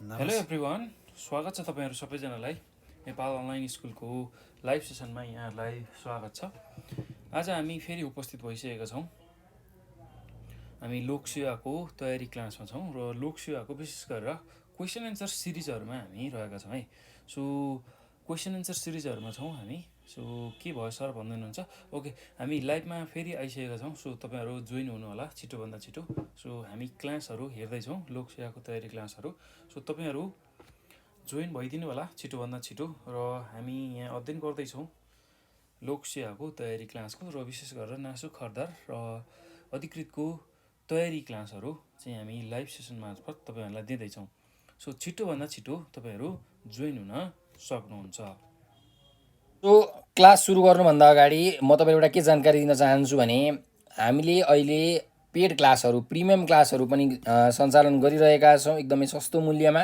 Hello everyone, स्वागत छ तपाईँहरू सबैजनालाई नेपाल अनलाइन स्कुलको लाइभ सेसनमा यहाँहरूलाई स्वागत छ। आज हामी फेरि उपस्थित भइसकेका छौँ। हामी लोकसेवाको तयारी क्लासमा छौँ र लोकसेवाको विशेष गरेर क्वेसन एन्सर सिरिजहरूमा हामी रहेका छौँ है। सो क्वेसन एन्सर सिरिजहरूमा छौँ हामी। सो के भयो सर भन्दै हुनुहुन्छ? ओके, हामी लाइभमा फेरि आइसकेका छौँ। सो तपाईँहरू जोइन हुनु होला छिटोभन्दा छिटो। सो हामी क्लासहरू हेर्दैछौँ, लोकसेवाको तयारी क्लासहरू। सो तपाईँहरू जोइन भइदिनु होला छिटोभन्दा छिटो। र हामी यहाँ अध्ययन गर्दैछौँ लोकसेवाको तयारी क्लासको र विशेष गरेर नासु खर्दार र अधिकृतको तयारी क्लासहरू चाहिँ हामी लाइभ सेसन मार्फत तपाईँहरूलाई दिँदैछौँ। सो छिटोभन्दा छिटो तपाईँहरू जोइन हुन सक्नुहुन्छ। सो क्लास सुरु गर्नुभन्दा अगाडि म तपाईँलाई एउटा के जानकारी दिन चाहन्छु भने हामीले अहिले पेड क्लासहरू प्रिमियम क्लासहरू पनि सञ्चालन गरिरहेका छौँ एकदमै सस्तो मूल्यमा।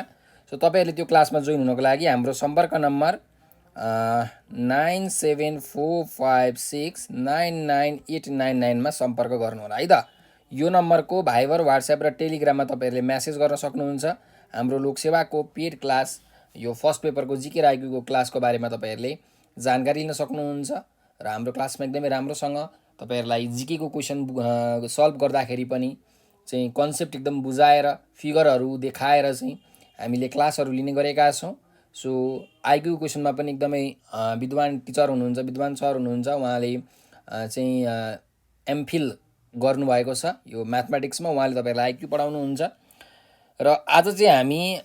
सो तपाईँहरूले त्यो क्लासमा जोइन हुनको लागि हाम्रो सम्पर्क नम्बर 9745699899मा सम्पर्क गर्नुहोला है त। यो नम्बरको भाइबर, वाट्सएप र टेलिग्राममा तपाईँहरूले म्यासेज गर्न सक्नुहुन्छ। हाम्रो लोकसेवाको पेड क्लास यो फर्स्ट पेपरको जिके आइक्यूको क्लासको बारेमा तपाईँहरूले जानकारी लिन सक्नुहुन्छ र हाम्रो क्लासमा एकदमै राम्रोसँग तपाईँहरूलाई जिकेको क्वेसन सल्भ गर्दाखेरि पनि चाहिँ कन्सेप्ट एकदम बुझाएर फिगरहरू देखाएर चाहिँ हामीले क्लासहरू लिने गरेका छौँ। सो आइक्यू क्वेसनमा पनि एकदमै विद्वान टिचर हुनुहुन्छ, विद्वान सर हुनुहुन्छ, उहाँले चाहिँ एमफिल गर्नुभएको छ यो म्याथमेटिक्समा। उहाँले तपाईँहरूलाई आइक्यू पढाउनुहुन्छ। र आज चाहिँ हामी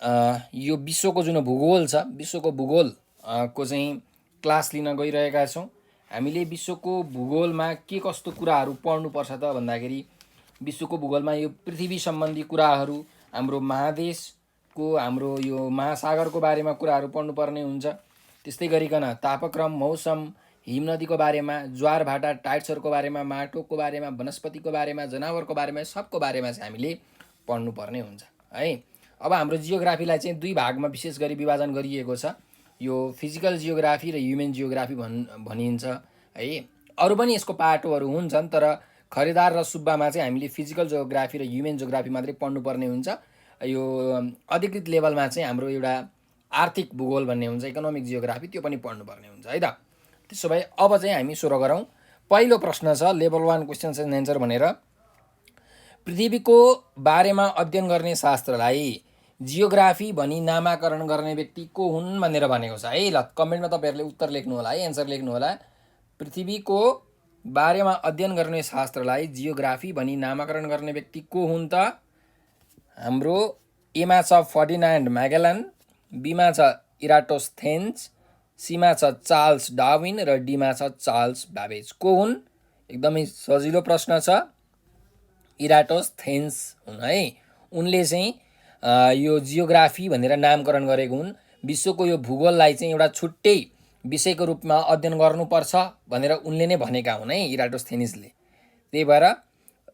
यो विश्वको जुन भूगोल छ, विश्वको भूगोलको चाहिँ क्लास लिन गइरहेका छौँ। हामीले विश्वको भूगोलमा के कस्तो कुराहरू पढ्नुपर्छ त भन्दाखेरि विश्वको भूगोलमा यो पृथ्वी सम्बन्धी कुराहरू, हाम्रो महादेशको, हाम्रो यो महासागरको बारेमा कुराहरू पढ्नुपर्ने हुन्छ। त्यस्तै गरिकन तापक्रम, मौसम, हिमनदीको बारेमा, ज्वार भाटा, टाइड्सहरूको बारेमा, माटोको बारेमा, वनस्पतिको बारेमा, जनावरको बारेमा, सबको बारेमा चाहिँ हामीले पढ्नुपर्ने हुन्छ है। अब हाम्रो जियोग्राफीलाई चाहिँ दुई भागमा विशेष गरी विभाजन गरिएको छ। यो फिजिकल जियोग्राफी र ह्युमन जियोग्राफी भनिन्छ है। अरू पनि यसको पाटोहरू हुन्छन्, तर खरिदार र सुब्बामा चाहिँ हामीले फिजिकल जियोग्राफी र ह्युमन जियोग्राफी मात्रै पढ्नुपर्ने हुन्छ। यो अधिकृत लेभलमा चाहिँ हाम्रो एउटा आर्थिक भूगोल भन्ने हुन्छ, इकोनोमिक जियोग्राफी, त्यो पनि पढ्नुपर्ने हुन्छ है त। त्यसो भए अब चाहिँ हामी सुरु गरौँ। पहिलो प्रश्न छ लेभल 1 क्वेसन्स एन्ड एन्सर भनेर। पृथ्वीको बारेमा अध्ययन गर्ने शास्त्रलाई जियोग्राफी भनी नामाकरण गर्ने व्यक्ति को हुन् भनेर भनेको छ है। ल कमेन्टमा तपाईँहरूले उत्तर लेख्नु होला है, एन्सर लेख्नु होला। पृथ्वीको बारेमा अध्ययन गर्ने शास्त्रलाई जियोग्राफी भनी नामाकरण गर्ने व्यक्ति को हुन् त? हाम्रो एमा छ फर्डिनान्ड म्यागेलन, बीमा छ इराटोस्थेन्स, सीमा छ चार्ल्स डार्विन र डीमा छ चार्ल्स ब्याबेज। को हुन्? एकदमै सजिलो प्रश्न छ, इराटोस्थेन्स हुन् है। उनले चाहिँ यो जियोग्राफी भनेर नामकरण गरेको हुन्। विश्वको यो भूगोललाई चाहिँ एउटा छुट्टै विषयको रूपमा अध्ययन गर्नुपर्छ भनेर उनले नै भनेका हुन् है, इराटोस्थेनिसले। त्यही भएर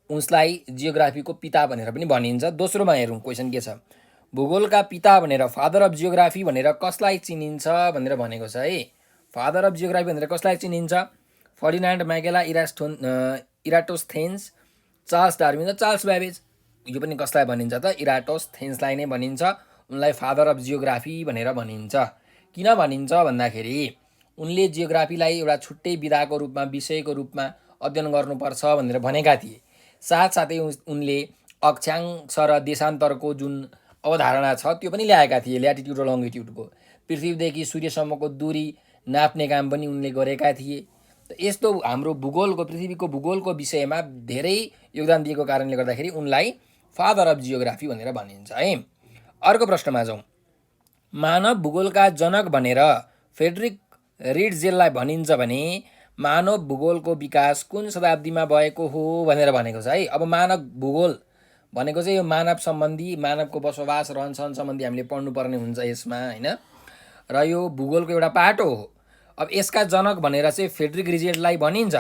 उसलाई जियोग्राफीको पिता भनेर पनि भनिन्छ। दोस्रोमा हेरौँ क्वेसन के छ। भूगोलका पिता भनेर, फादर अफ जियोग्राफी भनेर कसलाई चिनिन्छ भनेर भनेको छ है। फादर अफ जियोग्राफी भनेर कसलाई चिनिन्छ? फर्डिनान्ड म्यागेला, इराटोस्थेन्स, चार्ल्स डार्विन र चार्ल्स ब्याबेज। यो पनि कसलाई भनिन्छ त? इराटोस्थेन्सलाई नै भनिन्छ। उनलाई फादर अफ जियोग्राफी भनेर भनिन्छ। किन भनिन्छ भन्दाखेरि उनले जियोग्राफीलाई एउटा छुट्टै विधाको रूपमा, विषयको रूपमा अध्ययन गर्नुपर्छ भनेर भनेका थिए। साथसाथै उनले अक्षांश र देशान्तरको जुन अवधारणा छ त्यो पनि ल्याएका थिए, ल्याटिट्युड र लङ्गिट्युडको। पृथ्वीदेखि सूर्यसम्मको दूरी नाप्ने काम पनि उनले गरेका थिए। यस्तो हाम्रो भूगोलको, पृथ्वीको भूगोलको विषयमा धेरै योगदान दिएको कारणले गर्दाखेरि उनलाई फादर अफ जियोग्राफी भनेर भनिन्छ है। अर्को प्रश्नमा जाउँ। मानव भूगोलका जनक भनेर फ्रेडरिक रिड्जेललाई भनिन्छ भने मानव भूगोलको विकास कुन शताब्दीमा भएको हो भनेर भनेको छ है। अब मानव भूगोल भनेको चाहिँ यो मानव सम्बन्धी, मानवको बसोबास, रहनसहन सम्बन्धी हामीले पढ्नुपर्ने हुन्छ यसमा होइन। र यो भूगोलको एउटा पाटो हो। अब यसका जनक भनेर चाहिँ फ्रेडरिक रिड्जेललाई भनिन्छ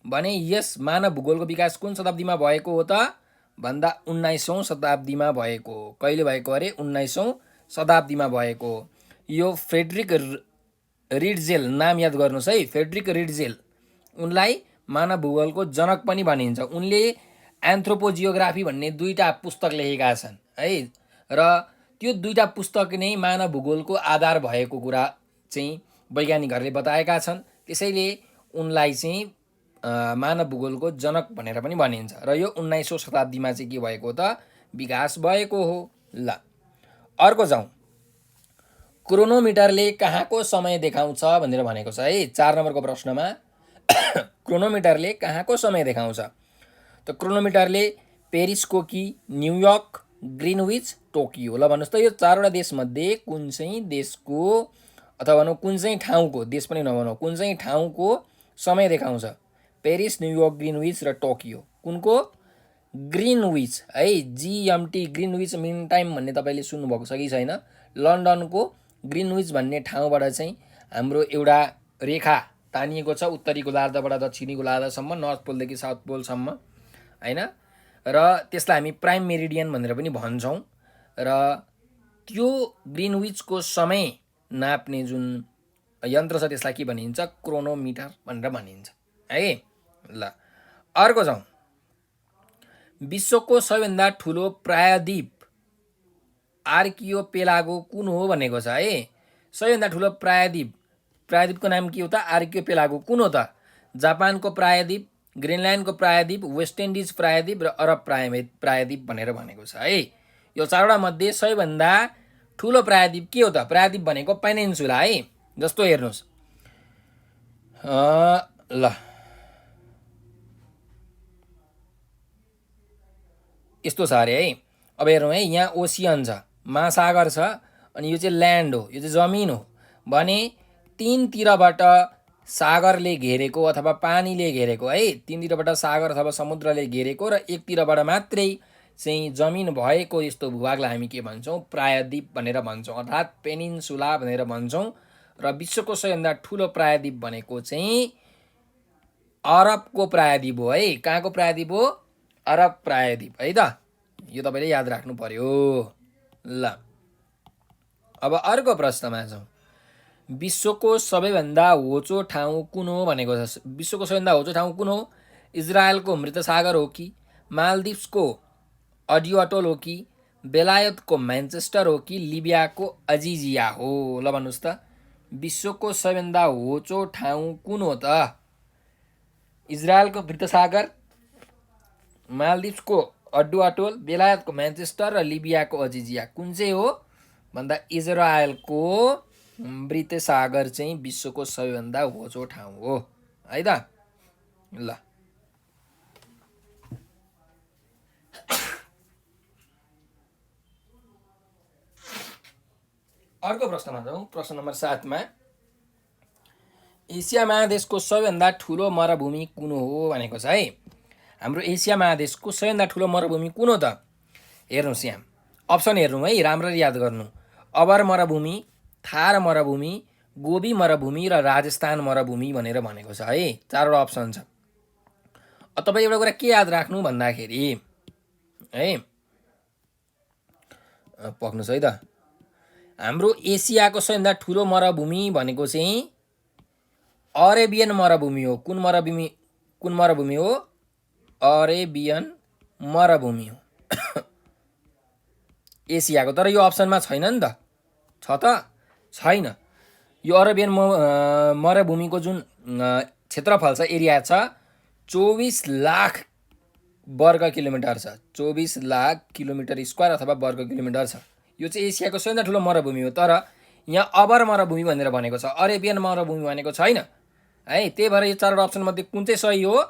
भने यस मानव भूगोलको विकास कुन शताब्दीमा भएको हो त भन्दा 19औँ शताब्दीमा भएको हो। कहिले भएको अरे? 19औँ शताब्दीमा भएको हो। यो फ्रेडरिक रिड्जेल, नाम याद गर्नुहोस् है, फ्रेडरिक रिड्जेल। उनलाई मानव भूगोलको जनक पनि भनिन्छ। उनले एन्थ्रोपोजियोग्राफी भन्ने 2टा पुस्तक लेखेका छन् है। र त्यो दुईटा पुस्तक नै मानव भूगोलको आधार भएको कुरा चाहिँ वैज्ञानिकहरूले बताएका छन्। त्यसैले उनलाई चाहिँ मानव भूगोलको जनक भनेर पनि भनिन्छ। र यो 19औं शताब्दीमा चाहिँ के भएको त विकास भएको हो। ल अर्को जाउँ, क्रोनोमिटरले कहाँको समय देखाउँछ भनेर भनेको छ है 4 नम्बरको प्रश्नमा। क्रोनोमिटरले कहाँको समय देखाउँछ? त क्रोनोमिटरले पेरिसको कि, न्युयोर्क, ग्रिनविच, टोकियो। ल भन्नुहोस् त यो 4वटा देशमध्ये कुन चाहिँ देशको अथवा भनौँ कुन चाहिँ ठाउँको, देश पनि नभनौँ, कुन चाहिँ ठाउँको समय देखाउँछ? पेरिस, न्युयोर्क, ग्रिनविच र टोकियो। कुनको? ग्रिनविच है, GMT ग्रिनविच मिन टाइम भन्ने तपाईँले सुन्नुभएको छ कि छैन? लन्डनको ग्रिनविच भन्ने ठाउँबाट चाहिँ हाम्रो एउटा रेखा तानिएको छ उत्तरी गोलार्धबाट दक्षिणी गोलार्धसम्म, नर्थ पोलदेखि साउथ पोलसम्म होइन। र त्यसलाई हामी प्राइम मेरिडियन भनेर पनि भन्छौँ। र त्यो ग्रिनविचको समय नाप्ने जुन यन्त्र छ त्यसलाई के भनिन्छ? क्रोनोमिटर भनेर भनिन्छ है। ल अर्को जाउँ, विश्वको सबैभन्दा ठुलो प्रायद्वीप आर्कियोपेलागो कुन हो भनेको छ है। सबैभन्दा ठुलो प्रायद्वीपको नाम के हो त? आर्कियोपेलागो। कुन हो त? जापानको प्रायद्वीप, ग्रिनल्यान्डको प्रायद्वीप, वेस्ट इन्डिज प्रायद्वीप र अरब प्रायद्वीप भनेर भनेको छ है। यो 4वटा मध्ये सबैभन्दा ठुलो प्रायद्वीप के हो त? प्रायद्वीप भनेको पेनिन्सुला है। जस्तो हेर्नुहोस् ल यस्तो छ अरे है। अब हेरौँ है, यहाँ ओसियन छ, महासागर छ, अनि यो चाहिँ ल्यान्ड हो, यो चाहिँ जमिन हो भने तीनतिरबाट सागरले घेरेको अथवा पानीले घेरेको है, तीनतिरबाट सागर अथवा समुद्रले घेरेको र एकतिरबाट मात्रै चाहिँ जमिन भएको यस्तो भूभागलाई हामी के भन्छौँ? प्रायद्वीप भनेर भन्छौँ, अर्थात् पेनिन्सुला भनेर भन्छौँ। र विश्वको सबैभन्दा ठुलो प्रायद्वीप भनेको चाहिँ अरबको प्रायद्वीप हो है। कहाँको प्रायद्वीप हो? अरब प्रायद्वीप है त। यो तपाईँले याद राख्नु पर्यो। ल अब अर्को प्रश्नमा जाउँ, विश्वको सबैभन्दा होचो ठाउँ कुन हो भनेको छ। विश्वको सबैभन्दा होचो ठाउँ कुन हो? इजरायलको मृत सागर हो कि, मालदिप्सको अडियोटोल हो कि, बेलायतको म्यान्चेस्टर हो कि, लिबियाको अजिजिया हो? ल भन्नुहोस् त, विश्वको सबैभन्दा होचो ठाउँ कुन हो त? इजरायलको मृत सागर, मालदिप्सको अडियोटोल, बेलायतको म्यान्चेस्टर र लिबियाको अजिजिया। कुन चाहिँ हो भन्दा इजरायलको मृत सागर चाहिँ विश्वको सबैभन्दा होचो ठाउँ हो है त। ल अर्को प्रश्नमा जाउँ, प्रश्न नम्बर 7मा, एसिया महादेशको सबैभन्दा ठुलो मरुभूमि कुन हो भनेको छ है। हाम्रो एसिया महादेशको सबैभन्दा ठुलो मरुभूमि कुन हो त? हेर्नुहोस् यहाँ अप्सन हेर्नु है, राम्ररी याद गर्नु। अबर मरुभूमि, थार मरुभूमि, गोबी मरुभूमि र राजस्थान मरुभूमि भनेर भनेको छ है। 4वटा अप्सन छ। अब तपाईँ एउटा कुरा के याद राख्नु भन्दाखेरि है, पक्नुहोस् है त, हाम्रो एसियाको सबैभन्दा ठुलो मरुभूमि भनेको चाहिँ अरेबियन मरुभूमि हो। कुन मरुभूमि हो? अरेबियन मरुभूमि हो एसियाको। तर यो अप्सनमा छैन नि त, छ त? छैन। यो अरेबियन मरुभूमिको जुन क्षेत्रफल छ, एरिया छ, 24 लाख वर्ग किलोमिटर छ। 24 लाख किलोमिटर स्क्वायर अथवा वर्ग किलोमिटर छ। यो चाहिँ एसियाको सबैभन्दा ठुलो मरुभूमि हो। तर यहाँ अबर मरुभूमि भनेर भनेको छ, अरेबियन मरुभूमि भनेको छैन है। त्यही भएर यो 4वटा अप्सनमध्ये कुन चाहिँ सही हो?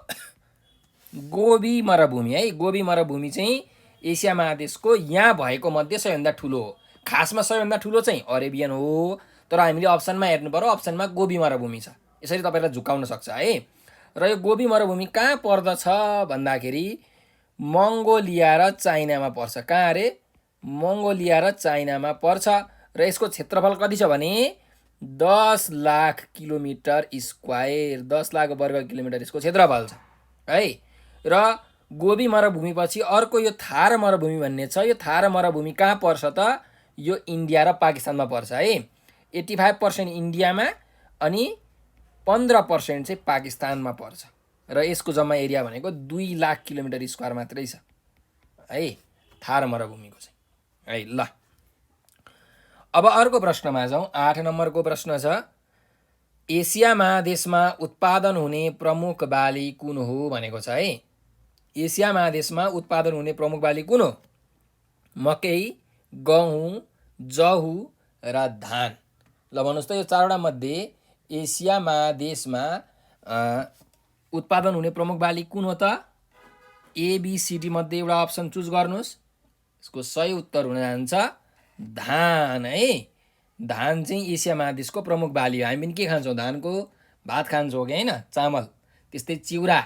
गोबी मरुभूमि है। गोबी मरुभूमि चाहिँ एसिया महादेशको यहाँ भएको मध्ये सबैभन्दा ठुलो हो। खासमा सबैभन्दा ठुलो चाहिँ अरेबियन हो, तर हामीले अप्सनमा हेर्नु पर्यो, अप्सनमा गोबी मरुभूमि छ। यसरी तपाईँलाई झुकाउन सक्छ है। र यो गोबी मरुभूमि कहाँ पर्दछ भन्दाखेरि मङ्गोलिया र चाइनामा पर्छ। कहाँ अरे? मङ्गोलिया र चाइनामा पर्छ। र यसको क्षेत्रफल कति छ भने 10 लाख किलोमिटर स्क्वायर, 10 लाख वर्ग किलोमिटर यसको क्षेत्रफल छ है। र गोबी मरुभूमिपछि अर्को यो थार मरुभूमि भन्ने छ। यो थार मरुभूमि कहाँ पर्छ त? यो इन्डिया र पाकिस्तानमा पर्छ है। 85% इन्डियामा अनि 15% चाहिँ पाकिस्तानमा पर्छ। र यसको जम्मा एरिया भनेको 2 लाख किलोमिटर स्क्वायर मात्रै छ है, थार मरुभूमिको चाहिँ है। ल अब अर्को प्रश्नमा जाउँ। 8 नम्बरको प्रश्न छ, एसिया महादेशमा उत्पादन हुने प्रमुख बाली कुन हो भनेको छ है। एसिया महादेशमा उत्पादन हुने प्रमुख बाली कुन हो? मकै, गहुँ, जहु र धान। ल भन्नुहोस् त यो चारवटा मध्ये एसिया महादेशमा उत्पादन हुने प्रमुख बाली कुन हो त? एबिसिडी मध्ये एउटा अप्सन चुज गर्नुहोस्। यसको सही उत्तर हुन जान्छ धान है। धान चाहिँ एसिया महादेशको प्रमुख बाली हो। हामी पनि के खान्छौँ? धानको भात खान्छौँ कि होइन, चामल। त्यस्तै चिउरा,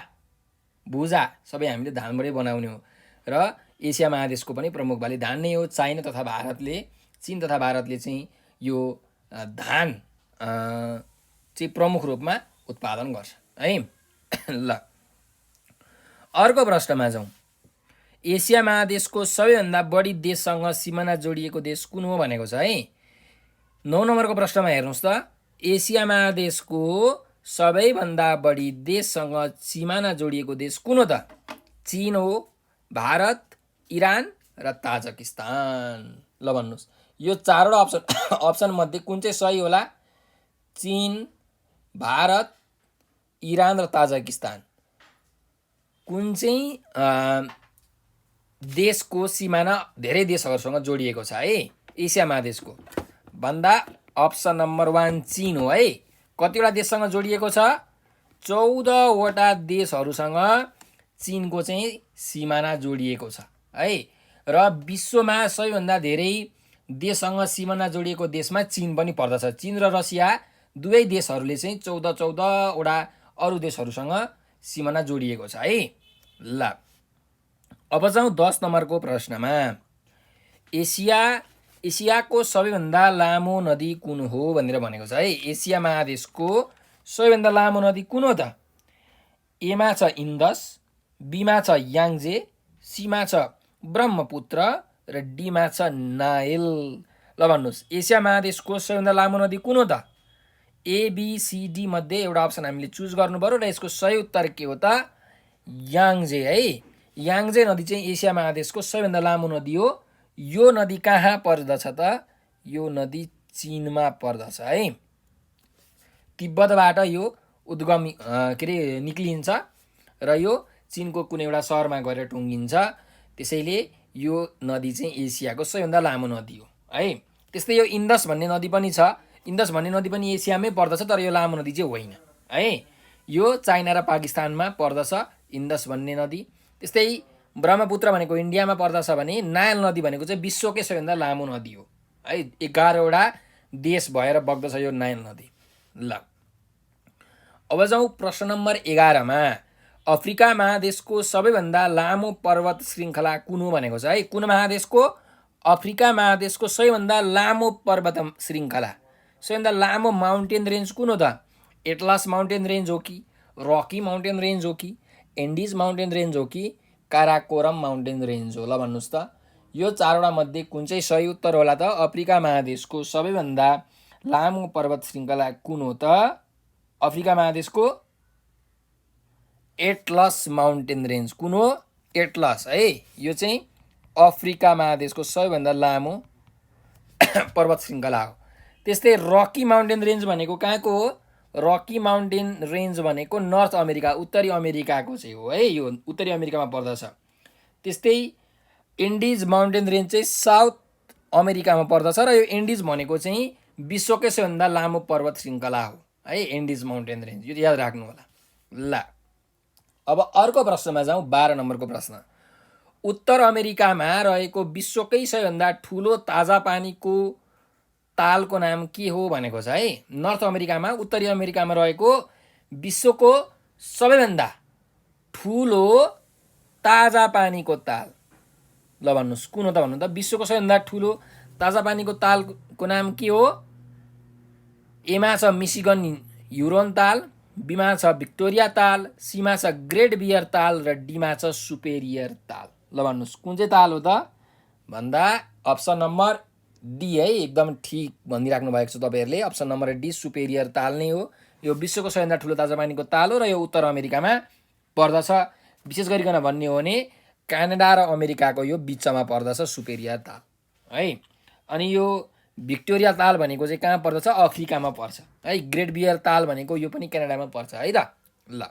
भुजा सबै हामीले धानबाटै बनाउने हो। र एसिया महादेशको पनि प्रमुख बाली धान नै हो। चीन तथा भारतले चाहिँ यो धान चाहिँ प्रमुख रूपमा उत्पादन गर्छ है। ल अर्को प्रश्नमा जाउँ। एसिया महादेशको सबैभन्दा बढी देशसँग सिमाना जोडिएको देश कुन हो भनेको छ है। 9 नम्बरको प्रश्नमा हेर्नुहोस् त, एसिया महादेशको सबैभन्दा बढी देशसँग सिमाना जोडिएको देश कुन हो त? चीन हो, भारत, इरान र ताजिकिस्तान। ल भन्नुहोस् यो चारवटा अप्सन मध्ये कुन चाहिँ सही होला? चीन, भारत, इरान र ताजिकिस्तान। कुन चाहिँ देशको सिमाना धेरै देशहरूसँग जोडिएको छ है एसिया महादेशको भन्दा? अप्सन नम्बर 1 चीन हो है। कतिवटा देशसँग जोडिएको छ? 14 वटा देशहरूसँग चीनको चाहिँ सिमाना जोडिएको छ है। र विश्वमा सबैभन्दा धेरै देशसँग सिमाना जोडिएको देशमा चीन पनि पर्दछ। चीन र रसिया दुवै देशहरूले चाहिँ 14 वटा अरू देशहरूसँग सिमाना जोडिएको छ है। ल अब जाउँ 10 नम्बरको प्रश्नमा। एसियाको सबैभन्दा लामो नदी कुन हो भनेर भनेको छ है। एसिया महादेशको सबैभन्दा लामो नदी कुन हो त? एमा छ इन्दस, बीमा छ याङ्जे, सीमा छ ब्रह्मपुत्र र डीमा छ नाइल। ल भन्नुहोस् एसिया महादेशको सबैभन्दा लामो नदी कुन हो त? एबिसिडी मध्ये एउटा अप्सन हामीले चुज गर्नु पर्यो र यसको सही उत्तर के हो त? याङ्जे है। याङ्जे नदी चाहिँ एसिया महादेशको सबैभन्दा लामो नदी हो। यो नदी कहाँ पर्दछ त? यो नदी चीनमा पर्दछ है। तिब्बतबाट यो उद्गम निक्लिन्छ र यो चीनको कुनै एउटा सहरमा गएर टुङ्गिन्छ। त्यसैले यो नदी चाहिँ एसियाको सबैभन्दा लामो नदी हो है। त्यस्तै यो इन्दस भन्ने नदी पनि छ। इन्दस भन्ने नदी पनि एसियामै पर्दछ, तर यो लामो नदी चाहिँ होइन है। यो चाइना र पाकिस्तानमा पर्दछ इन्दस भन्ने नदी। त्यस्तै ब्रह्मपुत्र भनेको इन्डियामा पर्दछ भने नाइल नदी भनेको चाहिँ विश्वकै सबैभन्दा लामो नदी हो है। 11वटा देश भएर बग्दछ यो नाइल नदी। ल अब जाउँ प्रश्न नम्बर 11मा। अफ्रिका महादेशको सबैभन्दा लामो पर्वत श्रृङ्खला कुन हो भनेको छ है। कुन महादेशको? अफ्रिका महादेशको सबैभन्दा लामो पर्वत श्रृङ्खला, सबैभन्दा लामो माउन्टेन रेन्ज कुन हो त? एटलास माउन्टेन रेन्ज हो कि, रकी माउन्टेन रेन्ज हो कि, एन्डिज माउन्टेन रेन्ज हो कि, काराकोरम माउन्टेन रेन्ज हो? ल भन्नुहोस् त यो चारवटा मध्ये कुन चाहिँ सही उत्तर होला त? अफ्रिका महादेशको सबैभन्दा लामो पर्वत श्रृङ्खला कुन हो त? अफ्रिका महादेशको एटलस माउन्टेन रेन्ज। कुन हो? एटलस है। यो चाहिँ अफ्रिका महादेशको सबैभन्दा लामो पर्वत श्रृङ्खला हो। त्यस्तै रकी माउन्टेन रेन्ज भनेको कहाँको हो? रकी माउन्टेन रेन्ज भनेको नर्थ अमेरिका, उत्तरी अमेरिकाको चाहिँ हो है। यो उत्तरी अमेरिकामा पर्दछ। त्यस्तै एन्डिज माउन्टेन रेन्ज चाहिँ साउथ अमेरिकामा पर्दछ र यो एन्डिज भनेको चाहिँ विश्वकै सबैभन्दा लामो पर्वत श्रृङ्खला हो है, एन्डिज माउन्टेन रेन्ज। यो याद राख्नु होला। ल अब अर्को प्रश्नमा जाउँ। 12 नम्बरको प्रश्न। उत्तर अमेरिकामा रहेको विश्वकै सबैभन्दा ठुलो ताजा पानीको तालको नाम के हो भनेको छ है। नर्थ अमेरिकामा, उत्तरी अमेरिकामा रहेको विश्वको सबैभन्दा ठुलो ताजा पानीको ताल। ल भन्नुहोस् कुन हो त? भन्नु त विश्वको सबैभन्दा ठुलो ताजा पानीको तालको नाम के हो? एमा छ मिशिगन ह्युरोन ताल, बीमा छ भिक्टोरिया ताल, सीमा छ ग्रेट बियर ताल र डीमा छ सुपेरियर ताल। ल भन्नुहोस् कुन चाहिँ ताल हो त भन्दा अप्सन नम्बर डी है। एकदम ठिक भनिराख्नु भएको छ तपाईँहरूले। अप्सन नम्बर डी सुपेरियर ताल नै हो। यो विश्वको सबैभन्दा ठुलो ताजा पानीको ताल हो र यो उत्तर अमेरिकामा पर्दछ। विशेष गरिकन भन्ने हो भने क्यानाडा र अमेरिकाको यो बिचमा पर्दछ सुपेरियर ताल है। अनि यो भिक्टोरिया ताल भनेको चाहिँ कहाँ पर्दछ? अफ्रिकामा पर्छ है। ग्रेट बियर ताल भनेको यो पनि क्यानाडामा पर्छ है त। ल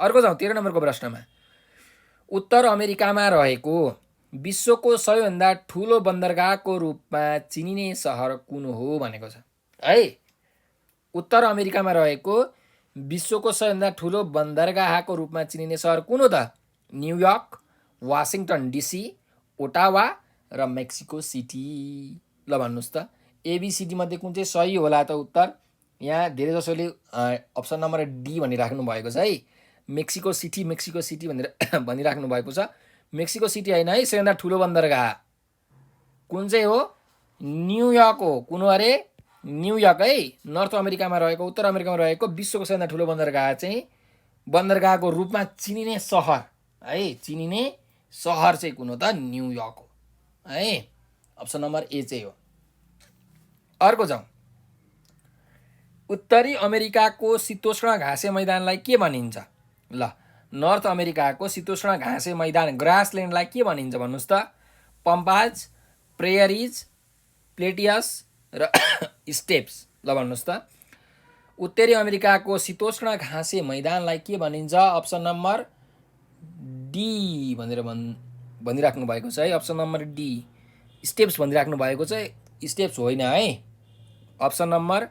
अर्को जाउँ 13 नम्बरको प्रश्नमा। उत्तर अमेरिकामा रहेको विश्वको सबैभन्दा ठुलो बन्दरगाहको रूपमा चिनिने सहर कुन हो भनेको छ है। उत्तर अमेरिकामा रहेको विश्वको सबैभन्दा ठुलो बन्दरगाहको रूपमा चिनिने सहर कुन हो त? न्युयोर्क, वासिङटन डिसी, ओटावा र मेक्सिको सिटी। ल भन्नुहोस् त एबिसिडी मध्ये कुन चाहिँ सही होला त उत्तर? यहाँ धेरै जसोले अप्सन नम्बर डी भनिराख्नु भएको छ है। मेक्सिको सिटी भनेर भनिराख्नु भएको छ। मेक्सिको सिटी होइन है, सबैभन्दा ठुलो बन्दरगाह कुन चाहिँ हो? न्युयोर्क हो। कुन हो अरे? न्युयोर्क है। नर्थ अमेरिकामा रहेको, उत्तर अमेरिकामा रहेको विश्वको सबैभन्दा ठुलो बन्दरगाह चाहिँ बन्दरगाहको रूपमा चिनिने सहर है, चिनिने सहर चाहिँ कुन हो त? न्युयोर्क हो है। अप्सन नम्बर ए चाहिँ हो। अर्को जाउँ। उत्तरी अमेरिकाको शीतोष्ण घाँसे मैदानलाई के भनिन्छ? ल नर्थ अमेरिकाको शीतोष्ण घाँसे मैदान ग्रासल्यान्डलाई के भनिन्छ भन्नुहोस् त? पम्पाज, प्रेयरिज, प्लेटियस र स्टेप्स। ल भन्नुहोस् त उत्तरी अमेरिकाको शीतोष्ण घाँसे मैदानलाई के भनिन्छ? अप्सन नम्बर डी भनेर भनिराख्नु भएको छ है। अप्सन नम्बर डी स्टेप्स भनिराख्नु भएको छ। स्टेप्स होइन है। अप्सन नम्बर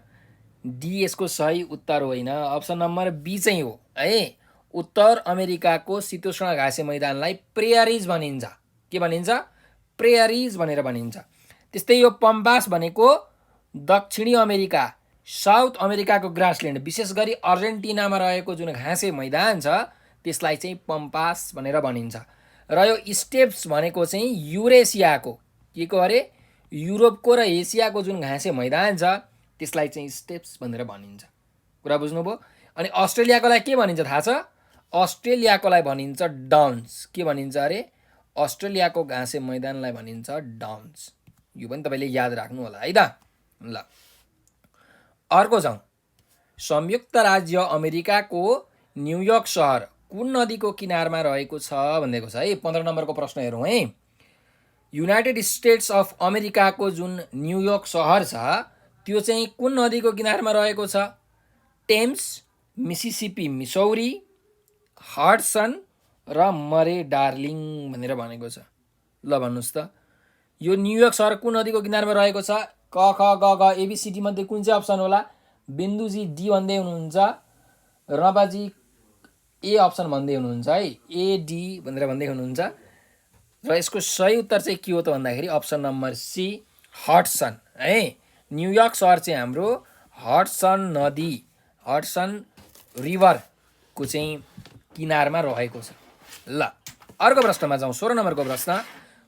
डी यसको सही उत्तर होइन। अप्सन नम्बर बी चाहिँ हो है। उत्तर अमेरिकाको शीतोष्ण घाँसे मैदानलाई प्रेयरिज भनिन्छ। के भनिन्छ? प्रेयरिज भनेर भनिन्छ। त्यस्तै यो पम्पास भनेको दक्षिणी अमेरिका, साउथ अमेरिकाको ग्रासल्यान्ड, विशेष गरी अर्जेन्टिनामा रहेको जुन घाँसे मैदान छ त्यसलाई चाहिँ पम्पास भनेर भनिन्छ। र यो स्टेप्स भनेको चाहिँ युरेसियाको, के को अरे? युरोपको र एसियाको जुन घाँसे मैदान छ त्यसलाई चाहिँ स्टेप्स भनेर भनिन्छ। कुरा बुझ्नुभयो? अनि अस्ट्रेलियाकोलाई के भनिन्छ थाहा छ? अस्ट्रेलियाकोलाई भनिन्छ डाउन्स। के भनिन्छ अरे? अस्ट्रेलियाको घाँसे मैदानलाई भनिन्छ डाउन्स। यो पनि तपाईँले याद राख्नु होला है त। ल अर्को जाउँ। संयुक्त राज्य अमेरिकाको न्युयोर्क सहर कुन नदीको किनारमा रहेको छ भनेको छ है। 15 नम्बरको प्रश्न हेरौँ है। युनाइटेड स्टेट्स अफ अमेरिकाको जुन न्युयोर्क सहर छ त्यो चाहिँ कुन नदीको किनारमा रहेको छ? टेम्स, मिसिसिपी, मिसौरी, हडसन र मरे डार्लिङ भनेर भनेको छ। ल भन्नुहोस् त यो न्युयोर्क सहर कुन नदीको किनारमा रहेको छ? क ख ग घ एबिसिडी मध्ये कुन चाहिँ अप्सन होला? बिन्दुजी डी भन्दै हुनुहुन्छ, रबाजी ए अप्सन भन्दै हुनुहुन्छ है। एडी भनेर भन्दै हुनुहुन्छ र यसको सही उत्तर चाहिँ के हो त भन्दाखेरि अप्सन नम्बर सी हडसन है। न्युयोर्क सहर चाहिँ हाम्रो हडसन नदी, हडसन रिभरको चाहिँ किनारमा रहेको छ। ल अर्को प्रश्नमा जाउँ। 16 नम्बरको प्रश्न।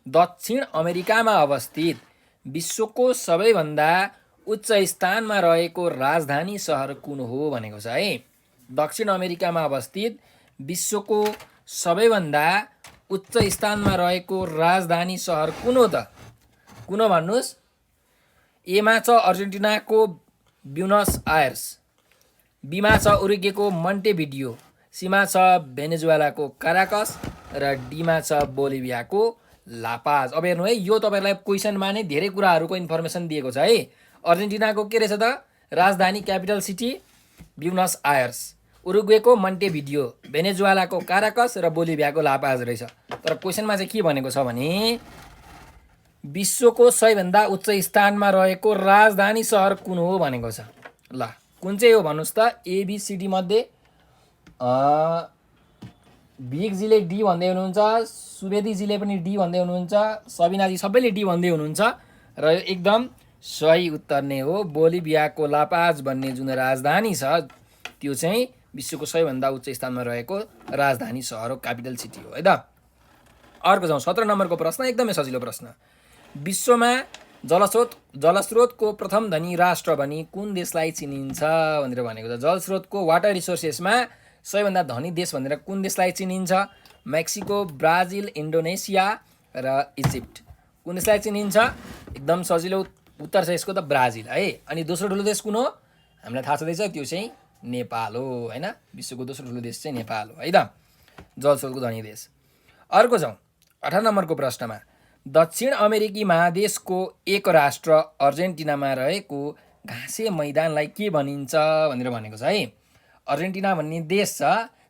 दक्षिण अमेरिकामा अवस्थित विश्वको सबैभन्दा उच्च स्थानमा रहेको राजधानी सहर कुन हो भनेको छ है। दक्षिण अमेरिकामा अवस्थित विश्वको सबैभन्दा उच्च स्थानमा रहेको राजधानी सहर कुन हो त? कुन हो भन्नुहोस्? एमा छ अर्जेन्टिनाको ब्युनस आयर्स, बीमा छ उरुग्वेको मन्टेभिडियो, सीमा छ भेनेजुएलाको काराकस र डीमा छ बोलिभियाको लापाज। अब हेर्नु है, यो तपाईँहरूलाई क्वेसनमा नै धेरै कुराहरूको इन्फर्मेसन दिएको छ है। अर्जेन्टिनाको के रहेछ त? राजधानी capital city Buenos Aires, उरुग्वेको मन्टेभिडियो, भेनेजुएलाको Caracas र बोलिभियाको लापाज रहेछ। तर क्वेसनमा चाहिँ के भनेको छ भने विश्वको सबैभन्दा उच्च स्थानमा रहेको राजधानी सहर कुन हो भनेको छ। ल कुन चाहिँ हो भन्नुहोस् त? एबिसिडी मध्ये भिकजीले डी भन्दै हुनुहुन्छ, सुवेदीजीले पनि डी भन्दै हुनुहुन्छ, सबिनाजी सबैले डी भन्दै हुनुहुन्छ र यो एकदम सही उत्तर नै हो। बोलिभियाको लापाज भन्ने जुन राजधानी छ त्यो चाहिँ विश्वको सबैभन्दा उच्च स्थानमा रहेको राजधानी सहर हो, क्यापिटल सिटी हो है त। अर्को जाउँ। 17 नम्बरको प्रश्न एकदमै सजिलो प्रश्न। विश्वमा जलस्रोतको प्रथम धनी राष्ट्र भनी कुन देशलाई चिनिन्छ भनेर भनेको छ। जलस्रोतको वाटर रिसोर्सेसमा सबैभन्दा धनी देश भनेर कुन देशलाई चिनिन्छ? मेक्सिको, ब्राजिल, इन्डोनेसिया र इजिप्ट। कुन देशलाई चिनिन्छ? एकदम सजिलो उत्तर छ यसको त ब्राजिल है। अनि दोस्रो ठुलो देश कुन हो? हामीलाई थाहा छँदैछ त्यो चाहिँ नेपाल हो हैन। विश्वको दोस्रो ठुलो देश चाहिँ नेपाल हो है त, जलस्रोतको धनी देश। अर्को जाउँ। 18 नम्बरको प्रश्नमा। दक्षिण अमेरिकी महादेशको एक राष्ट्र अर्जेन्टिनामा रहेको घाँसे मैदानलाई के भनिन्छ भनेर भनेको छ है। अर्जेन्टिना भन्ने देश छ,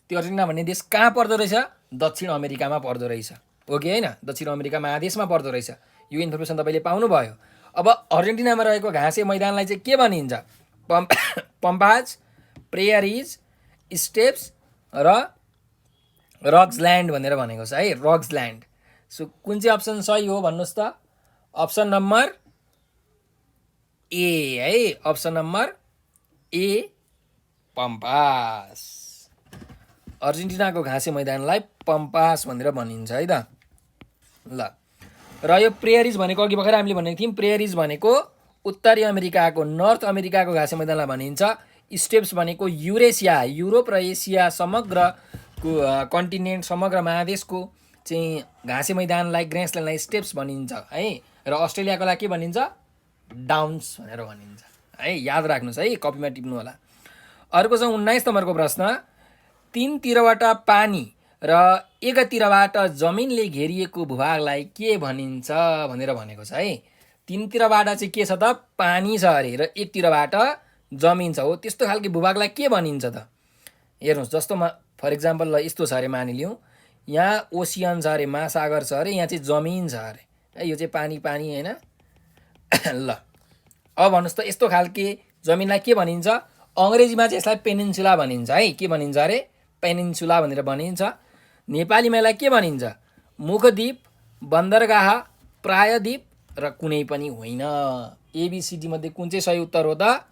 त्यो अर्जेन्टिना भन्ने देश कहाँ पर्दो रहेछ? दक्षिण अमेरिकामा पर्दो रहेछ। ओके होइन, दक्षिण अमेरिका महादेशमा पर्दो रहेछ। यो इन्फर्मेसन तपाईँले पाउनुभयो। अब अर्जेन्टिनामा रहेको घाँसे मैदानलाई चाहिँ के भनिन्छ? पम्पाज, प्रेयरिज, स्टेप्स र रक्सल्यान्ड भनेर भनेको छ है, रक्सल्यान्ड। सो कुन चाहिँ अप्सन सही हो भन्नुहोस् त? अप्सन नम्बर ए है, अप्सन नम्बर ए पम्पास। अर्जेन्टिनाको घाँसे मैदानलाई पम्पास भनेर भनिन्छ है त। ल, र यो प्रेयरिज भनेको अघि भर्खर हामीले भनेको थियौँ, प्रेयरिज भनेको उत्तरी अमेरिकाको, नर्थ अमेरिकाको घाँसे मैदानलाई भनिन्छ। स्टेप्स भनेको युरेसिया, युरोप र एसिया समग्रको कन्टिनेन्ट, समग्र महादेशको चाहिँ घाँसे मैदानलाई, ग्रासल्यान्डलाई स्टेप्स भनिन्छ है। र अस्ट्रेलियाको लागि के भनिन्छ? डाउन्स भनेर भनिन्छ है। याद राख्नुहोस् है, कपीमा टिप्नु होला। अर्को छ 19 नम्बरको प्रश्न। तीनतिरबाट पानी र एकतिरबाट जमिनले घेरिएको भूभागलाई के भनिन्छ भनेर भनेको छ है। तीनतिरबाट चाहिँ के छ त? पानी छ अरे, र एकतिरबाट जमिन छ। हो, त्यस्तो खालको भूभागलाई के भनिन्छ त? हेर्नुहोस्, जस्तोमा फर इक्जाम्पल ल यस्तो छ अरे, मानिलिउँ यहाँ ओसियन छ अरे, महासागर छ अरे, यहाँ चाहिँ जमिन छ अरे है। यो चाहिँ पानी पानी होइन। ल, अब भन्नुहोस् त, यस्तो खालके जमिनलाई के भनिन्छ? अङ्ग्रेजीमा चाहिँ यसलाई पेनिन्सुला भनिन्छ है। के भनिन्छ अरे? पेनिन्सुला भनेर भनिन्छ। नेपालीमा यसलाई के भनिन्छ? मुखद्वीप, बन्दरगाह, प्रायद्वीप र कुनै पनि होइन। एबिसिडी मध्ये कुन चाहिँ सही उत्तर हो त?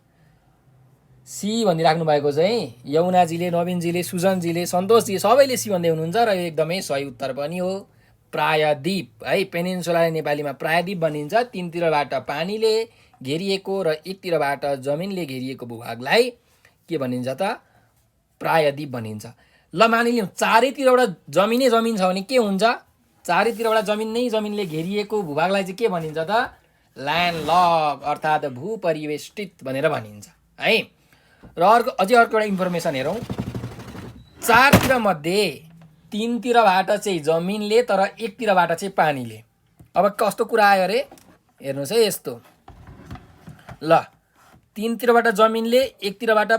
सी भनिराख्नु भएको छ है। यमुनाजीले, नवीनजीले, सुजनजीले, सन्तोषजी सबैले सी भन्दै हुनुहुन्छ, र यो एकदमै सही उत्तर पनि हो, प्रायद्वीप है। पेनिन्सुलालाई नेपालीमा प्रायद्वीप भनिन्छ। तीनतिरबाट पानीले घेरिएको र एकतिरबाट जमिनले घेरिएको भूभागलाई के भनिन्छ त? प्रायद्वीप भनिन्छ। ल, मानिलिउँ चारैतिरबाट जमिनै जमिन छ भने के हुन्छ? चारैतिरबाट जमिन नै जमिनले घेरिएको भूभागलाई चाहिँ के भनिन्छ त? ल्यान्डलक अर्थात् भूपरिवेष्टित भनेर भनिन्छ है। र अझै अर्को एउटा इन्फर्मेसन हेरौँ। चारतिर मध्ये तीनतिरबाट चाहिँ जमिनले, तर एकतिरबाट चाहिँ पानीले। अब कस्तो कुरा आयो अरे? हेर्नुहोस् है, यस्तो ल, तीनतिरबाट जमिनले, एकतिरबाट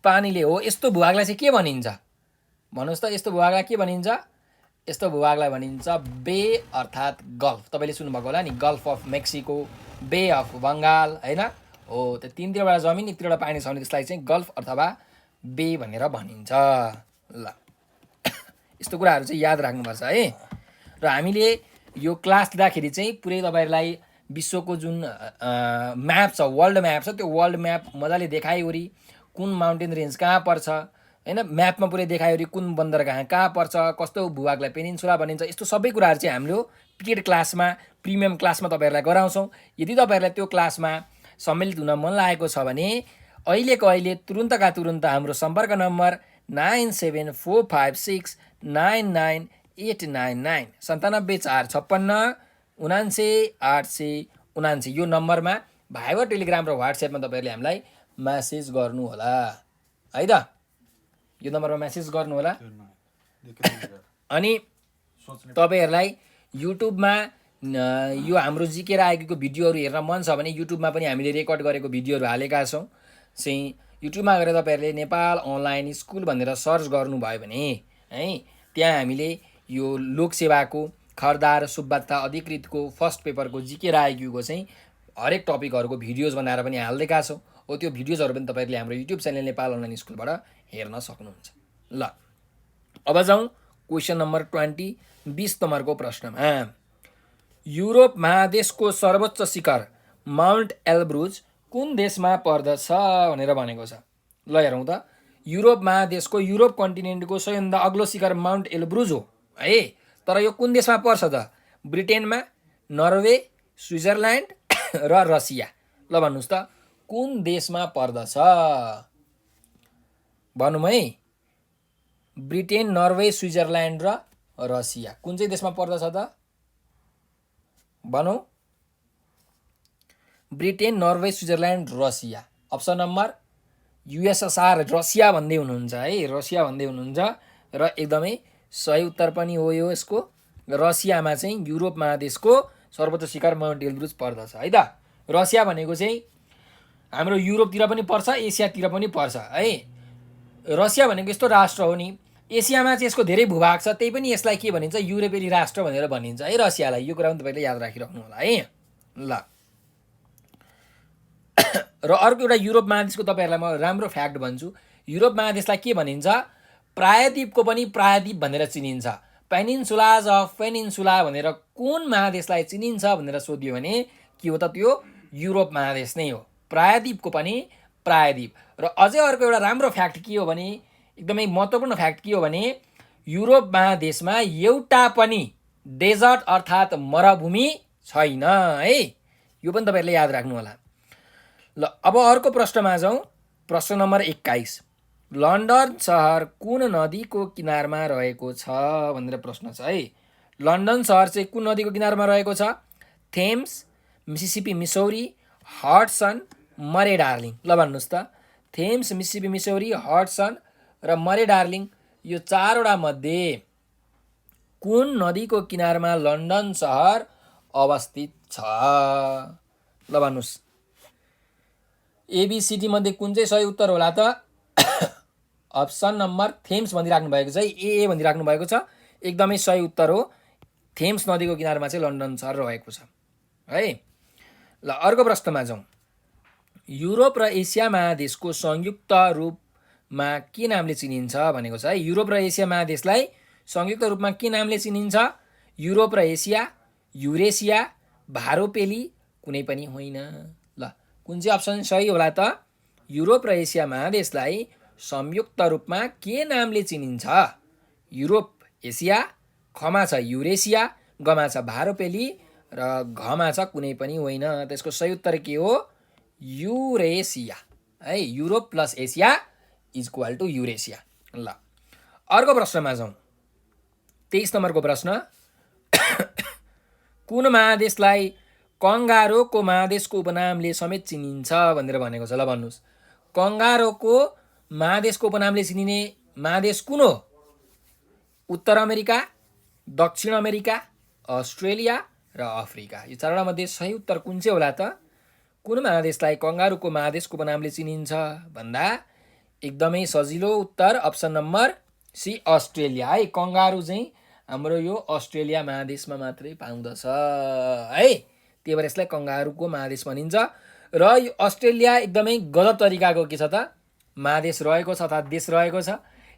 पानीले हो, यस्तो भूभागलाई चाहिँ के भनिन्छ भन्नुहोस् त? यस्तो भूभागलाई के भनिन्छ? यस्तो भूभागलाई भनिन्छ बे अर्थात् गल्फ। तपाईँले सुन्नुभएको होला नि, golf of Mexico, bay of Bengal होइन। हो, त्यो तीनतिरबाट जमिन, एकतिरबाट पानी छ भने त्यसलाई चाहिँ गल्फ अथवा बे भनेर भनिन्छ। ल, यस्तो कुराहरू चाहिँ याद राख्नुपर्छ है। र हामीले यो क्लास लिँदाखेरि चाहिँ पुरै तपाईँहरूलाई विश्वको जुन म्याप छ, वर्ल्ड म्याप छ, त्यो वर्ल्ड म्याप मजाले देखाइवरी कुन माउन्टेन रेन्ज कहाँ पर्छ होइन, म्यापमा पुरै देखाइवरी कुन बन्दरगाह कहाँ पर्छ, कस्तो भूभागलाई पेनिन्सुला भनिन्छ, यस्तो सबै कुराहरू चाहिँ हाम्रो पिरियड क्लासमा, प्रिमियम क्लासमा तपाईँहरूलाई गराउँछौँ। यदि तपाईँहरूलाई त्यो क्लासमा सम्मिलित हुन मन लागेको छ भने अहिलेको अहिले तुरुन्तका तुरुन्त हाम्रो सम्पर्क नम्बर 9745699899 97456 79879 यो नम्बरमा भाइबर, टेलिग्राम र व्हाट्सएपमा तपाईँहरूले हामीलाई म्यासेज गर्नु होला है त। यो नम्बरमा म्यासेज गर्नु होला। अनि तपाईँहरूलाई युट्युबमा यो हाम्रो जिकेर आइकीको भिडियोहरू हेर्न मन छ भने युट्युबमा पनि हामीले रेकर्ड गरेको भिडियोहरू हालेका छौँ। चाहिँ युट्युबमा गएर तपाईँहरूले नेपाल अनलाइन स्कुल भनेर सर्च गर्नुभयो भने है, त्यहाँ हामीले यो लोकसेवाको खरदार सुब्बाता अधिकृतको फर्स्ट पेपरको जिकेर आइक्यूको चाहिँ हरेक टपिकहरूको भिडियोज बनाएर पनि हालिदिएका छौँ। हो, त्यो भिडियोजहरू पनि तपाईँहरूले हाम्रो युट्युब च्यानल नेपाल अनलाइन स्कुलबाट हेर्न सक्नुहुन्छ। ल, अब जाउँ क्वेसन नम्बर 20 नम्बरको प्रश्नमा। युरोप महादेशको सर्वोच्च शिखर माउन्ट एल्ब्रुज कुन देशमा पर्दछ भनेर भनेको छ। ल, हेरौँ त। युरोप महादेशको, युरोप कन्टिनेन्टको सबैभन्दा अग्लो शिखर माउन्ट एल्ब्रुज हो है। तर यो कुन देशमा पर्छ त? ब्रिटेनमा, नर्वे, स्विजरल्यान्ड र रसिया। ल, भन्नुहोस् त कुन देशमा पर्दछ? भनौँ है, ब्रिटेन, नर्वे, स्विजरल्यान्ड र रसिया कुन चाहिँ देशमा पर्दछ त? भनौँ, Britain, Norway, Switzerland, Russia. Option number USSR, Russia भन्दै हुनुहुन्छ है, रसिया भन्दै हुनुहुन्छ, र एकदमै सही उत्तर पनि हो यो। यसको रसियामा चाहिँ युरोप महादेशको सर्वोच्च शिखर माउन्ट एल्ब्रुज पर्दछ है त। रसिया भनेको चाहिँ हाम्रो युरोपतिर पनि पर्छ, एसियातिर पनि पर्छ है। रसिया भनेको यस्तो राष्ट्र हो नि, एसियामा चाहिँ यसको धेरै भूभाग छ, त्यही पनि यसलाई के भनिन्छ, युरोपेली राष्ट्र भनेर भनिन्छ है रसियालाई। यो कुरा पनि तपाईँले याद राखिराख्नु होला है। ल र अर्को एउटा युरोप महादेशको तपाईँहरूलाई म राम्रो फ्याक्ट भन्छु। युरोप महादेशलाई के भनिन्छ, प्रायद्वीपको पनि प्रायद्वीप भनेर चिनिन्छ। पेनिन्सुलाज अफ पेनिन्सुला भनेर कुन महादेशलाई चिनिन्छ भनेर सोधियो भने के हो त, त्यो युरोप महादेश नै हो, प्रायद्वीपको पनि प्रायद्वीप। र अझै अर्को एउटा राम्रो फ्याक्ट के हो भने, एकदमै महत्त्वपूर्ण फ्याक्ट के हो भने, युरोप महादेशमा एउटा पनि डेजर्ट अर्थात् मरुभूमि छैन है। यो पनि तपाईँहरूले याद राख्नु होला। ल अब अर्को प्रश्नमा जाउँ। प्रश्न नम्बर 21, लन्डन सहर कुन नदीको किनारमा रहेको छ भनेर प्रश्न छ है। लन्डन सहर चाहिँ कुन नदीको किनारमा रहेको छ? थेम्स, मिसिसिपी मिसौरी, हडसन, मरे डार्लिङ। ल भन्नुहोस् त, थेम्स, मिसिसिपी मिसौरी, हडसन र मरे डार्लिङ, यो चारवटा मध्ये कुन नदीको किनारमा लन्डन सहर अवस्थित छ? ल भन्नुहोस्, एबिसिडी मध्ये कुन चाहिँ सही उत्तर होला त? अप्सन नम्बर थेम्स भनिराख्नु भएको छ, ए भनिराख्नु भएको छ, एकदमै सही उत्तर हो। थेम्स नदीको किनारमा चाहिँ लन्डन सहर रहेको छ है। ल अर्को प्रश्नमा जाउँ। युरोप र एसिया महादेशको संयुक्त रूपमा के नामले चिनिन्छ भनेको छ है। युरोप र एसिया महादेशलाई संयुक्त रूपमा के नामले चिनिन्छ? युरोप र एसिया, युरेसिया, भारोपेली, कुनै पनि होइन। ल कुन चाहिँ अप्सन सही होला त? युरोप र एसिया महादेशलाई संयुक्त रूपमा के नामले चिनिन्छ? युरोप, एसिया, खमा छ युरेसिया, गमा छ भारोपेली र घमा छ कुनै पनि होइन। त्यसको सही उत्तर के हो? युरेसिया है। Europe plus Asia equal to Eurasia. ल अर्को प्रश्नमा जाउँ। 23 नम्बरको प्रश्न, कुन महादेशलाई कङ्गारोको महादेशको उपनामले समेत चिनिन्छ भनेर भनेको छ? ल भन्नुहोस्, कङ्गारोको महादेशको उपनामले चिनिने महादेश कुन हो? उत्तर अमेरिका, दक्षिण अमेरिका, अस्ट्रेलिया र अफ्रिका। यो चारवटा मध्ये सही उत्तर कुन चाहिँ होला त? कुन महादेशलाई कङ्गारुको महादेशको उपनामले चिनिन्छ भन्दा एकदमै सजिलो उत्तर अप्सन नम्बर सी, अस्ट्रेलिया है। कङ्गारु चाहिँ हाम्रो यो अस्ट्रेलिया महादेशमा मात्रै पाउँदछ है, त्यही भएर यसलाई कङ्गारुको महादेश भनिन्छ। र यो अस्ट्रेलिया एकदमै गलत तरिकाको के छ त, महादेश रहेको छ अर्थात् देश रहेको छ,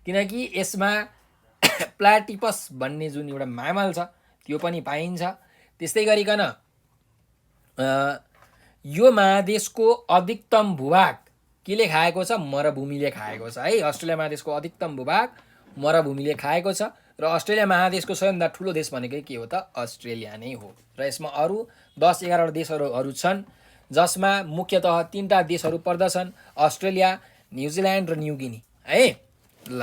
किनकि यसमा प्लाटिपस भन्ने जुन एउटा म्यामल छ त्यो पनि पाइन्छ। त्यस्तै गरिकन यो महादेशको अधिकतम भूभाग केले खाएको छ? मरुभूमिले खाएको छ है। अस्ट्रेलिया महादेशको अधिकतम भूभाग मरुभूमिले खाएको छ र अस्ट्रेलिया महादेशको सबैभन्दा ठुलो देश भनेकै के हो त? अस्ट्रेलिया नै हो। र यसमा अरू 10-11 देशहरू छन् जसमा मुख्यतः 3टा देशहरू पर्दछन्, अस्ट्रेलिया, न्युजिल्यान्ड र न्युगिनी है। ल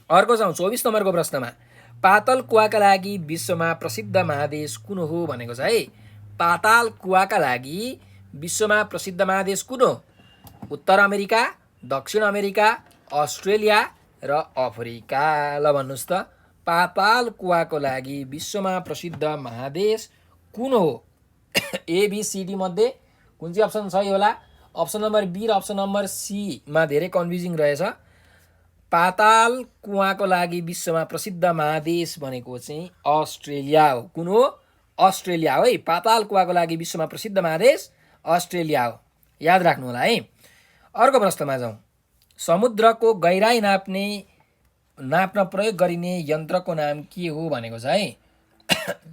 अर्को जाउँ 24 नम्बरको प्रश्नमा। पातल कुवाका लागि विश्वमा प्रसिद्ध महादेश कुन हो भनेको छ है। पाताल कुवाका लागि विश्वमा प्रसिद्ध महादेश कुन हो? उत्तर अमेरिका, दक्षिण अमेरिका, अस्ट्रेलिया र अफ्रिका। ल भन्नुहोस् त, पाताल कुवाको लागि विश्वमा प्रसिद्ध महादेश कुन हो? एबिसिडी मध्ये कुन चाहिँ अप्सन सही होला? अप्सन नम्बर बी र अप्सन नम्बर सीमा धेरै कन्फ्युजिङ रहेछ। पाताल कुवाको लागि विश्वमा प्रसिद्ध महादेश भनेको चाहिँ अस्ट्रेलिया हो। कुन हो? अस्ट्रेलिया हो है। पाताल कुवाको लागि विश्वमा प्रसिद्ध महादेश अस्ट्रेलिया हो, याद राख्नु होला है। अर्को प्रश्नमा जाउँ। समुद्रको गहिराई नाप्न प्रयोग गरिने यन्त्रको नाम के हो भनेको छ है।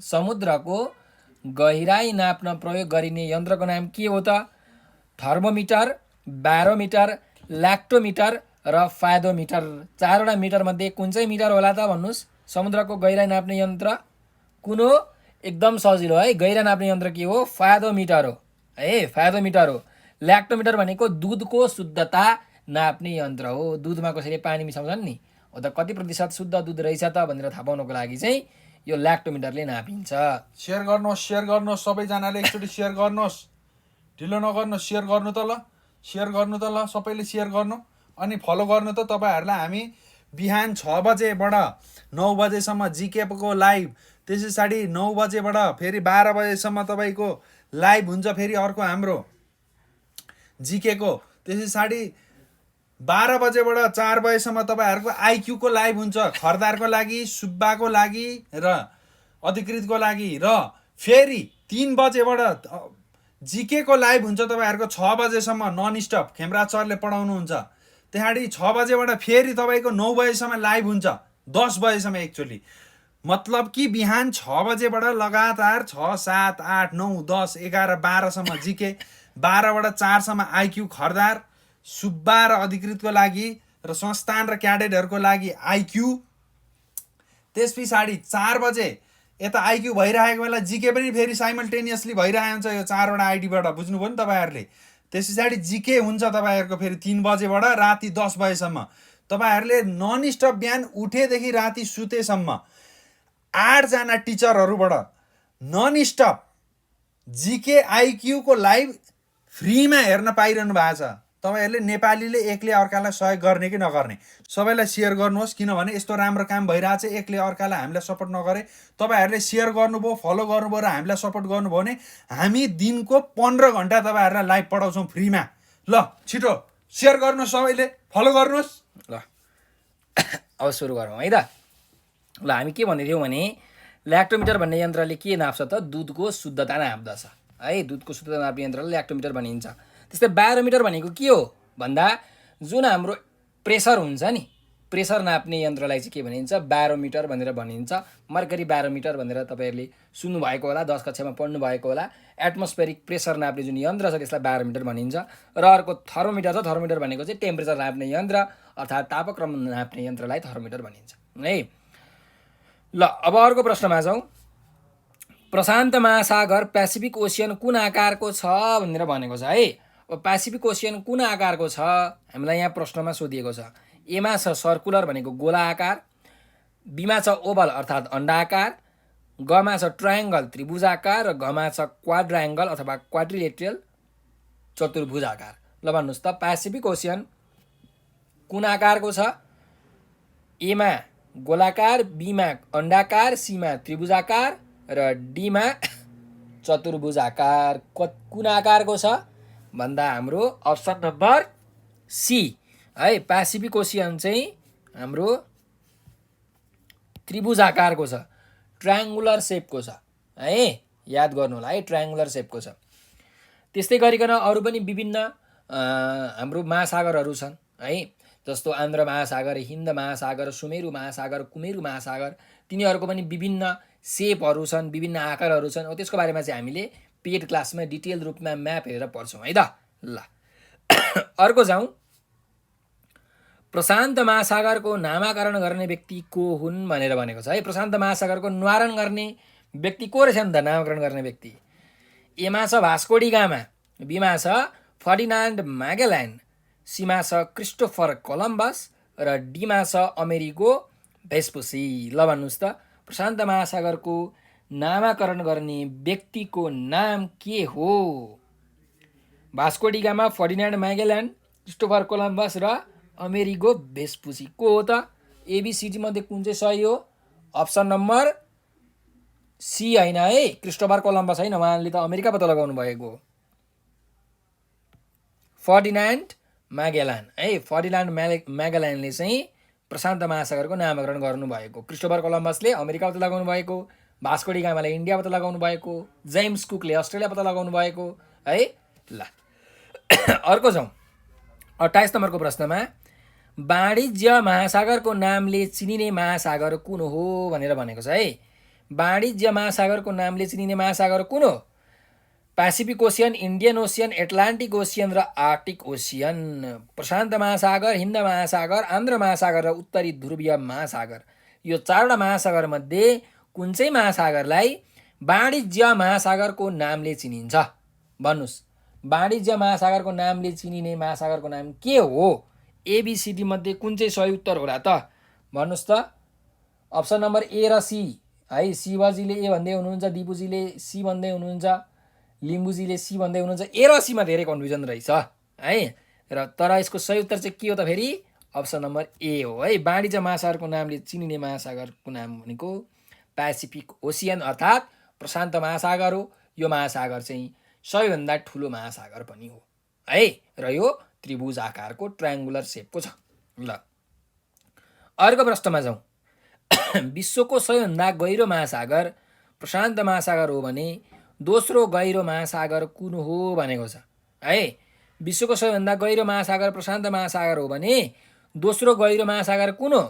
समुद्रको गहिराई नाप्न प्रयोग गरिने यन्त्रको नाम के हो त? थर्मोमिटर, ब्यारोमिटर, ल्याक्टोमिटर र फायदोमिटर। चारवटा मिटर मध्ये कुन चाहिँ मिटर होला त भन्नुहोस्? समुद्रको गहिराई नाप्ने यन्त्र कुन हो? एकदम सजिलो है, गहिराई नाप्ने यन्त्र के हो? फायदोमिटर हो है, फायदोमिटर हो। ल्याक्टोमिटर भनेको दुधको शुद्धता नाप्ने यन्त्र हो। दुधमा कसैले पानी मिसाउँछन् नि, हो त कति प्रतिशत शुद्ध दुध रहेछ त भनेर थाहा पाउनको लागि चाहिँ यो ल्याक्टोमिटरले नापिन्छ। सेयर गर्नुहोस् सबैजनाले एकचोटि सेयर गर्नुहोस्, ढिलो नगर्नुहोस्, सेयर गर्नु त ल, सेयर गर्नु त ल, सबैले सेयर गर्नु अनि फलो गर्नु त। तपाईँहरूलाई हामी बिहान 6 बजेबाट 9 बजेसम्म जिकेको लाइभ त्यस पछाडि 9 बजेबाट फेरि 12 बजेसम्म तपाईँको लाइभ हुन्छ फेरि अर्को हाम्रो जिकेको। त्यस पछाडि 12 बजेबाट 4 बजेसम्म तपाईँहरूको आइक्यूको लाइभ हुन्छ, खरदारको लागि, सुब्बाको लागि र अधिकृतको लागि। र फेरि 3 बजेबाट जिकेको लाइभ हुन्छ तपाईँहरूको 6 बजेसम्म नन स्टप, खेमराज सरले पढाउनुहुन्छ। त्यहाँदेखि 6 बजेबाट फेरि तपाईँको 9 बजेसम्म लाइभ हुन्छ, 10 बजेसम्म एक्चुअली। मतलब कि बिहान 6 बजेबाट लगातार 6, 7, 8, 9, 10, 11, 12सम्म जिके, 12बाट 4सम्म आइक्यू खरदार, सुब्बा र अधिकृतको लागि र संस्थान र क्याडेटहरूको लागि आइक्यू। त्यस पछाडि 4 बजे यता आइक्यू भइरहेको बेला जिके पनि फेरि साइमल्टेनियसली भइरहेको हुन्छ यो 4वटा आइडीबाट, बुझ्नुभयो नि तपाईँहरूले। त्यस पछाडि जिके हुन्छ तपाईँहरूको फेरि 3 बजेबाट राति 10 बजेसम्म। तपाईँहरूले नन स्टप बिहान उठेदेखि राति सुतेसम्म 8 जना टिचरहरूबाट नन स्टप जिके आइक्यूको लाइभ फ्रीमा हेर्न पाइरहनु भएको छ। तपाईँहरूले नेपालीले एकले अर्कालाई सहयोग गर्ने कि नगर्ने, सबैलाई सेयर गर्नुहोस्, किनभने यस्तो राम्रो काम भइरहेछ। एकले अर्कालाई हामीलाई सपोर्ट नगरे, तपाईँहरूले सेयर गर्नुभयो, फलो गर्नुभयो र हामीलाई सपोर्ट गर्नुभयो भने हामी दिनको 15 घन्टा तपाईँहरूलाई लाइभ पढाउँछौँ फ्रीमा। ल छिटो सेयर गर्नुहोस्, सबैले फलो गर्नुहोस्। ल अब सुरु गरौँ है त। ल हामी के भन्दै थियौँ भने ल्याक्टोमिटर भन्ने यन्त्रले के नाप्छ त? दुधको शुद्धता नाप्दछ है। दुधको शुद्धता नाप्ने यन्त्रलाई ल्याक्टोमिटर भनिन्छ। त्यस्तै ब्यारोमिटर भनेको के हो भन्दा जुन हाम्रो प्रेसर हुन्छ नि, प्रेसर नाप्ने यन्त्रलाई चाहिँ के भनिन्छ? ब्यारोमिटर भनेर भनिन्छ। मर्करी ब्यारोमिटर भनेर तपाईँहरूले सुन्नुभएको होला, 10 कक्षामा पढ्नुभएको होला। एटमोस्फेरिक प्रेसर नाप्ने जुन यन्त्र छ त्यसलाई ब्यारोमिटर भनिन्छ। र अर्को थर्मोमिटर छ। थर्मोमिटर भनेको चाहिँ टेम्परेचर नाप्ने यन्त्र अर्थात् तापक्रम नाप्ने यन्त्रलाई थर्मोमिटर भनिन्छ है। ल अब अर्को प्रश्नमा जाउँ। प्रशान्त महासागर पेसिफिक ओसियन कुन आकारको छ भनेर भनेको छ है। अब पेसिफिक ओसियन कुन आकारको छ हामीलाई यहाँ प्रश्नमा सोधिएको छ। एमा छ सर्कुलर भनेको गोला आकार, बीमा छ ओभल अर्थात् अण्डाकार, गमा छ ट्रायङ्गल त्रिभुजाकार र घमा छ क्वाड्रायङ्गल अथवा क्वाड्रिलेटरल चतुर्भुजाकार। ल भन्नुहोस् त पेसिफिक ओसियन कुन आकारको छ? एमा गोलाकार, बीमा अण्डाकार, सीमा त्रिभुजाकार र डीमा चतुर्भुजाकार। कुन आकारको छ भन्दा हाम्रो अप्सन नम्बर सी है। पेसिफिक ओसियन चाहिँ हाम्रो त्रिभुजाकारको छ, ट्रायङ्गुलर सेपको छ है। याद गर्नु होला है, ट्रायङ्गुलर सेपको छ। त्यस्तै गरिकन अरू पनि विभिन्न हाम्रो महासागरहरू छन् है, जस्तो आन्ध्र महासागर, हिन्द महासागर, सुमेरु महासागर, कुमेरु महासागर। तिनीहरूको पनि विभिन्न सेपहरू छन्, विभिन्न आकारहरू छन्। त्यसको बारेमा चाहिँ हामीले पेड क्लासमा डिटेल रूपमा म्याप हेरेर पढ्छौँ है त। ल अर्को जाउँ। प्रशान्त महासागरको नामाकरण गर्ने व्यक्ति को हुन् भनेर भनेको छ है। प्रशान्त महासागरको निवारण गर्ने व्यक्ति को रहेछ नि त? नामाकरण गर्ने व्यक्ति एमा छ भास्को डी गामा, बीमा छ फर्डिनान्ड म्यागेलन, सीमा छ क्रिस्टोफर कोलम्बस र डीमा छ अमेरिगो भेस्पुसी। ल भन्नुहोस् त प्रशान्त महासागरको नामाकरण गर्ने व्यक्तिको नाम के हो? Vasco da Gama, Ferdinand Magellan, Christopher Columbus र अमेरिगो भेस्पुसी। को हो त? एबिसिडी मध्ये कुन चाहिँ सही हो? अप्सन नम्बर सी होइन है, क्रिस्टोफर कोलम्बस होइन, उहाँले त अमेरिका पत्ता लगाउनु भएको। फर्डिनान्ड म्यागेलन है, फर्डिनान्ड म्यागेलनले चाहिँ प्रशान्त महासागरको नामाकरण गर्नुभएको। क्रिस्टोफर कोलम्बसले अमेरिका पत्ता लगाउनु भएको, भास्को डी गामाले इन्डिया पत्ता लगाउनु भएको, जेम्स कुकले अस्ट्रेलिया पत्ता लगाउनु भएको है। ल अर्को जाउँ। 28 नम्बरको प्रश्नमा वाणिज्य महासागरको नामले चिनिने महासागर कुन हो भनेर भनेको छ है। वाणिज्य महासागरको नामले चिनिने महासागर कुन हो? Pacific ocean, Indian ocean, Atlantic ocean र आर्कटिक ओसियन। प्रशान्त महासागर, हिन्द महासागर, आन्ध्र महासागर र उत्तरी ध्रुवीय महासागर। यो 4वटा महासागर मध्ये कुन चाहिँ महासागरलाई वाणिज्य महासागरको नामले चिनिन्छ? भन्नुहोस्, वाणिज्य महासागरको नामले चिनिने महासागरको नाम के हो? एबिसिडी मध्ये कुन चाहिँ सही उत्तर होला त? भन्नुहोस् त। अप्सन नम्बर ए र सी है। शिवजीले ए भन्दै हुनुहुन्छ, दिपुजीले सी भन्दै हुनुहुन्छ, लिम्बुजीले सी भन्दै हुनुहुन्छ। ए र सीमा धेरै कन्फ्युजन रहेछ है। र तर यसको सही उत्तर चाहिँ के हो त? फेरि अप्सन नम्बर ए हो है। वाणिज्य महासागरको नामले चिनिने महासागरको नाम भनेको पेसिफिक ओसियन अर्थात् प्रशान्त महासागर हो। यो महासागर चाहिँ सबैभन्दा ठुलो महासागर पनि हो है र यो त्रिभुज आकारको ट्रायङ्गुलर सेपको छ। ल अर्को प्रश्नमा जाउँ। विश्वको सबैभन्दा गहिरो महासागर प्रशान्त महासागर हो भने दोस्रो गहिरो महासागर कुन हो भनेको छ है। विश्वको सबैभन्दा गहिरो महासागर प्रशान्त महासागर हो भने दोस्रो गहिरो महासागर कुन हो?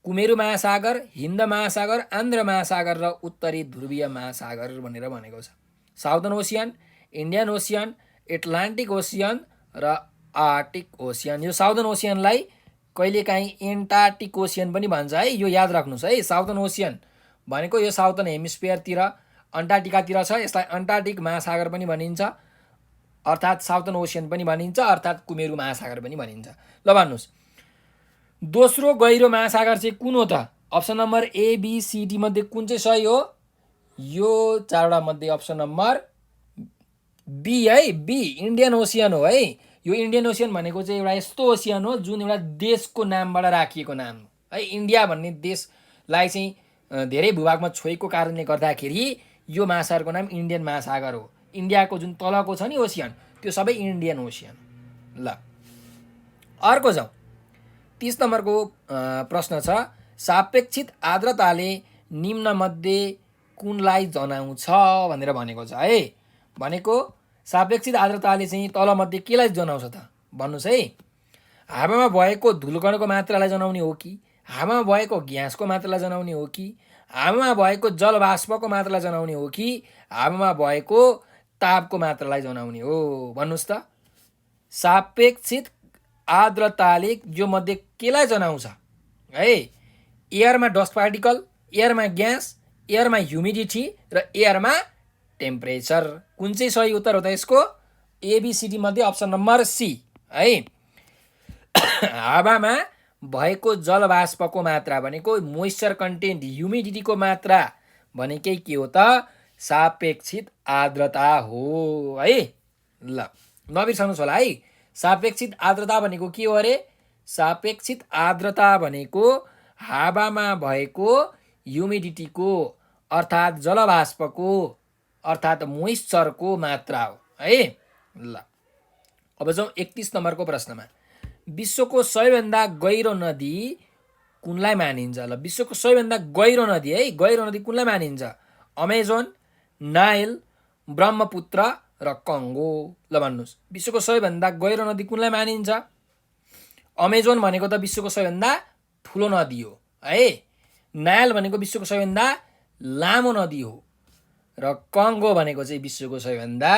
कुमेरु महासागर, हिन्द महासागर, आन्ध्र महासागर र उत्तरी ध्रुवीय महासागर भनेर भनेको छ। Southern ocean, Indian ocean, Atlantic ocean र आर्टिक ओसियन। यो साउदर्न ओसियनलाई कहिलेकाहीँ एन्टार्क्टिक ओसियन पनि भन्छ है, यो याद राख्नुहोस् है। साउदर्न ओसियन भनेको यो साउदर्न हेमिस्फियरतिर अन्टार्क्टिकातिर छ, यसलाई अन्टार्क्टिक महासागर पनि भनिन्छ अर्थात् साउदर्न ओसियन पनि भनिन्छ अर्थात् कुमेरु महासागर पनि भनिन्छ। ल भन्नुहोस् दोस्रो गहिरो महासागर चाहिँ कुन हो त? अप्सन नम्बर ABCD मध्ये कुन चाहिँ सही हो? यो चारवटा मध्ये अप्सन नम्बर बी है, बी इन्डियन ओसियन हो है। यो इन्डियन ओसियन भनेको चाहिँ एउटा यस्तो ओसियन हो जुन एउटा देशको नामबाट राखिएको नाम हो है। इन्डिया भन्ने देशलाई चाहिँ धेरै भूभागमा छोएको कारणले गर्दाखेरि यो महासागरको नाम इन्डियन महासागर हो। इन्डियाको जुन तलको छ नि ओसियन त्यो सबै इन्डियन ओसियन। ल अर्को जाउँ। 30 नम्बरको प्रश्न छ सापेक्षित आर्द्रताले निम्नमध्ये कुनलाई जनाउँछ भनेर भनेको छ है। भनेको सापेक्षित आर्द्रताले चाहिँ तलमध्ये केलाई जनाउँछ त भन्नुहोस् है। हावामा भएको धुलकणको मात्रालाई जनाउने हो कि, हावामा भएको ग्यासको मात्रालाई जनाउने हो कि, हावामा भएको जलवाष्पको मात्रालाई जनाउने हो कि, हावामा भएको तापको मात्रालाई जनाउने हो भन्नुहोस् त। सापेक्षित आर्द्रताले यो मध्ये केलाई जनाउँछ है? एयरमा डस्ट पार्टिकल, एयरमा ग्यास, एयरमा ह्युमिडिटी र एयरमा टेम्परेचर। कुन चाहिँ सही उत्तर हो त यसको? ABCD मध्ये अप्सन नम्बर सी है। हावामा भएको जलवाष्पको मात्रा भनेको मोइस्चर कन्टेन्ट, ह्युमिडिटीको मात्रा भनेकै के हो त? सापेक्षित आर्द्रता हो है। ल नबिर्सनुहोस् होला है, सापेक्षित आर्द्रता भनेको के हो अरे? सापेक्षित आर्द्रता भनेको हावामा भएको ह्युमिडिटीको अर्थात् जलवाष्पको अर्थात् मोइस्चरको मात्रा हो है। ल अब जाउँ 31 नम्बरको प्रश्नमा। विश्वको सबैभन्दा गहिरो नदी कुनलाई मानिन्छ? ल विश्वको सबैभन्दा गहिरो नदी है, गहिरो नदी कुनलाई मानिन्छ? अमेजोन, नाइल, ब्रह्मपुत्र र कङ्गो। ल भन्नुहोस् विश्वको सबैभन्दा गहिरो नदी कुनलाई मानिन्छ? अमेजोन भनेको त विश्वको सबैभन्दा ठुलो नदी हो है। नाइल भनेको विश्वको सबैभन्दा लामो नदी हो र कङ्गो भनेको चाहिँ विश्वको सबैभन्दा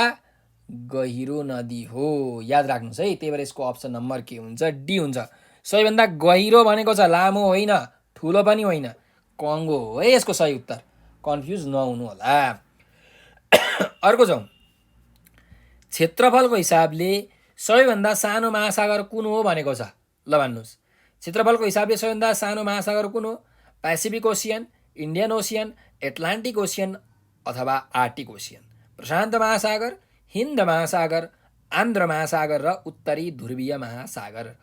गहिरो नदी हो। याद राख्नुहोस् है। त्यही भएर यसको अप्सन नम्बर के हुन्छ? डी हुन्छ। सबैभन्दा गहिरो भनेको छ, लामो होइन, ठुलो पनि होइन, कङ्गो हो है यसको सही उत्तर। कन्फ्युज नहुनु होला। अर्को जाउँ। क्षेत्रफलको हिसाबले सबैभन्दा सानो महासागर कुन हो भनेको छ? ल भन्नुहोस् क्षेत्रफलको हिसाबले सबैभन्दा सानो महासागर कुन हो? Pacific ocean, Indian ocean, Atlantic ocean अथवा आर्टिक ओसियन। प्रशान्त महासागर, हिन्द महासागर, आन्ध्र महासागर र उत्तरी ध्रुवीय महासागर।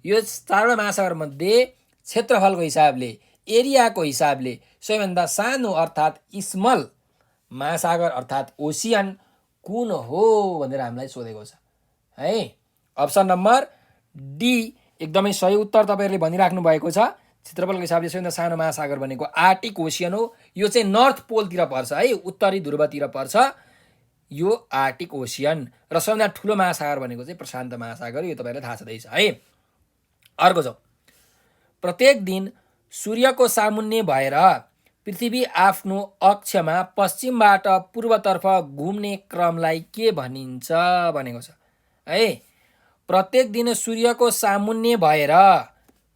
यो चारवटा महासागर मध्ये क्षेत्रफलको हिसाबले, एरियाको हिसाबले सबैभन्दा सानो अर्थात् स्मल महासागर अर्थात् ओसियन कुन हो भनेर हामीलाई सोधेको छ है। अप्सन नम्बर डी एकदमै सही उत्तर तपाईँहरूले भनिराख्नु भएको छ। क्षेत्रफलको हिसाबले सबैभन्दा सानो महासागर भनेको आर्टिक ओसियन हो। यो चाहिँ नर्थ पोलतिर पर्छ है, उत्तरी ध्रुवतिर पर्छ यो आर्टिक ओसियन। र सबैभन्दा ठुलो महासागर भनेको चाहिँ प्रशान्त महासागर, यो तपाईँलाई थाहा छँदैछ है। अर्को जाउँ। प्रत्येक दिन सूर्यको सामुन्ने भएर पृथ्वी आफ्नो अक्षमा पश्चिमबाट पूर्वतर्फ घुम्ने क्रमलाई के भनिन्छ भनेको छ है। प्रत्येक दिन सूर्यको सामुन्ने भएर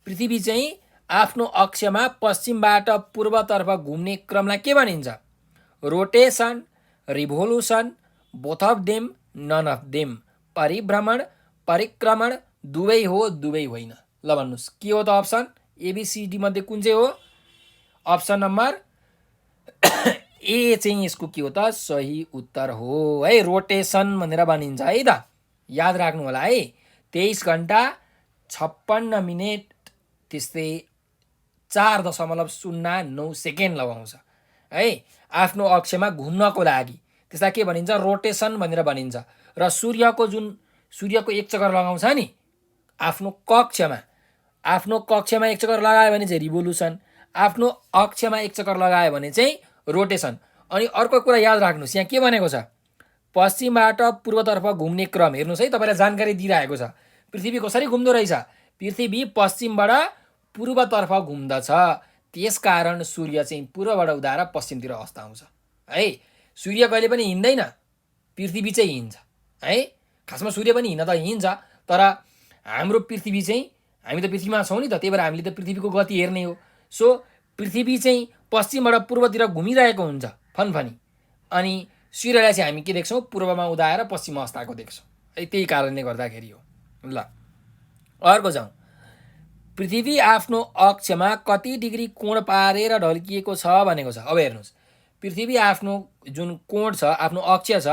पृथ्वी चाहिँ आफ्नो अक्षमा पश्चिमबाट पूर्वतर्फ घुम्ने क्रमलाई के भनिन्छ? Rotation, revolution, both of them, none of them. परिभ्रमण, परिक्रमण, दुवै हो दुवै होइन। ल भन्नुहोस् के हो त अप्सन? ABCD मध्ये कुन चाहिँ हो? अप्सन नम्बर ए चाहिँ यसको के हो त? सही उत्तर हो है। रोटेसन भनेर भनिन्छ है त। याद राख्नु होला है। 23 घन्टा 56 मिनेट त्यस्तै 4.09 सेकेन्ड लगाउँछ है, आफ्नो अक्षमा घुम्नको लागि। त्यसलाई के भनिन्छ? रोटेसन भनेर भनिन्छ। र सूर्यको एक चक्कर लगाउँछ नि आफ्नो कक्षमा एक चक्कर लगायो भने चाहिँ रिभोल्युसन, आफ्नो अक्षमा एक चक्कर लगायो भने चाहिँ रोटेसन। अनि अर्को कुरा याद राख्नुहोस्, यहाँ के भनेको छ? पश्चिमबाट पूर्वतर्फ घुम्ने क्रम। हेर्नुहोस् है, तपाईँलाई जानकारी दिइरहेको छ पृथ्वी कसरी घुम्दो रहेछ। पृथ्वी पश्चिमबाट पूर्वतर्फ घुम्दछ, त्यसकारण सूर्य चाहिँ पूर्वबाट उदाएर पश्चिमतिर अस्त आउँछ है। सूर्य कहिले पनि हिँड्दैन, पृथ्वी चाहिँ हिँड्छ है। खासमा सूर्य पनि हिँड्न त हिँड्छ, तर हाम्रो पृथ्वी चाहिँ, हामी त पृथ्वीमा छौँ नि त, त्यही भएर हामीले त पृथ्वीको गति हेर्ने हो। सो पृथ्वी चाहिँ पश्चिमबाट पूर्वतिर घुमिरहेको हुन्छ फनफनी, अनि सूर्यलाई चाहिँ हामी के देख्छौँ? पूर्वमा उदाएर पश्चिममा अस्ताएको देख्छौँ है। त्यही कारणले गर्दाखेरि हो। ल अर्को जाउँ। पृथ्वी आफ्नो अक्षमा कति डिग्री कोण पारेर ढल्किएको छ भनेको छ। अब हेर्नुहोस्, पृथ्वी आफ्नो जुन कोण छ, आफ्नो अक्ष छ,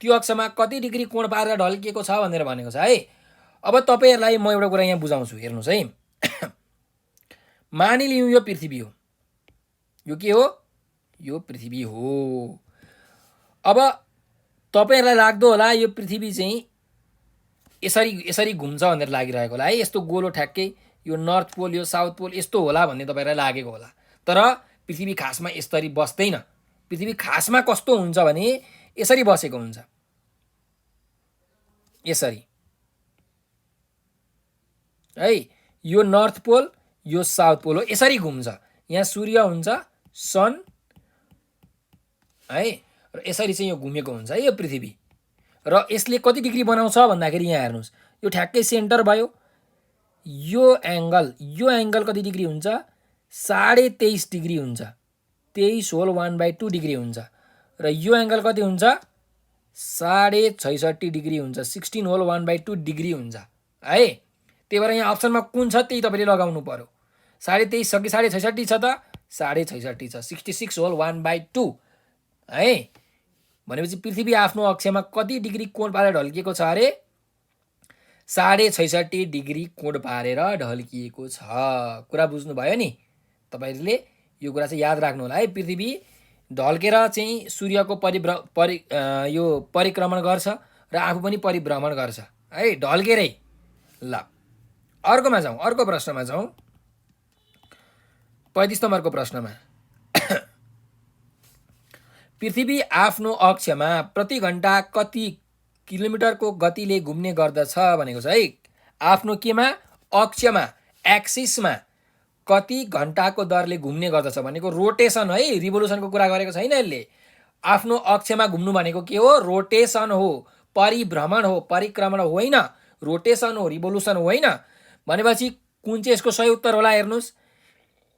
त्यो अक्षमा कति डिग्री कोण पारेर ढल्किएको छ भनेर भनेको छ है। अब तपाईँहरूलाई म एउटा कुरा यहाँ बुझाउँछु, हेर्नुहोस् है। मानिलिउँ यो पृथ्वी हो, यो के हो? यो पृथ्वी हो। अब तपाईँहरूलाई लाग्दो होला यो पृथ्वी चाहिँ यसरी घुम्छ भनेर लागिरहेको होला है। यस्तो गोलो ठ्याक्कै यो नर्थ पोल, यो साउथ पोल यस्तो होला भन्ने तपाईँहरूलाई लागेको होला, तर पृथ्वी खासमा यसरी बस्दैन। पृथ्वी खासमा कस्तो हुन्छ भने यसरी बसेको हुन्छ, यसरी है। यो नर्थ पोल, यो साउथ पोल हो, यसरी घुम्छ। यहाँ सूर्य हुन्छ, सन है, र यसरी चाहिँ यो घुमेको हुन्छ है यो पृथ्वी। र यसले कति डिग्री बनाउँछ भन्दाखेरि यहाँ हेर्नुहोस्, यो ठ्याक्कै सेन्टर भयो। यो एङ्गल कति डिग्री हुन्छ? 23.5 डिग्री हुन्छ। 23 होल 1/2 डिग्री हुन्छ। र यो एङ्गल कति हुन्छ? 66.5 डिग्री हुन्छ। 16 होल 1/2 डिग्री हुन्छ है। त्यही भएर यहाँ अप्सनमा कुन छ त्यही तपाईँले लगाउनु पर्यो। 23.5 छ कि 66.5 छ त? 66.5 छ। 66 होल 1/2 है। भनेपछि पृथ्वी आफ्नो अक्षमा कति डिग्री कोण पारेर ढल्किएको छ अरे? 66.5 डिग्री कोण पारेर ढल्किएको छ। कुरा बुझ्नुभयो नि तपाईँहरूले? यो कुरा चाहिँ याद राख्नु होला है। पृथ्वी ढल्केर चाहिँ सूर्यको यो परिक्रमण गर्छ र आफू पनि परिभ्रमण गर्छ है, ढल्केरै। ल अर्कोमा जाउँ, अर्को प्रश्नमा जाउँ। 35 नम्बरको प्रश्नमा पृथ्वी आफ्नो अक्षमा प्रति घण्टा कति किलोमिटरको गतिले घुम्ने गर्दछ भनेको छ है। आफ्नो केमा? अक्षमा, एक्सिसमा कति घण्टाको दरले घुम्ने गर्दछ भनेको रोटेसन है, रिभोल्युसनको कुरा गरेको छैन यसले। आफ्नो अक्षमा घुम्नु भनेको के हो? रोटेसन हो, परिभ्रमण हो, परिक्रमण होइन, रोटेसन हो, रिभोल्युसन होइन। भनेपछि कुन चाहिँ यसको सही उत्तर होला? हेर्नुहोस्,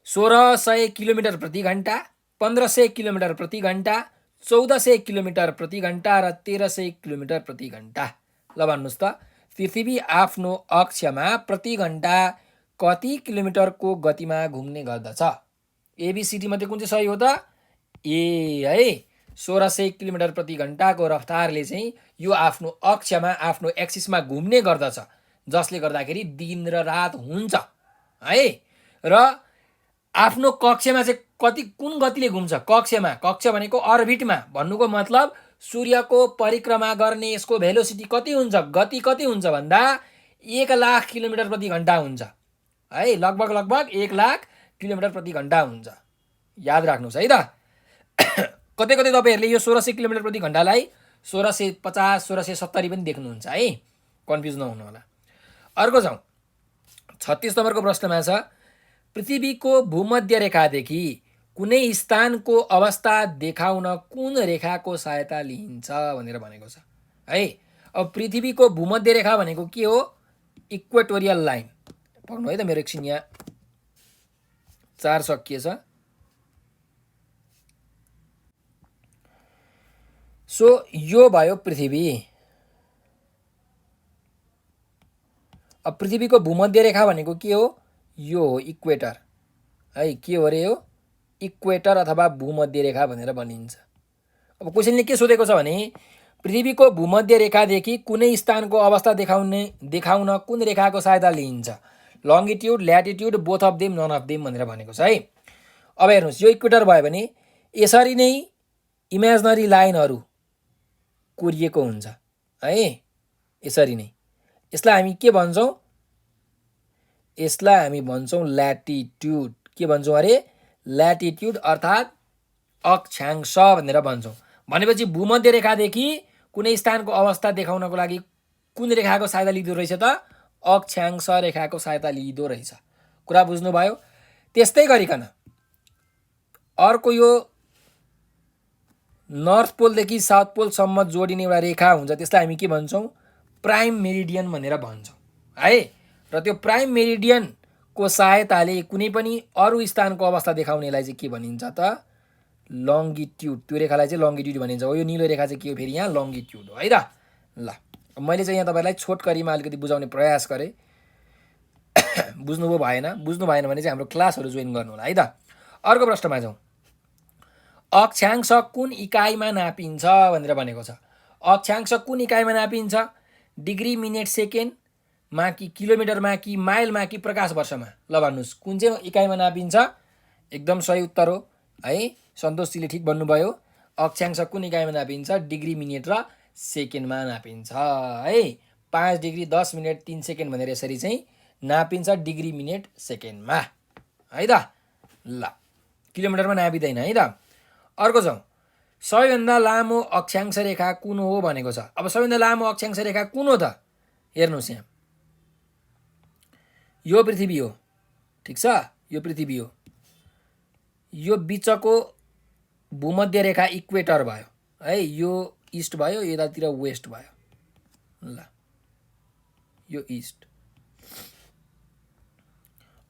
1600 किलोमिटर प्रति घण्टा, 1500 किलोमिटर प्रति घण्टा, 1400 किलोमिटर प्रति घण्टा र 1300 किलोमिटर प्रति घण्टा। ल भन्नुहोस् त, पृथ्वी आफ्नो अक्षमा प्रति घण्टा कति किलोमिटरको गतिमा घुम्ने गर्दछ? एबिसिडी मध्ये कुन चाहिँ सही हो त? ए है, 1600 किलोमिटर प्रति घण्टाको रफ्तारले चाहिँ यो आफ्नो अक्षमा, आफ्नो एक्सिसमा घुम्ने गर्दछ, जसले गर्दाखेरि दिन र रात हुन्छ है। र आफ्नो कक्षमा चाहिँ कुन गतिले घुम्छ? कक्षमा, कक्ष भनेको अर्बिटमा, भन्नुको मतलब सूर्यको परिक्रमा गर्ने यसको भेलोसिटी कति हुन्छ? गति कति हुन्छ भन्दा 1,00,000 किलोमिटर प्रति घण्टा हुन्छ है। लगभग 1,00,000 किलोमिटर प्रति घण्टा हुन्छ। याद राख्नुहोस् है त। कतै कतै तपाईँहरूले यो 1600 किलोमिटर प्रति घण्टालाई 1650, 1670 पनि देख्नुहुन्छ है, कन्फ्युज नहुनु होला। अर्को जाउँ, 36 नम्बरको प्रश्नमा छ पृथ्वीको भूमध्य रेखादेखि कुनै स्थानको अवस्था देखाउन कुन रेखाको सहायता लिइन्छ भनेर भनेको छ है। अब पृथ्वीको भूमध्य रेखा भनेको के हो? Equatorial line. पढ्नु है त, मेरो एकछिन यहाँ 4 सकिएछ। सो यो भयो पृथ्वी। अब पृथ्वीको भूमध्य रेखा भनेको के हो? यो हो इक्वेटर है। के हो रे यो? इक्वेटर अथवा भूमध्य रेखा भनेर भनिन्छ। अब क्वेसनले के सोधेको छ भने पृथ्वीको भूमध्य रेखादेखि कुनै स्थानको अवस्था देखाउन कुन रेखाको सहायता लिइन्छ? Longitude, latitude, both of them, none of them भनेर भनेको छ है। अब हेर्नुहोस्, यो इक्वेटर भयो भने यसरी नै इमेजिनरी लाइनहरू कोरिएको हुन्छ है। यसरी नै यसलाई हामी के भन्छौँ? यसलाई हामी भन्छौँ ल्याटिट्युड। के भन्छौँ अरे? ल्याटिट्युड अर्थात् अक्षांश भनेर भन्छौँ। भनेपछि भूमध्य रेखादेखि कुनै स्थानको अवस्था देखाउनको लागि कुन रेखाको सहायता लिँदो रहेछ त? अक्षांश रेखाको सहायता लिँदो रहेछ। कुरा बुझ्नुभयो? त्यस्तै गरिकन अर्को यो नर्थ पोलदेखि साउथ पोलसम्म जोडिने एउटा रेखा हुन्छ, त्यसलाई हामी के भन्छौँ? प्राइम मेरिडियन भनेर भन्छौँ है। र त्यो प्राइम मेरिडियनको सहायताले कुनै पनि अरू स्थानको अवस्था देखाउनेलाई चाहिँ के भनिन्छ त? लङ्गिट्युड। त्यो रेखालाई चाहिँ लङ्गिट्युड भनिन्छ। हो, यो निलो रेखा चाहिँ के हो फेरि? यहाँ लङ्गिट्युड हो है त। ल, मैले चाहिँ यहाँ तपाईँलाई छोटकरीमा अलिकति बुझाउने प्रयास गरेँ। बुझ्नुभयो भएन? बुझ्नु भएन भने चाहिँ हाम्रो क्लासहरू जोइन गर्नु होला है त। अर्को प्रश्नमा जाउँ। अक्षांश कुन इकाइमा नापिन्छ भनेर भनेको छ। अक्षांश कुन इकाइमा नापिन्छ? डिग्री, मिनेट, सेकेन्डमा कि किलोमिटरमा कि माइलमा कि प्रकाश वर्षमा? ल भन्नुहोस्, कुन चाहिँ इकाइमा नापिन्छ? एकदम सही उत्तर हो है। सन्तोषजीले ठिक भन्नुभयो। अक्षांश कुन इकाइमा नापिन्छ? डिग्री, मिनेट र सेकेन्डमा नापिन्छ है। 5 डिग्री 10 मिनट 3 सेकेन्ड भनेर यसरी चाहिँ नापिन्छ डिग्री, मिनेट, सेकेन्डमा है त। ल, किलोमिटरमा नापिँदैन है त। अर्को जाउँ। सबैभन्दा लामो अक्षांश रेखा कुन हो भनेको छ। अब सबैभन्दा लामो अक्षांश रेखा कुन हो त? हेर्नुहोस् यहाँ, यो पृथ्वी हो, ठिक छ? यो पृथ्वी हो। यो बिचको भूमध्य रेखा इक्वेटर भयो है। यो इस्ट भयो, यतातिर वेस्ट भयो। ल, यो इस्ट।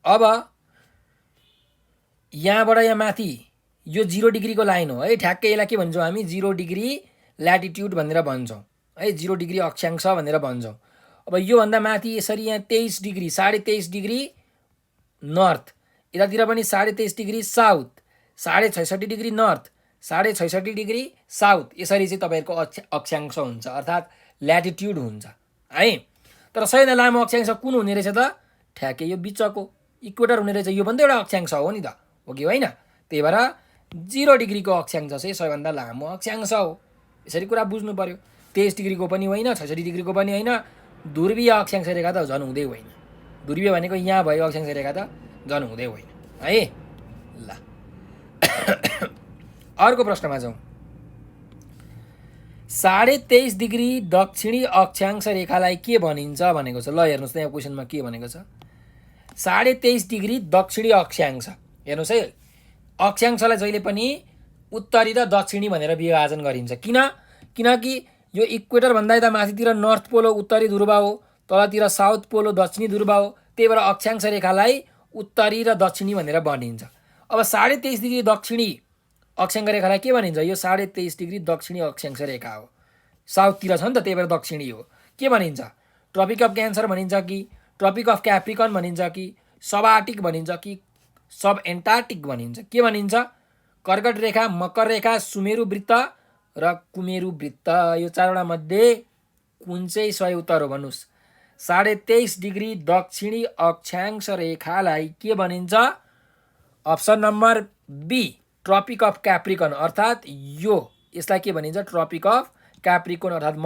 अब यहाँबाट यहाँ माथि यो 0 डिग्रीको लाइन हो है। ठ्याक्कै यसलाई के भन्छौँ हामी? 0 डिग्री ल्याटिट्युड भनेर भन्छौँ है। 0 डिग्री अक्षांश भनेर भन्छौँ। अब योभन्दा माथि यसरी यहाँ 23 डिग्री 23.5 डिग्री नर्थ, यतातिर पनि 23.5 degree south, 66.5 degree north, 66.5 degree south, यसरी चाहिँ तपाईँहरूको अक्षांश हुन्छ अर्थात् ल्याटिट्युड हुन्छ है। तर सबैभन्दा लामो अक्षांश कुन हुने रहेछ त? ठ्याक्कै यो बिचको इक्वेटर हुने रहेछ। यो पनि त एउटा अक्षांश हो नि त, हो कि होइन? त्यही भएर 0 डिग्रीको अक्षांश चाहिँ सबैभन्दा लामो अक्षांश हो। यसरी कुरा बुझ्नु पर्यो। 23 डिग्रीको पनि होइन, 66 डिग्रीको पनि होइन। ध्रुवीय अक्षांश रेखा त झन् हुँदै होइन। ध्रुवीय भनेको यहाँ भएको अक्षांश रेखा त झन् हुँदै होइन है। ल, अर्को प्रश्नमा जाउँ। 23.5 डिग्री दक्षिणी अक्षांश रेखालाई के भनिन्छ भनेको छ। ल हेर्नुहोस् त, यहाँ क्वेसनमा के भनेको छ? 23.5 डिग्री दक्षिणी अक्षांश। हेर्नुहोस् है, अक्षांशलाई जहिले पनि उत्तरी र दक्षिणी भनेर विभाजन गरिन्छ। किनकि यो इक्वेटरभन्दा यता माथितिर नर्थ पोल हो, उत्तरी ध्रुव हो, तलतिर साउथ पोल हो, दक्षिणी ध्रुव हो। त्यही भएर अक्षांश रेखालाई उत्तरी र दक्षिणी भनेर भनिन्छ। अब 23.5 डिग्री दक्षिणी अक्षांश रेखालाई के भनिन्छ? यो 23.5 डिग्री दक्षिणी अक्षांश रेखा हो। साउथतिर छ नि त, त्यही भएर दक्षिणी हो। के भनिन्छ? ट्रपिक अफ क्यान्सर भनिन्छ कि ट्रपिक अफ क्याप्रिकन भनिन्छ कि सब आर्टिक भनिन्छ कि सब एन्टार्क्टिक भनिन्छ? के भनिन्छ? कर्कट रेखा, मकर रेखा, सुमेरु वृत्त र कुमेरु वृत्त। यो चारवटा मध्ये कुन चाहिँ सही उत्तर हो भन्नुहोस्? 23.5 डिग्री दक्षिणी अक्षांश रेखालाई के भनिन्छ? Option number B, tropic of Capricorn अर्थात् यो, यसलाई के भनिन्छ? ट्रपिक अफ क्याप्रिकन अर्थात्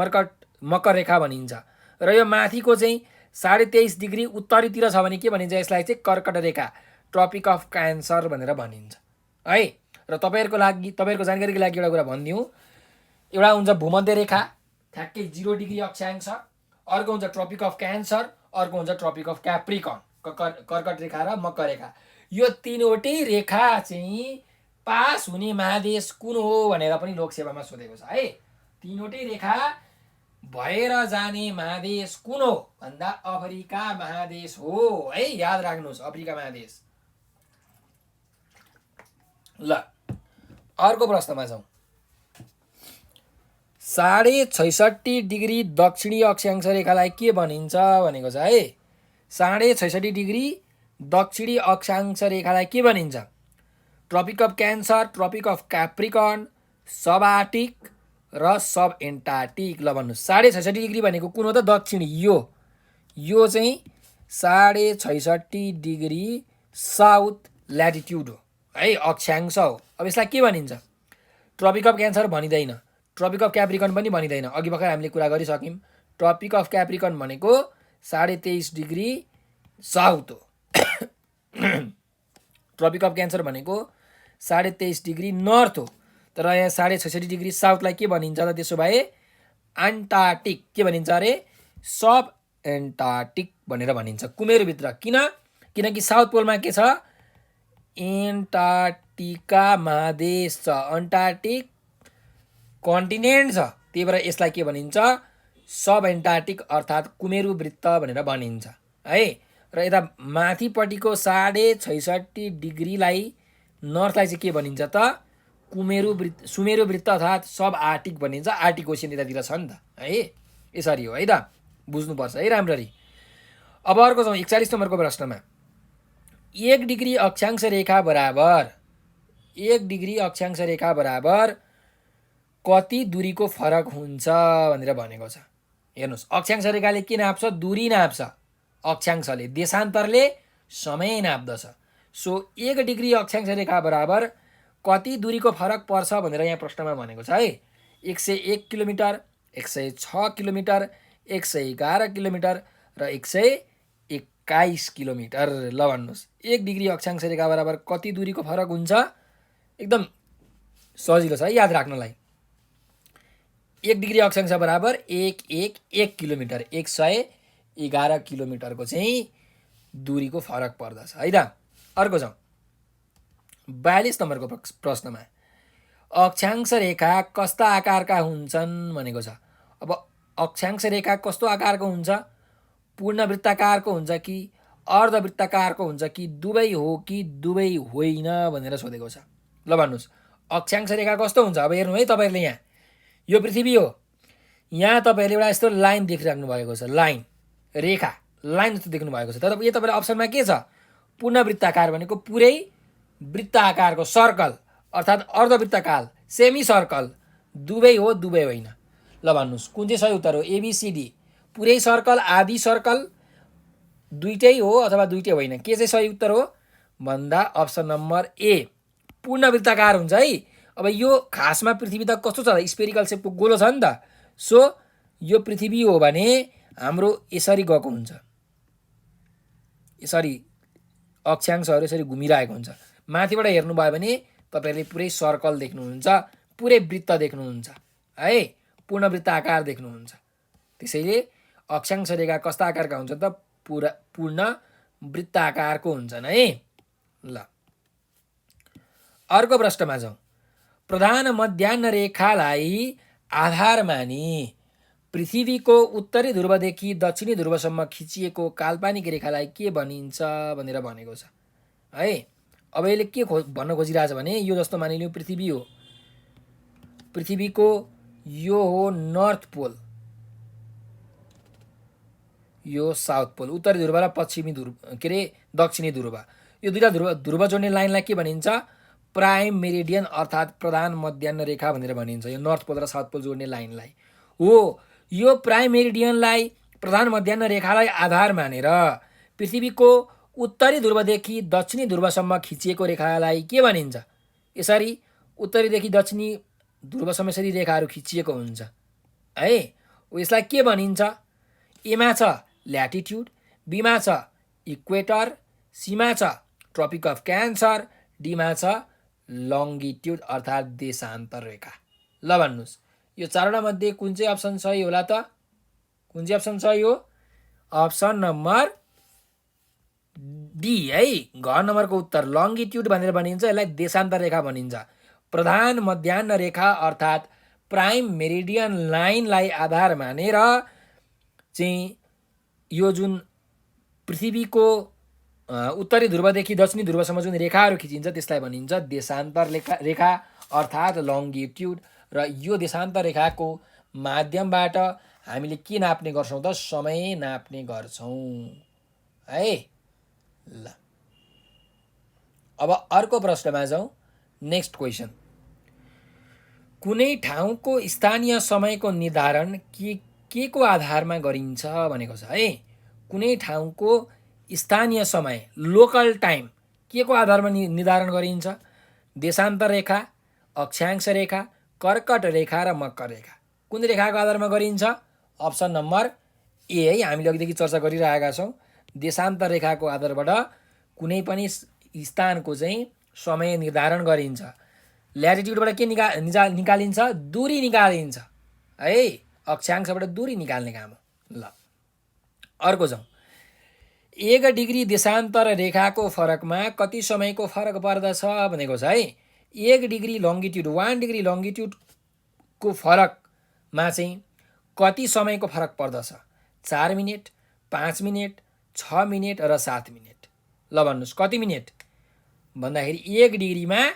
मकर रेखा भनिन्छ। र यो माथिको चाहिँ 23.5 डिग्री उत्तरीतिर छ भने के भनिन्छ? यसलाई चाहिँ कर्कट रेखा, ट्रपिक अफ क्यान्सर भनेर भनिन्छ है। र तपाईँहरूको जानकारीको लागि एउटा कुरा भनिदिउँ। एउटा हुन्छ भूमध्य रेखा, ठ्याक्कै 0 डिग्री अक्षांश। अर्को हुन्छ ट्रपिक अफ क्यान्सर, अर्को हुन्छ ट्रपिक अफ क्याप्रिकन, कर्कट रेखा र मकर रेखा। यो तीनवटै रेखा चाहिँ पास हुने महादेश कुन हो भनेर पनि लोकसेवामा सोधेको छ है। तीनवटै रेखा भएर जाने महादेश कुन हो भन्दा अफ्रिका महादेश हो है। याद राख्नुहोस्, अफ्रिका महादेश। ल, अर्को प्रश्नमा जाउँ। 66.5 डिग्री दक्षिणी अक्षांश रेखालाई के भनिन्छ भनेको छ है। 66.5 डिग्री दक्षिणी अक्षांश रेखालाई के भनिन्छ? Tropic of Cancer, tropic of Capricorn, sub Arctic र सब एन्टार्क्टिक। ल भन्नुहोस्, 66.5 डिग्री भनेको कुन हो त? दक्षिणी। यो चाहिँ 66.5 डिग्री साउथ ल्याटिट्युड हो है, अक्षांश हो। अब यसलाई के भनिन्छ? ट्रपिक अफ क्यान्सर भनिँदैन, ट्रपिक अफ क्याप्रिकन पनि भनिँदैन। अघि भर्खर हामीले कुरा गरिसक्यौँ। ट्रपिक अफ क्याप्रिकन भनेको 23.5 डिग्री साउथ हो। ट्रपिक अफ क्यान्सर भनेको 23.5 डिग्री नर्थ हो। तर यहाँ 66.5 डिग्री साउथलाई के भनिन्छ त त्यसो भए? अन्टार्कटिक। के भनिन्छ अरे? सब एन्टार्कटिक भनेर भनिन्छ कुमेरुभित्र। किनकि साउथ पोलमा के छ? एन्टार्कटिका महादेश छ, अन्टार्कटिक कन्टिनेन्ट छ। त्यही भएर यसलाई के भनिन्छ? सब एन्टार्कटिक अर्थात् कुमेरु वृत्त भनेर भनिन्छ है। र यता माथिपट्टिको 66.5 डिग्रीलाई नर्थलाई चाहिँ के भनिन्छ त? सुमेरु वृत्त अर्थात् सब आर्टिक भनिन्छ। आर्टिक ओसियन यतातिर छ नि त है। यसरी हो है त, बुझ्नुपर्छ है राम्ररी। अब अर्को छौँ 41 नम्बरको प्रश्नमा। 1 डिग्री अक्षांश रेखा बराबर 1 डिग्री अक्षांश रेखा बराबर कति दूरीको फरक हुन्छ भनेर भनेको छ। हेर्नुहोस्, अक्षांश रेखाले के नाप्छ? दूरी नाप्छ। अक्षांशले, देशान्तरले समय नाप्दछ। सो 1 डिग्री अक्षांश रेखा बराबर कति दूरीको फरक पर्छ भनेर यहाँ प्रश्नमा भनेको छ है। 101 किलोमिटर, 106 किलोमिटर, 111 किलोमिटर र 121 किलोमिटर। ल भन्नुहोस्, 1 डिग्री अक्षांश रेखा बराबर कति दूरीको फरक हुन्छ? एकदम सजिलो छ है याद राख्नलाई। 1 डिग्री अक्षांश बराबर 111 किलोमिटर, 111 किलोमिटरको चाहिँ दूरीको फरक पर्दछ है त। अर्को छ 42 नम्बरको प्रश्नमा। अक्षांश रेखा कस्ता आकारका हुन्छन् भनेको छ। अब अक्षांश रेखा कस्तो आकारको हुन्छ? पूर्णवृत्ताकारको हुन्छ कि अर्धवृत्ताकारको हुन्छ कि दुवै हो कि दुवै होइन भनेर सोधेको छ। ल भन्नुहोस्, अक्षांश रेखा कस्तो हुन्छ? अब हेर्नु है तपाईँहरूले, यहाँ यो पृथ्वी हो। यहाँ तपाईँहरूले एउटा यस्तो लाइन देखिराख्नु भएको छ, लाइन रेखा लाइन जस्तो देख्नु भएको छ। तर यो तपाईँले अप्सनमा के छ? पूर्णवृत्ताकार भनेको पुरै वृत्त आकारको सर्कल अर्थात् अर्धवृत्तकाल, सेमी सर्कल, दुवै हो दुवै होइन। ल भन्नुहोस्, कुन चाहिँ सही उत्तर हो? एबिसिडी, पुरै सर्कल, आधी सर्कल, दुइटै हो अथवा दुइटै होइन। के चाहिँ सही उत्तर हो भन्दा अप्सन नम्बर ए, पूर्णवृत्ताकार हुन्छ है। अब यो खासमा पृथ्वी त कस्तो छ? स्पेरिकल सेपको गोलो छ नि त। सो यो पृथ्वी हो भने हाम्रो यसरी गएको हुन्छ, यसरी अक्षांशहरू यसरी घुमिरहेको हुन्छ। माथिबाट हेर्नुभयो भने तपाईँहरूले पुरै सर्कल देख्नुहुन्छ, पुरै वृत्त देख्नुहुन्छ है, पूर्णवृत्त आकार देख्नुहुन्छ। त्यसैले अक्षांश रेखा कस्ता आकारका हुन्छ त? पूर्ण वृत्त आकारको हुन्छन् है। ल अर्को प्रश्नमा जाउँ। प्रधान मध्याह्न रेखालाई आधार मानी पृथ्वीको उत्तरी ध्रुवदेखि दक्षिणी ध्रुवसम्म खिचिएको काल्पनिक रेखालाई के भनिन्छ भनेर भनेको छ है। अब यसले के भन्न खोजिरहेछ भने यो जस्तो मानिलिउँ पृथ्वी हो, पृथ्वीको यो हो नर्थ पोल, यो साउथ पोल, उत्तरी ध्रुव र पश्चिमी ध्रुव के अरे दक्षिणी ध्रुव। यो दुईटा ध्रुव जोड्ने लाइनलाई के भनिन्छ? प्राइम मेरिडियन अर्थात् प्रधान मध्याह्न रेखा भनेर भनिन्छ। यो नर्थ पोल र साउथ पोल जोड्ने लाइनलाई हो। यो प्राइम मेरिडियनलाई, प्रधान मध्याह्न रेखालाई आधार मानेर पृथ्वीको उत्तरी ध्रुवदेखि दक्षिणी ध्रुवसम्म खिचिएको रेखालाई के भनिन्छ? यसरी उत्तरीदेखि दक्षिणी ध्रुवसम्म यसरी रेखाहरू खिचिएको हुन्छ है। यसलाई के भनिन्छ? एमा छ ल्याटिट्युड, बीमा छ इक्वेटर, सीमा छ ट्रपिक अफ क्यान्सर, डीमा छ लङ्गिट्युड अर्थात् देशान्तर रेखा। ल भन्नुहोस्, यो चारवटा मध्ये कुन चाहिँ अप्सन सही होला त? कुन चाहिँ अप्सन सही हो? अप्सन नम्बर डी है, घ नम्बरको उत्तर। लङ्गिट्युड भनेर भनिन्छ, यसलाई देशान्तर रेखा भनिन्छ। प्रधान मध्याह्न रेखा अर्थात् प्राइम मेरिडियन लाइनलाई आधार मानेर चाहिँ यो जुन पृथ्वीको उत्तरी ध्रुवदेखि दक्षिणी ध्रुवसम्म जुन रेखाहरू खिचिन्छ त्यसलाई भनिन्छ देशान्तर रेखा अर्थात् लङ्गिट्युड। र यो देशान्तर रेखाको माध्यमबाट हामीले के नाप्ने गर्छौँ त? समय नाप्ने गर्छौँ है। ल अब अर्को प्रश्नमा जाउँ। Next question. कुनै ठाउँको स्थानीय समयको निर्धारण के को आधारमा गरिन्छ भनेको छ है। कुनै ठाउँको स्थानीय समय, लोकल टाइम के को आधारमा निर्धारण गरिन्छ? देशान्तर रेखा अक्षांश रेखा, कर्कट रेखा र मकर रेखा। कुन रेखाको आधारमा गरिन्छ? अप्सन नम्बर ए है, हामीले अघिदेखि चर्चा गरिरहेका छौँ। देशान्तर रेखाको आधारबाट कुनै पनि स्थानको चाहिँ समय निर्धारण गरिन्छ। ल्याटिट्युडबाट के निकालिन्छ? दूरी निकालिन्छ है, अक्षांशबाट दूरी निकाल्ने काम हो। ल अर्को जाउँ। 1 डिग्री देशान्तर रेखाको फरकमा कति समयको फरक पर्दछ भनेको छ है। 1 डिग्री लङ्गिट्युड 1 डिग्री लङ्गिट्युडको फरकमा चाहिँ कति समयको फरक पर्दछ? 4 मिनेट, 5 मिनेट, 6 मिनेट र 7 मिनेट। ल भन्नुहोस् कति मिनेट भन्दाखेरि 1 डिग्रीमा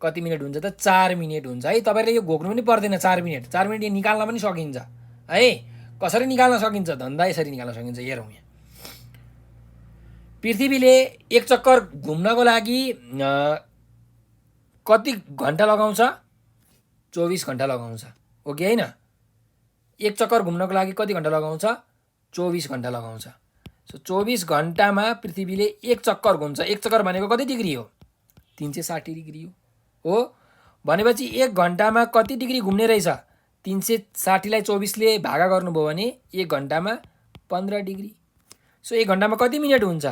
कति मिनेट हुन्छ त? 4 मिनेट हुन्छ है। तपाईँले यो घोक्नु पनि पर्दैन। 4 मिनेट यो निकाल्न पनि सकिन्छ है। कसरी निकाल्न सकिन्छ? धन्दा यसरी निकाल्न सकिन्छ। हेरौँ यहाँ, पृथ्वीले एक चक्कर घुम्नको लागि कति घन्टा लगाउँछ? 24 घन्टा लगाउँछ। हो कि होइन? एक चक्कर घुम्नको लागि कति घन्टा लगाउँछ? 24 घन्टा लगाउँछ। सो 24 घन्टामा पृथ्वीले एक चक्कर घुम्छ। एक चक्कर भनेको कति डिग्री हो? 360 डिग्री हो। भनेपछि 1 घन्टामा कति डिग्री घुम्ने रहेछ? 360लाई 24ले भागा गर्नुभयो भने 1 घन्टामा 15 डिग्री। सो 1 घन्टामा कति मिनेट हुन्छ?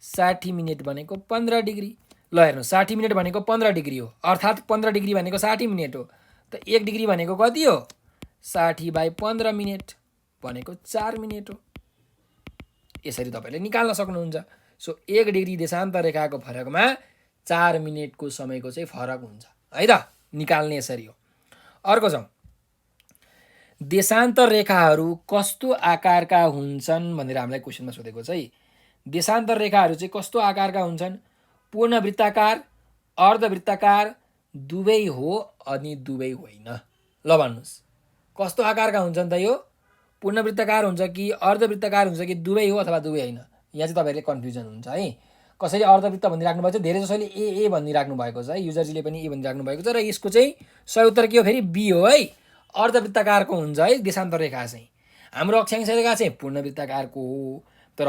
60 मिनेट भनेको 15 डिग्री। ल हेर्नु, 60 मिनेट भनेको 15 डिग्री हो, अर्थात् 15 डिग्री भनेको 60 मिनेट हो। त 1 डिग्री भनेको कति हो? 60/15 मिनेट भनेको 4 मिनेट हो। यसरी तपाईँले निकाल्न सक्नुहुन्छ। सो 1 डिग्री देशान्तर रेखाको फरकमा 4 मिनेटको समयको चाहिँ फरक हुन्छ है त। निकाल्ने यसरी हो। अर्को जाउँ। देशान्तर रेखाहरू कस्तो आकारका हुन्छन् भनेर हामीलाई क्वेसनमा सोधेको छ है। देशान्तर रेखाहरू चाहिँ कस्तो आकारका हुन्छन्? पूर्ण वृत्ताकार, अर्धवृत्ताकार, दुवै हो अनि दुवै होइन। ल भन्नुहोस् कस्तो आकारका हुन्छन् त? यो पूर्ण वृत्ताकार हुन्छ कि अर्धवृत्ताकार हुन्छ कि दुवै हो अथवा दुवै होइन? यहाँ चाहिँ तपाईँहरूले कन्फ्युजन हुन्छ है। कसैले अर्धवृत्त भनिराख्नु भएको छ, धेरै जसोले ए भनिराख्नु भएको छ है। युजरजीले पनि ए भनिराख्नु भएको छ र यसको चाहिँ सही उत्तर के हो? फेरि बी हो है। अर्धवृत्ताकारको हुन्छ है देशान्तर रेखा चाहिँ। हाम्रो अक्षांश रेखा चाहिँ पूर्ण वृत्ताकारको हो, तर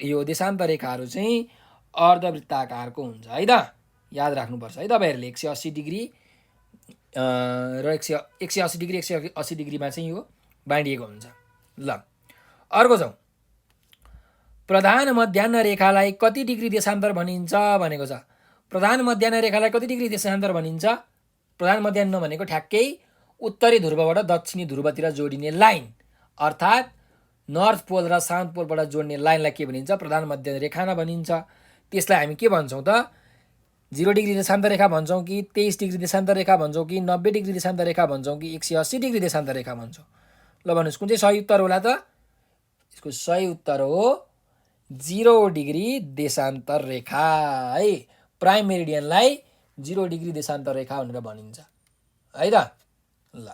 यो देशान्तर रेखाहरू चाहिँ अर्धवृत्ताकारको हुन्छ है त। याद राख्नुपर्छ है तपाईँहरूले। 180 डिग्री र 180 डिग्री 180 डिग्रीमा चाहिँ यो बाँडिएको हुन्छ। ल अर्को जाउँ। प्रधान मध्याह्न रेखालाई कति डिग्री देशान्तर भनिन्छ भनेको छ। प्रधान मध्याह्न रेखालाई कति डिग्री देशान्तर भनिन्छ? प्रधान मध्याह्न भनेको ठ्याक्कै उत्तरी ध्रुवबाट दक्षिणी ध्रुवतिर जोडिने लाइन, अर्थात् नर्थ पोल र साउथ पोलबाट जोड्ने लाइनलाई के भनिन्छ? प्रधान मध्याह्न रेखा न भनिन्छ। त्यसलाई हामी के भन्छौँ त? 0 डिग्री देशान्तर रेखा भन्छौँ कि 23 डिग्री देशान्तर रेखा भन्छौँ कि 90 डिग्री देशान्तर रेखा भन्छौँ कि 180 डिग्री देशान्तर रेखा भन्छौँ? ल भन्नुहोस् कुन चाहिँ सही उत्तर होला त? यसको सही उत्तर हो 0 डिग्री देशान्तर रेखा है। प्राइम मेरिडियनलाई 0 डिग्री देशान्तर रेखा भनेर भनिन्छ है त। ल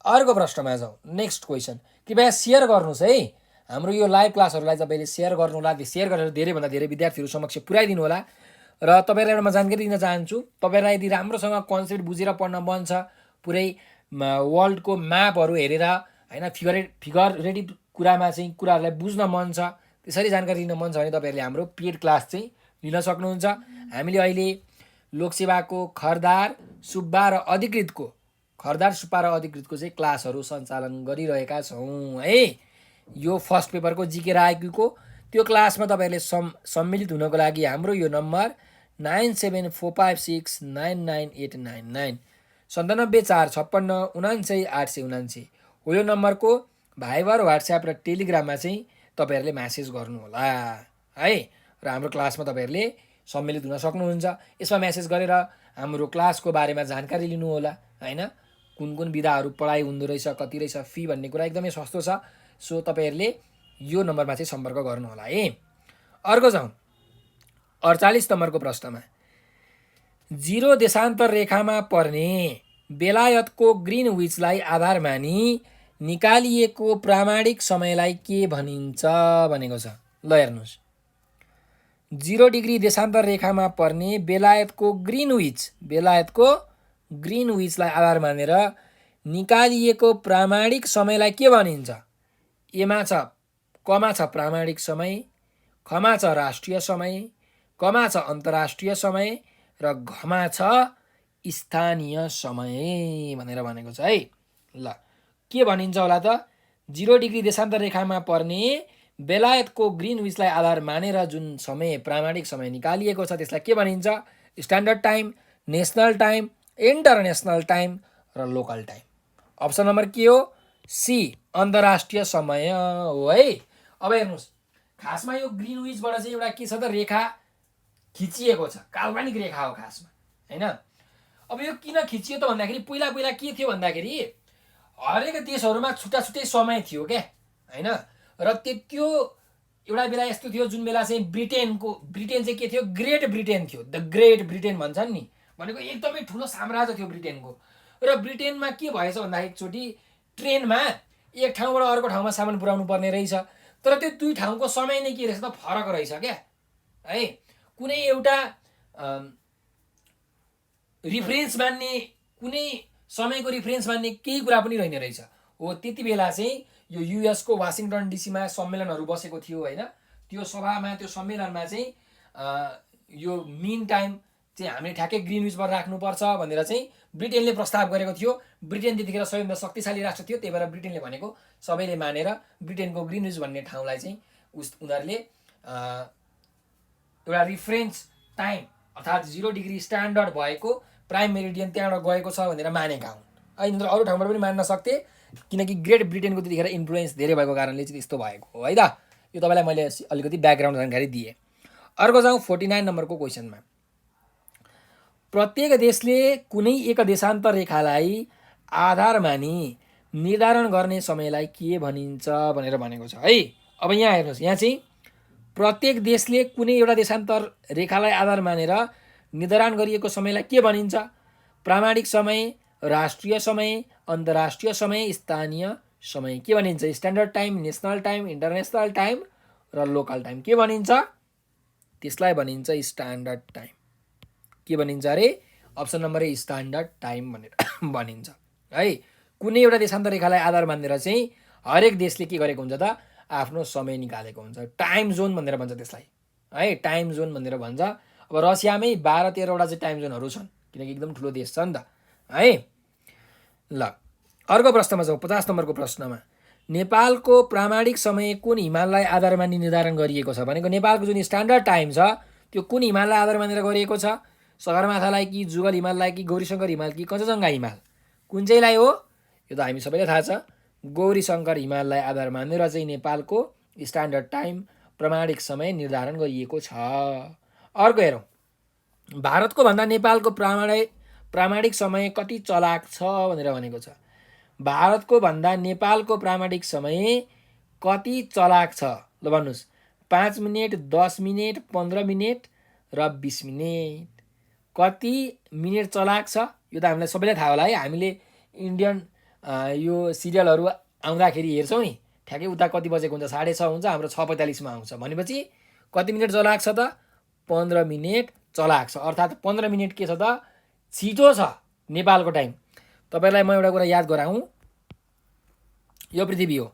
अर्को प्रश्नमा जाउँ। Next question. कृपया सेयर गर्नुहोस् है। हाम्रो यो लाइभ क्लासहरूलाई तपाईँले सेयर गर्नु होला। सेयर गरेर धेरैभन्दा धेरै विद्यार्थीहरू समक्ष पुर्याइदिनु होला। र तपाईँलाई एउटा म जानकारी दिन चाहन्छु। तपाईँलाई यदि राम्रोसँग कन्सेप्ट बुझेर पढ्न मन छ, पुरै वर्ल्डको म्यापहरू हेरेर होइन, फिगर रेडिट कुरामा चाहिँ कुराहरूलाई बुझ्न मन छ, त्यसरी जानकारी लिन मन छ भने तपाईँहरूले हाम्रो पेड क्लास चाहिँ लिन सक्नुहुन्छ। हामीले अहिले लोकसेवाको खरदार, सुब्बा र अधिकृतको चाहिँ क्लासहरू सञ्चालन गरिरहेका छौँ है। यो फर्स्ट पेपरको जिके र आइक्यूको त्यो क्लासमा तपाईँहरूले सम्मिलित हुनको लागि हाम्रो यो नम्बर 9745699899 974556999899 हो। यो नम्बरको भाइबर, व्हाट्सएप र टेलिग्राममा चाहिँ तपाईँहरूले म्यासेज गर्नुहोला है। र हाम्रो क्लासमा तपाईँहरूले सम्मिलित हुन सक्नुहुन्छ। यसमा म्यासेज गरेर हाम्रो क्लासको बारेमा जानकारी लिनुहोला होइन। कुन कुन विधाहरू पढाइ हुँदो रहेछ, कति रहेछ फी भन्ने कुरा एकदमै सस्तो छ। सो तपाईँहरूले यो नम्बरमा चाहिँ सम्पर्क गर्नुहोला है। अर्को जाउँ। 48 नम्बरको प्रश्नमा 0 देशान्तर रेखामा पर्ने बेलायतको ग्रिनविचलाई आधार मानी निकालिएको प्रामाणिक समयलाई के भनिन्छ भनेको छ। ल हेर्नुहोस्, 0 डिग्री देशान्तर रेखामा पर्ने बेलायतको ग्रिनविचलाई आधार मानेर निकालिएको प्रामाणिक समयलाई के भनिन्छ? एमा छ, कमा छ प्रामाणिक समय, खमा छ राष्ट्रिय समय, कमा छ अन्तर्राष्ट्रिय समय र घमा छ स्थानीय समय भनेर भनेको छ है। ल के भनिन्छ होला त, 0 डिग्री देशान्तर रेखामा पर्ने बेलायतको ग्रिनविचलाई आधार मानेर जुन समय प्रामाणिक समय निकालिएको छ त्यसलाई के भनिन्छ? Standard time, national time, international time र लोकल टाइम। अप्सन नम्बर के हो? सी, अन्तर्राष्ट्रिय समय हो है। अब हेर्नुहोस्, खासमा यो ग्रिनविचबाट चाहिँ एउटा के छ त, रेखा खिचिएको छ, काल्पनिक रेखा हो खासमा हैन। अब यो किन खिचियो त भन्दाखेरि पहिला पहिला के थियो भन्दाखेरि हरेक देशहरूमा छुट्टा छुट्टै समय थियो क्या हैन। र त्यो एउटा बेला यस्तो थियो जुन बेला चाहिँ ब्रिटेन चाहिँ के थियो? ग्रेट ब्रिटेन थियो, द ग्रेट ब्रिटेन भन्छन् नि, भनेको एकदमै ठुलो साम्राज्य थियो ब्रिटेनको। र ब्रिटेनमा के भएछ भन्दाखेरि एकचोटि ट्रेनमा एक ठाउँबाट अर्को ठाउँमा सामान पुर्याउनु पर्ने रहेछ, तर त्यो दुई ठाउँको समय नै के रहेछ त, फरक रहेछ क्या है। कुनै एउटा रिफरेन्स मान्ने, कुनै समयको रिफरेन्स मान्ने केही कुरा पनि रहेन रहेछ हो। त्यति बेला चाहिँ यो युएसको वासिङटन डिसीमा सम्मेलनहरू बसेको थियो होइन। त्यो सभामा, त्यो सम्मेलनमा चाहिँ यो मिन टाइम चाहिँ हामीले ठ्याक्कै ग्रिनविचबाट राख्नुपर्छ भनेर चाहिँ ब्रिटेनले प्रस्ताव गरेको थियो। ब्रिटेन त्यतिखेर सबैभन्दा शक्तिशाली राष्ट्र थियो, त्यही भएर ब्रिटेनले भनेको सबैले मानेर ब्रिटेनको ग्रिनविच भन्ने ठाउँलाई चाहिँ उनीहरूले एउटा रिफरेन्स टाइम अर्थात् 0 डिग्री स्ट्यान्डर्ड भएको प्राइम मेरिडियन त्यहाँबाट गएको छ भनेर मानेका हुन्। अहिले अरू ठाउँबाट पनि मान्न सक्थे, किनकि ग्रेट ब्रिटेनको त्यतिखेर इन्फ्लुएन्स धेरै भएको कारणले चाहिँ त्यस्तो भएको हो है त। यो तपाईँलाई मैले अलिकति ब्याकग्राउन्ड जानकारी दिएँ। अर्को जाउँ 49 नम्बरको क्वेसनमा। प्रत्येक देशले कुनै एक देशान्तर रेखालाई आधार मानी निर्धारण गर्ने समयलाई के भनिन्छ भनेर भनेको छ है। अब यहाँ हेर्नुहोस्, यहाँ चाहिँ प्रत्येक देशले कुनै एउटा देशान्तर रेखालाई आधार मानेर निर्धारण गरिएको समयलाई के भनिन्छ? प्रामाणिक समय, राष्ट्रिय समय, अन्तर्राष्ट्रिय समय, स्थानीय समय के भनिन्छ? Standard time, national time, international time र लोकल टाइम के भनिन्छ? त्यसलाई भनिन्छ स्ट्यान्डर्ड टाइम। के भनिन्छ अरे? अप्सन नम्बर ए स्ट्यान्डर्ड टाइम भनेर भनिन्छ है। कुनै एउटा देशान्तर रेखालाई आधार मानेर चाहिँ हरेक देशले के गरेको हुन्छ त, आफ्नो समय निकालेको हुन्छ। टाइम जोन भनेर भन्छ त्यसलाई है, टाइम जोन भनेर भन्छ। अब रसियामै 12-13वटा चाहिँ टाइम जोनहरू छन्, किनकि एकदम ठुलो देश छ नि त है। ल अर्को प्रश्नमा जाउँ, 50 नम्बरको प्रश्नमा। नेपालको प्रामाणिक समय कुन हिमाललाई आधार मानी निर्धारण गरिएको छ भनेको? नेपालको जुन स्ट्यान्डर्ड टाइम छ त्यो कुन हिमाललाई आधार मानेर गरिएको छ? सगरमाथालाई कि जुगल हिमाललाई कि गौरीशङ्कर हिमाल कि कञ्चनजङ्घा हिमाल? कुन चाहिँलाई हो? यो त हामी सबैलाई थाहा छ, गौरीशङ्कर हिमाललाई आधार मानेर चाहिँ नेपालको स्ट्यान्डर्ड टाइम प्रामाणिक समय निर्धारण गरिएको छ। अर्को हेरौँ, भारतको भन्दा नेपालको प्रामाणिक समय कति चलाक छ भनेर भनेको छ। भारतको भन्दा नेपालको प्रामाणिक समय कति चलाक छ? ल भन्नुहोस्, 5 मिनेट, 10 मिनेट, 15 मिनेट र 20 मिनेट। कति मिनेट चलाक छ? यो त हामीलाई सबैलाई थाहा होला है। हामीले इन्डियन यो सिरियलहरू आउँदाखेरि हेर्छौँ नि, ठ्याक्कै उता कति बजेको हुन्छ, 6:30 हुन्छ, हाम्रो 6:45 आउँछ भनेपछि कति मिनेट चलाक छ त? 15 मिनेट चलाक छ। अर्थात् 15 मिनेट के छ त, छिटो छ नेपालको टाइम। तपाईँलाई म एउटा कुरा याद गराउँ, यो पृथ्वी हो,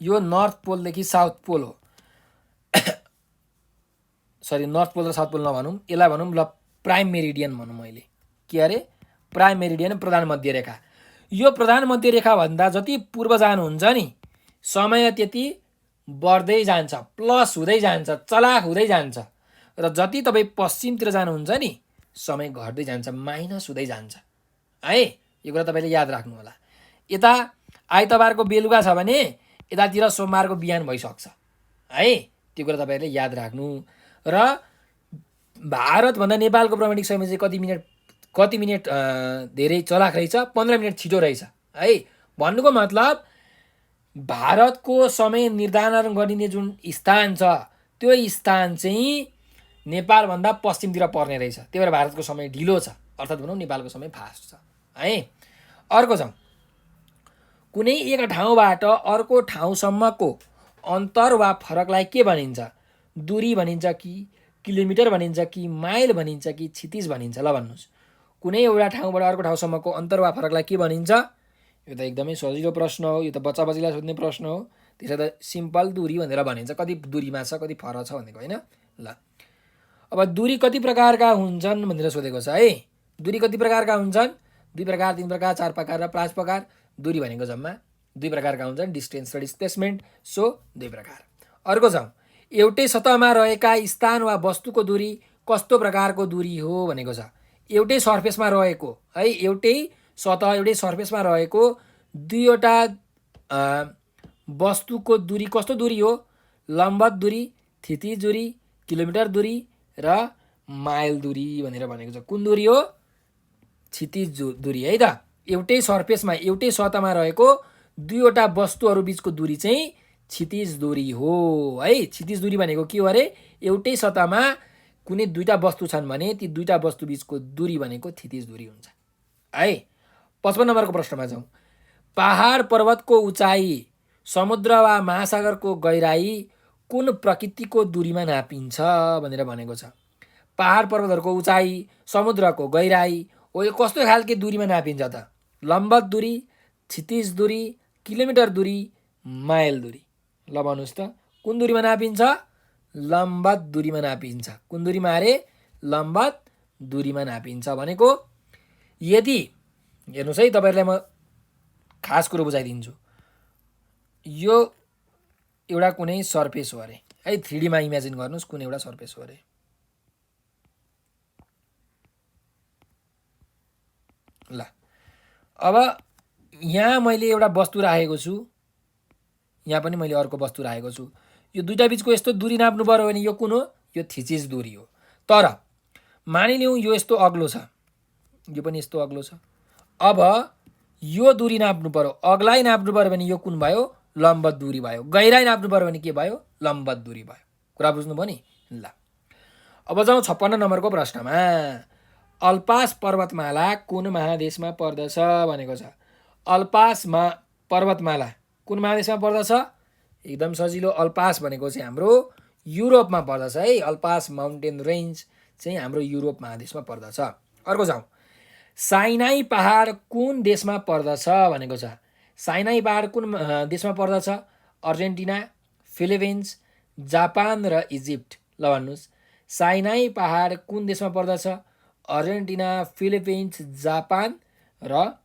यो नर्थ पोलदेखि साउथ पोल हो। सरी, नर्थ पोल र साउथ पोल नभनौँ, यसलाई भनौँ ल प्राइम मेरिडियन भनौँ। मैले के अरे? प्राइम मेरिडियन, प्रधान मध्य रेखा। यो प्रधान मध्य रेखाभन्दा जति पूर्व जानुहुन्छ नि समय त्यति बढ्दै जान्छ, प्लस हुँदै जान्छ, चलाक हुँदै जान्छ। र जति तपाईँ पश्चिमतिर जानुहुन्छ नि समय घट्दै जान्छ, माइनस हुँदै जान्छ है। यो कुरा तपाईँले याद राख्नु होला। यता आइतबारको बेलुका छ भने यतातिर सोमबारको बिहान भइसक्छ है। त्यो कुरा तपाईँहरूले याद राख्नु। र भारतभन्दा नेपालको प्रामाणिक समय चाहिँ कति मिनेट धेरै चलाक रहेछ? 15 मिनेट छिटो रहेछ है। भन्नुको मतलब भारतको समय निर्धारण गरिने जुन स्थान छ त्यो स्थान चाहिँ नेपालभन्दा पश्चिमतिर पर्ने रहेछ, त्यही भएर भारतको समय ढिलो छ, अर्थात् भनौँ नेपालको समय फास्ट छ है। अर्को छ, कुनै एक ठाउँबाट अर्को ठाउँसम्मको अन्तर वा फरकलाई के भनिन्छ? दूरी भनिन्छ कि किलोमिटर भनिन्छ कि माइल भनिन्छ कि क्षितिज भनिन्छ? ल भन्नुहोस्, कुनै एउटा ठाउँबाट अर्को ठाउँसम्मको अन्तर वा फरकलाई के भनिन्छ? यो त एकदमै सजिलो प्रश्न हो, यो त बच्चालाई सोध्ने प्रश्न हो। त्यसै त सिम्पल दूरी भनेर भनिन्छ, कति दूरीमा छ, कति फरक छ भनेको होइन। ल अब दूरी कति प्रकारका हुन्छन् भनेर सोधेको छ है। दूरी कति प्रकारका हुन्छन्? 2 प्रकार, 3 प्रकार, 4 प्रकार र 5 प्रकार। दूरी भनेको जम्मा 2 प्रकारका हुन्छन्, डिस्टेन्स र डिस्प्लेसमेन्ट, सो 2 प्रकार। अर्को छ एउटै सतहमा रहेका स्थान वा वस्तुको दूरी कस्तो प्रकारको दूरी हो भनेको छ। एउटै सर्फेसमा रहेको है, एउटै सतह एउटै सर्फेसमा रहेको दुईवटा वस्तुको दूरी कस्तो दूरी हो? लम्बत दूरी, क्षितिज दूरी, किलोमिटर दूरी र माइल दूरी भनेर भनेको छ। कुन दूरी हो? क्षितिज दूरी है त। एउटै सर्फेसमा एउटै सतहमा रहेको दुईवटा वस्तुहरू बिचको दूरी चाहिँ क्षितिज दूरी हो है। क्षितिज दूरी भनेको के हो अरे? एउटै सतहमा कुनै दुईटा वस्तु छन् भने ती दुईटा वस्तु बिचको दूरी भनेको क्षितिज दूरी हुन्छ है। 55 नम्बरको प्रश्नमा जाउँ। पहाड पर्वतको उचाइ, समुद्र वा महासागरको गहिराई कुन प्रकृतिको दूरीमा नापिन्छ भनेर भनेको छ। पहाड पर्वतहरूको उचाइ, समुद्रको गहिराई हो, यो कस्तो खालको दूरीमा नापिन्छ त? लम्बत दूरी, क्षितिज दूरी, किलोमिटर दूरी, माइल दूरी। ल भन्नुहोस् त कुन दूरीमा नापिन्छ? लम्बत दूरीमा नापिन्छ। कुन दूरीमा अरे? लम्बत दूरीमा नापिन्छ भनेको यदि हेर्नुहोस् है, तपाईँहरूलाई म खास कुरो बुझाइदिन्छु। यो एउटा कुनै सर्फेस हो अरे है, 3D मा इमेजिन गर्नुहोस् कुनै एउटा सर्फेस हो अरे। ल अब यहाँ मैले एउटा वस्तु राखेको छु, यहाँ पनि मैले अर्को वस्तु राखेको छु। यो दुईटा बिचको यस्तो दूरी नाप्नु पर्यो भने यो कुन हो? यो क्षितिज दूरी हो। तर मानिलिउँ यो यस्तो अग्लो छ, यो पनि यस्तो अग्लो छ। अब यो दूरी नाप्नु पर्यो, अग्लाइ नाप्नु पर्यो भने यो कुन भयो? लम्बत दूरी भयो। गहिराई नाप्नु पर्यो भने के भयो? लम्बत दूरी भयो। कुरा बुझ्नुभयो नि? ल अब जाउँ 56 नम्बरको प्रश्नमा। अल्पास पर्वतमाला कुन महादेशमा पर्दछ भनेको छ। अल्पास पर्वतमाला कुन महादेशमा पर्दछ? एकदम सजिलो। अल्पास भनेको चाहिँ हाम्रो युरोपमा पर्दछ है। अल्पास माउन्टेन रेन्ज चाहिँ हाम्रो युरोप महादेशमा पर्दछ। अर्को जाउँ। साइनाई पहाड कुन देशमा पर्दछ भनेको छ। साइनाई पहाड कुन देशमा पर्दछ? अर्जेन्टिना, फिलिपिन्स, जापान र इजिप्ट। ल भन्नुहोस्, साइनाई पहाड कुन देशमा पर्दछ? अर्जेन्टिना, फिलिपिन्स, जापान र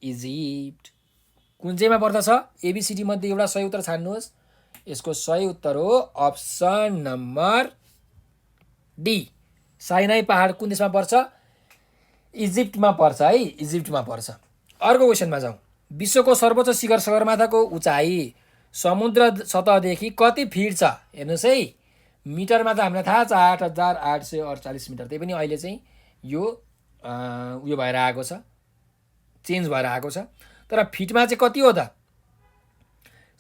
इजिप्ट। कुन चाहिँमा पर्दछ? एबिसिडी मध्ये एउटा सही उत्तर छान्नुहोस्। यसको सही उत्तर हो अप्सन नम्बर डी। साइनाई पहाड कुन देशमा पर्छ? इजिप्टमा पर्छ है, इजिप्टमा पर्छ। अर्को क्वेसनमा जाउँ। विश्वको सर्वोच्च शिखर सगरमाथाको उचाइ समुद्र सतहदेखि कति फिट छ? हेर्नुहोस् है, मिटरमा त हामीलाई थाहा छ 8848 मिटर। त्यही पनि अहिले चाहिँ यो उयो भएर आएको छ, चेन्ज भएर आएको छ। तर फिटमा चाहिँ कति हो त?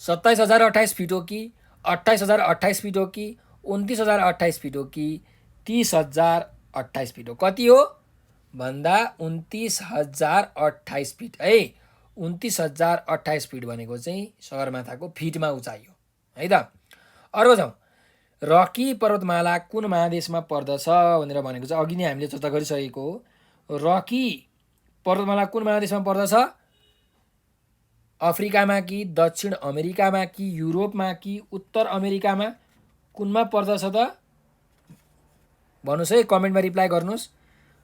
27,028 फिट हो कि 28,028 फिट हो कि 29,028 फिट हो कि 30,028 फिट हो? कति हो भन्दा 29,028 फिट है। 29,028 फिट भनेको चाहिँ सगरमाथाको फिटमा उचाइ हो है त। अर्को जाउँ। रकी पर्वतमाला कुन महादेशमा पर्दछ भनेर भनेको छ। अघि नै हामीले चर्चा गरिसकेको हो। रकी पर्वतमाला कुन महादेशमा पर्दछ? अफ्रिकामा कि दक्षिण अमेरिकामा कि युरोपमा कि उत्तर अमेरिकामा? कुनमा पर्दछ त भन्नुहोस् है, कमेन्टमा रिप्लाई गर्नुहोस्।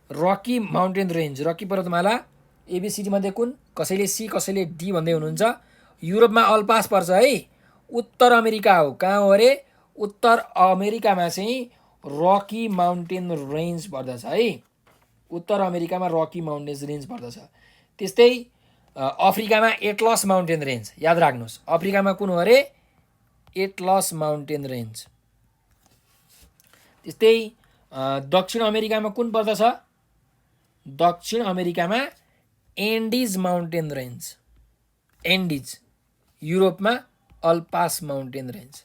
रकी माउन्टेन रेन्ज, रकी पर्वतमाला एबिसिडी मध्ये कुन? कसैले सी, कसैले डी भन्दै हुनुहुन्छ। युरोपमा अल्पास पर्छ है। उत्तर अमेरिका हो, कहाँ हो अरे? उत्तर अमेरिकामा चाहिँ रकी माउन्टेन रेन्ज पर्दछ है। उत्तर अमेरिकामा रकी माउन्टेन रेन्ज पर्दछ। त्यस्तै अफ्रिकामा एटलस माउन्टेन रेन्ज, याद राख्नुहोस्। अफ्रिकामा कुन हो अरे? Atlas mountain range. त्यस्तै दक्षिण अमेरिकामा कुन पर्दछ? दक्षिण अमेरिकामा एन्डिज माउन्टेन रेन्ज, एन्डिज। युरोपमा अल्पास माउन्टेन रेन्ज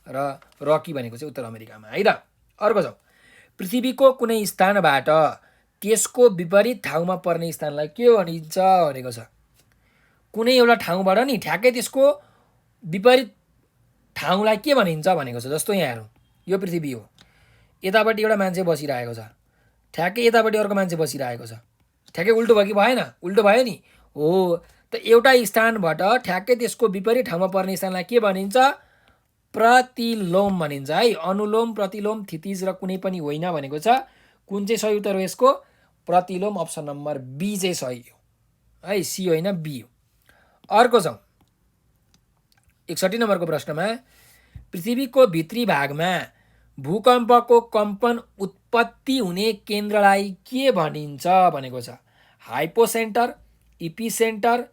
र रकी भनेको चाहिँ उत्तर अमेरिकामा है त। अर्को जाउँ। पृथ्वीको कुनै स्थानबाट त्यसको विपरीत ठाउँमा पर्ने स्थानलाई के भनिन्छ भनेको छ। कुनै एउटा ठाउँबाट नि ठ्याक्कै त्यसको विपरीत ठाउँलाई के भनिन्छ भनेको छ। जस्तो यहाँ हेरौँ, यो पृथ्वी हो, यतापट्टि एउटा मान्छे बसिरहेको छ, ठ्याक्कै यतापट्टि अर्को मान्छे बसिरहेको छ। ठ्याक्कै उल्टो भयो कि भएन? उल्टो भयो नि हो। त एउटा स्थानबाट ठ्याक्कै त्यसको विपरीत ठाउँमा पर्ने स्थानलाई के भनिन्छ? प्रतिलोम भनिन्छ है। अनुलोम, प्रतिलोम, क्षितिज र कुनै पनि होइन भनेको छ। कुन चाहिँ सही उत्तर हो यसको? प्रतिलोम अप्सन नम्बर बी चाहिँ सही हो है, सी होइन बी हो। अर्को छ 61 नम्बरको प्रश्नमा पृथ्वीको भित्री भागमा भूकम्पको कम्पन उत्पत्ति हुने केन्द्रलाई के भनिन्छ भनेको छ। हाइपोसेन्टर, इपिसेन्टर,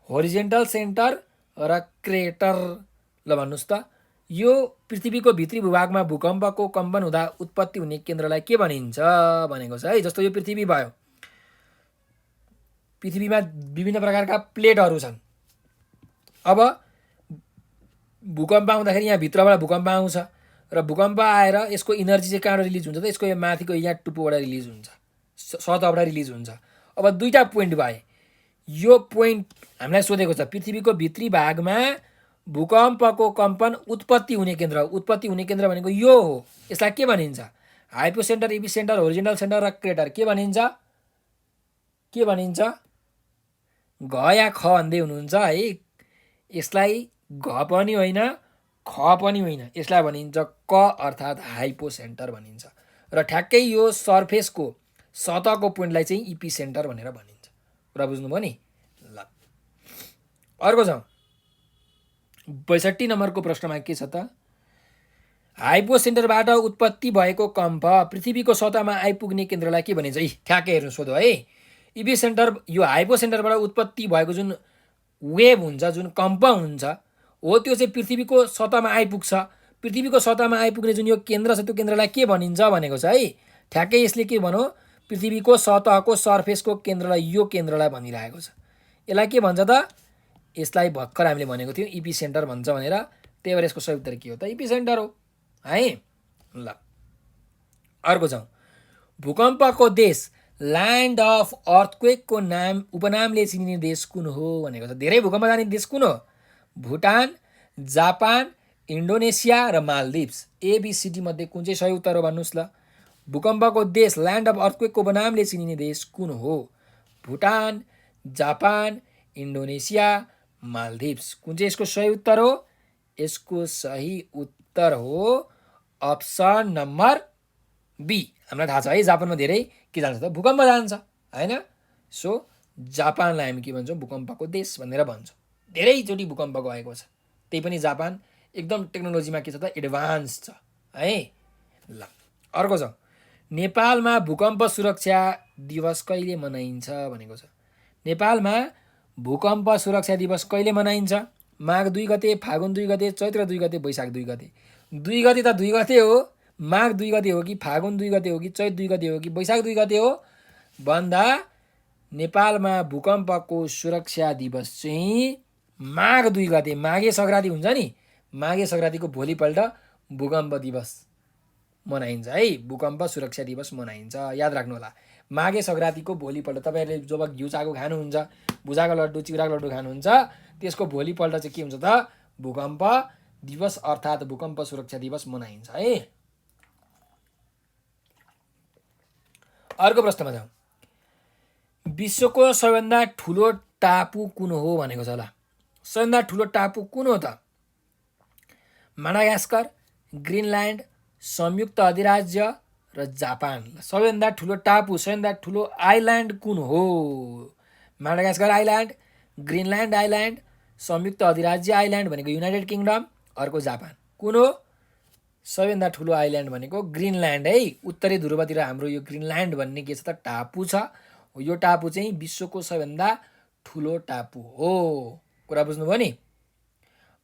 होरिजेन्टल सेन्टर र क्रेटर। ल भन्नुहोस् त, यो पृथ्वीको भित्री भूभागमा भूकम्पको कम्पन हुँदा उत्पत्ति हुने केन्द्रलाई के भनिन्छ भनेको छ है। जस्तो यो पृथ्वी भयो, पृथ्वीमा विभिन्न प्रकारका प्लेटहरू छन्। अब भूकम्प आउँदाखेरि यहाँ भित्रबाट भूकम्प आउँछ र भूकम्प आएर यसको इनर्जी चाहिँ कहाँबाट रिलिज हुन्छ त, यसको यो माथिको यहाँ टुप्पोबाट रिलिज हुन्छ, सतहबाट रिलिज हुन्छ। अब दुईवटा पोइन्ट भए। यो पोइन्ट हामीलाई सोधेको छ पृथ्वीको भित्री भागमा भूकम्पको कम्पन उत्पत्ति हुने केन्द्र। उत्पत्ति हुने केन्द्र भनेको यो हो। यसलाई के भनिन्छ? हाइपोसेन्टर, इपिसेन्टर, होरिजेन्टल सेन्टर र क्रेटर। के भनिन्छ? के भनिन्छ? घ या ख भन्दै हुनुहुन्छ है। यसलाई घ पनि होइन, ख पनि होइन, यसलाई भनिन्छ क अर्थात् हाइपोसेन्टर भनिन्छ। र ठ्याक्कै यो सर्फेसको सतहको पोइन्टलाई चाहिँ इपिसेन्टर भनेर भनिन्छ। कुरा बुझ्नुभयो नि? ल अर्को छ 62 नम्बरको प्रश्नमा के छ त, हाइपोसेन्टरबाट उत्पत्ति भएको कम्प पृथ्वीको सतहमा आइपुग्ने केन्द्रलाई के भनिन्छ? ठ्याक्कै हेर्नु सोधो है। इपिसेन्टर, यो हाइपोसेन्टरबाट उत्पत्ति भएको जुन वेभ हुन्छ, जुन कम्प हुन्छ हो, त्यो चाहिँ पृथ्वीको सतहमा आइपुग्छ। पृथ्वीको सतहमा आइपुग्ने जुन यो केन्द्र छ, त्यो केन्द्रलाई के भनिन्छ भनेको छ है। ठ्याक्कै यसले के भनौँ, पृथ्वीको सतहको सर्फेसको केन्द्रलाई, यो केन्द्रलाई भनिरहेको छ। यसलाई के भन्छ त? यसलाई भर्खर हामीले भनेको थियौँ इपिसेन्टर भन्छ भनेर। त्यही भएर यसको सही उत्तर के हो त? इपिसेन्टर हो है। ल अर्को छ, भूकम्पको देश, ल्यान्ड अफ अर्थक्वेकको नाम, उपनामले चिनिने देश कुन हो भनेको छ। धेरै भूकम्प जाने देश कुन हो? भुटान, जापान, इन्डोनेसिया र मालदिप्स। एबिसिडी मध्ये कुन चाहिँ सही उत्तर हो भन्नुहोस् ल। भूकम्पको देश, ल्यान्ड अफ अर्थक्वेकको उपनामले चिनिने देश कुन हो? Bhutan, Japan, Indonesia, Maldives. कुन चाहिँ यसको सही उत्तर हो? यसको सही उत्तर हो अप्सन नम्बर बी। हामीलाई थाहा छ है, जापानमा धेरै के जान्छ त? भूकम्प जान्छ होइन। सो जापानलाई हामी के भन्छौँ? भूकम्पको देश भनेर भन्छौँ। धेरैचोटि भूकम्प गएको छ। त्यही पनि जापान एकदम टेक्नोलोजीमा के छ त? एडभान्स छ है। ल अर्को छ, नेपालमा भूकम्प सुरक्षा दिवस कहिले मनाइन्छ भनेको छ। नेपालमा भूकम्प सुरक्षा दिवस कहिले मनाइन्छ? माघ 2 गते, फागुन 2 गते, चैत्र 2 गते, वैशाख 2 गते। 2 गते त 2 गते हो। माघ 2 गते हो कि फागुन 2 गते हो कि चैत 2 गते हो कि वैशाख 2 गते हो भन्दा नेपालमा भूकम्पको सुरक्षा दिवस चाहिँ माघ 2 गते, माघे सङ्क्रान्ति हुन्छ नि, माघे सङ्क्रान्तिको भोलिपल्ट भूकम्प दिवस मनाइन्छ है। भूकम्प सुरक्षा दिवस मनाइन्छ, याद राख्नु होला। माघे सङ्क्रान्तिको भोलिपल्ट तपाईँहरूले जब घिउ चाको खानुहुन्छ, भुजाको लड्डु, चिउराको लड्डु खानुहुन्छ, त्यसको भोलिपल्ट चाहिँ के हुन्छ त? भूकम्प दिवस अर्थात् भूकम्प सुरक्षा दिवस मनाइन्छ है। अर्को प्रश्नमा जाउँ। विश्वको सबैभन्दा ठुलो टापु कुन हो भनेको छ। ल सबैभन्दा ठुलो टापु कुन हो त? माडागास्कर, ग्रिनल्यान्ड, संयुक्त अधिराज्य र जापान। सबैभन्दा ठुलो टापु, सबैभन्दा ठुलो आइल्यान्ड कुन हो? माडागास्कर आइल्यान्ड, ग्रिनल्यान्ड आइल्यान्ड, संयुक्त अधिराज्य आइल्यान्ड भनेको युनाइटेड किङडम, अर्को जापान। कुन हो सबैभन्दा ठुलो आइल्यान्ड भनेको? ग्रिनल्यान्ड है। उत्तरी ध्रुवतिर हाम्रो यो ग्रिनल्यान्ड भन्ने के छ त? टापु छ। यो टापु चाहिँ विश्वको सबैभन्दा ठुलो टापु हो। कुरा बुझ्नुभयो नि?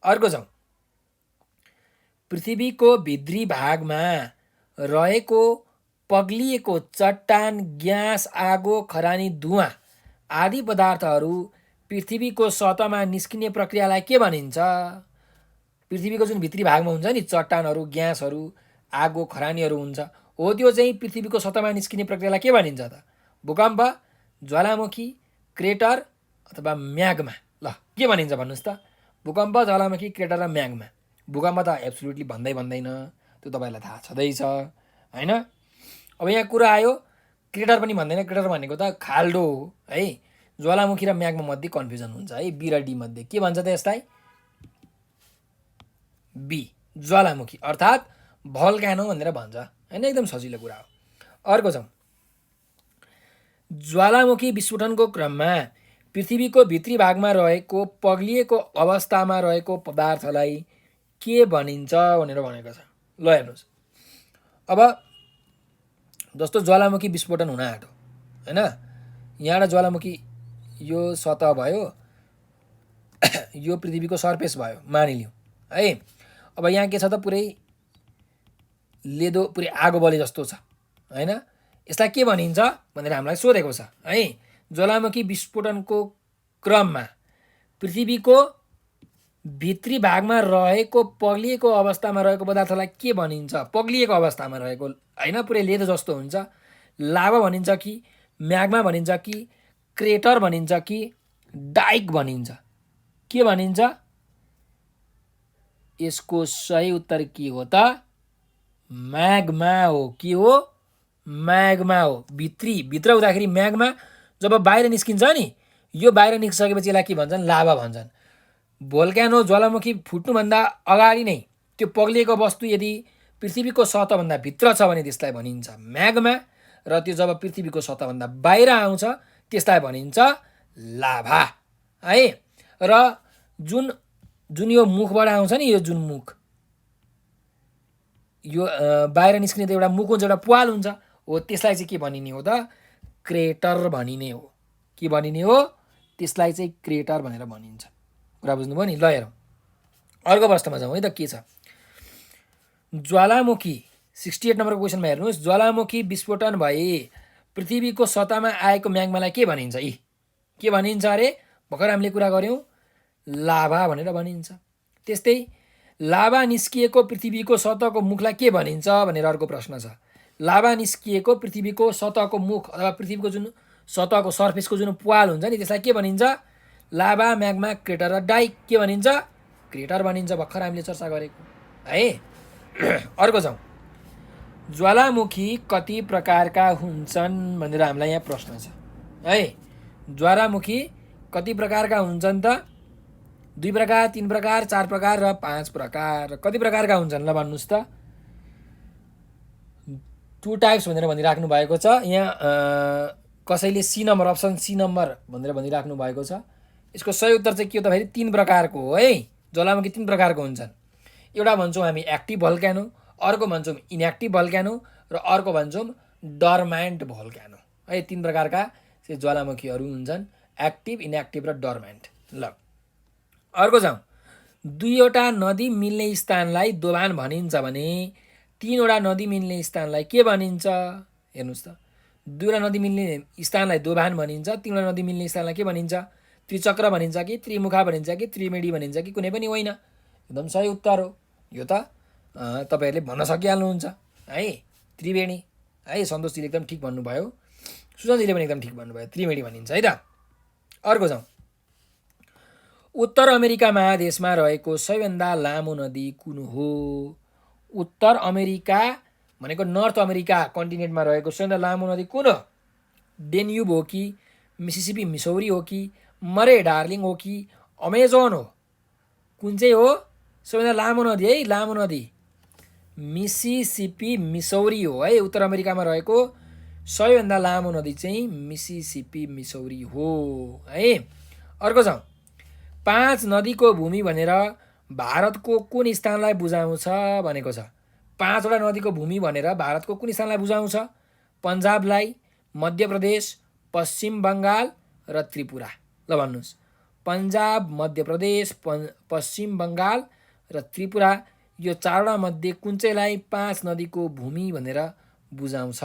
अर्को छ, पृथ्वीको भित्री भागमा रहेको पग्लिएको चट्टान, ग्यास, आगो, खरानी, धुवाँ आदि पदार्थहरू पृथ्वीको सतहमा निस्किने प्रक्रियालाई के भनिन्छ? पृथ्वीको जुन भित्री भागमा हुन्छ नि, चट्टानहरू, ग्यासहरू, आगो, खरानीहरू हुन्छ हो, त्यो चाहिँ पृथ्वीको सतहमा निस्किने प्रक्रियालाई के भनिन्छ त? भूकम्प, ज्वालामुखी, क्रेटर अथवा म्याग्मा। ल के भनिन्छ भन्नुहोस् त? भूकम्प, ज्वालामुखी, क्रेटर र म्याग्मा। भूकम्प त एब्सोल्युटली भन्दैन, त्यो तपाईँलाई थाहा छँदैछ होइन। अब यहाँ कुरा आयो, क्रेटर पनि भन्दैन। क्रेटर भनेको त खाल्डो हो है। ज्वालामुखी र म्याग्मा मध्ये कन्फ्युजन हुन्छ है। बी र डी मध्ये के भन्छ त यसलाई? बी, ज्वालामुखी अर्थात् भल्क्यानो भनेर भन्छ होइन। एकदम सजिलो कुरा हो। अर्को छ, ज्वालामुखी विस्फोटनको क्रममा पृथ्वीको भित्री भागमा रहेको पग्लिएको अवस्थामा रहेको पदार्थलाई के भनिन्छ भनेर भनेको छ। ल हेर्नुहोस्, अब जस्तो ज्वालामुखी विस्फोटन हुन आँट्यो होइन, यहाँबाट ज्वालामुखी यो सतह भयो, यो पृथ्वीको सर्फेस भयो मानिलिउँ है। अब यहाँ के छ त, पुरै लेदो, पुरै आगो बले जस्तो छ होइन। यसलाई के भनिन्छ भनेर हामीलाई सोधेको छ है। ज्वालामुखी विस्फोटनको क्रममा पृथ्वीको भित्री भागमा रहेको पग्लिएको अवस्थामा रहेको पदार्थलाई के भनिन्छ? पग्लिएको अवस्थामा रहेको होइन, पुरै लेदो जस्तो हुन्छ। लाभा भनिन्छ कि म्याग्मा भनिन्छ कि क्रेटर भनिन्छ कि डाइक भनिन्छ? के भनिन्छ? यसको सही उत्तर के हो त? म्याग्मा हो। के हो? म्याग्मा हो। भित्र हुँदाखेरि म्याग्मा, जब बाहिर निस्किन्छ नि, यो बाहिर निस्किसकेपछि यसलाई के भन्छन्? लाभा भन्छन्। भोल्क्यानो ज्वालामुखी फुट्नुभन्दा अगाडि नै त्यो पग्लिएको वस्तु यदि पृथ्वीको सतहभन्दा भित्र छ भने त्यसलाई भनिन्छ म्याग्मा, र त्यो जब पृथ्वीको सतहभन्दा बाहिर आउँछ त्यसलाई भनिन्छ लाभा है। र जुन यो मुखबाट आउँछ नि, यो जुन मुख, यो बाहिर निस्किने त एउटा मुख हुन्छ, एउटा प्वाल हुन्छ हो, त्यसलाई चाहिँ के भनिने हो त? क्रेटर भनिने हो। के भनिने हो? त्यसलाई चाहिँ क्रेटर भनेर भनिन्छ। कुरा बुझ्नुभयो नि? ल हेरौँ, अर्को प्रश्नमा जाउँ है त। के छ? ज्वालामुखी 68 नम्बरको क्वेसनमा हेर्नुहोस्। ज्वालामुखी विस्फोटन भए पृथ्वीको सतहमा आएको म्याग्मालाई के भनिन्छ? के भनिन्छ अरे? भर्खर हामीले कुरा गऱ्यौँ, लाभा भनेर भनिन्छ। त्यस्तै लाभा निस्किएको पृथ्वीको सतहको मुखलाई के भनिन्छ भनेर अर्को प्रश्न छ। लाभा निस्किएको पृथ्वीको सतहको मुख अथवा पृथ्वीको जुन सतहको सर्फेसको जुन प्वाल हुन्छ नि, त्यसलाई के भनिन्छ? लाभा, म्याग्मा, क्रेटर र डाइक के भनिन्छ? क्रेटर भनिन्छ। भर्खर हामीले चर्चा गरेको है। अर्को जाउँ। ज्वालामुखी कति प्रकारका हुन्छन् भनेर हामीलाई यहाँ प्रश्न छ है। ज्वालामुखी कति प्रकारका हुन्छन् त? 2 प्रकार, 3 प्रकार, 4 प्रकार र 5 प्रकार। कति प्रकारका हुन्छन् ल भन्नुहोस् त? 2 टाइप्स भनेर भनिराख्नु भएको छ यहाँ। कसैले C number, option C number भनेर भनिराख्नु भएको छ। यसको सही उत्तर चाहिँ के हो त फेरि? 3 प्रकारको हो है। ज्वालामुखी 3 प्रकारको हुन्छन्। एउटा भन्छौँ हामी एक्टिभ भल्क्यानो, अर्को भन्छौँ इनएक्टिभ भल्क्यानो, र अर्को भन्छौँ डर्म्यान्ट भल्क्यानो है। 3 प्रकारका चाहिँ ज्वालामुखीहरू हुन्छन्, एक्टिभ, इनएक्टिभ र डर्म्यान्ट। ल अर्को जाउँ। 2वटा नदी मिल्ने स्थानलाई दोभान भनिन्छ भने 3वटा नदी मिल्ने स्थानलाई के भनिन्छ? हेर्नुहोस् त, 2वटा नदी मिल्ने स्थानलाई दोभान भनिन्छ, 3वटा नदी मिल्ने स्थानलाई के भनिन्छ? त्रिचक्र भनिन्छ कि त्रिमुखा भनिन्छ कि त्रिमेडी भनिन्छ कि कुनै पनि होइन? एकदम सही उत्तर हो। यो त तपाईँहरूले भन्न सकिहाल्नुहुन्छ है। त्रिवेणी है। सन्तोषजीले एकदम ठिक भन्नुभयो, सुजनजीले पनि एकदम ठिक भन्नुभयो, त्रिवेणी भनिन्छ है त। अर्को जाउँ। उत्तर अमेरिका महादेशमा रहेको सबैभन्दा लामो नदी कुन हो? उत्तर अमेरिका भनेको नर्थ अमेरिका कन्टिनेन्टमा रहेको सबैभन्दा लामो नदी कुन हो? डेन्युब हो कि मिसिसिपी मिसौरी हो कि मरे डार्लिङ हो कि अमेजन हो? कुन चाहिँ हो सबैभन्दा लामो नदी है? लामो नदी मिसिसिपी मिसौरी हो है। उत्तर अमेरिकामा रहेको सबैभन्दा लामो नदी चाहिँ मिसिसिपी मिसौरी हो है। अर्को जाउँ। 5 नदीको भूमि भनेर भारतको कुन स्थानलाई बुझाउँछ भनेको छ? 5वटा नदीको भूमि भनेर भारतको कुन स्थानलाई बुझाउँछ? पन्जाबलाई, मध्य प्रदेश, पश्चिम बङ्गाल र त्रिपुरा। ल भन्नुहोस्। पन्जाब, मध्य प्रदेश, पश्चिम बङ्गाल र त्रिपुरा, यो 4वटा मध्ये कुन चाहिँलाई 5 नदीको भूमि भनेर बुझाउँछ?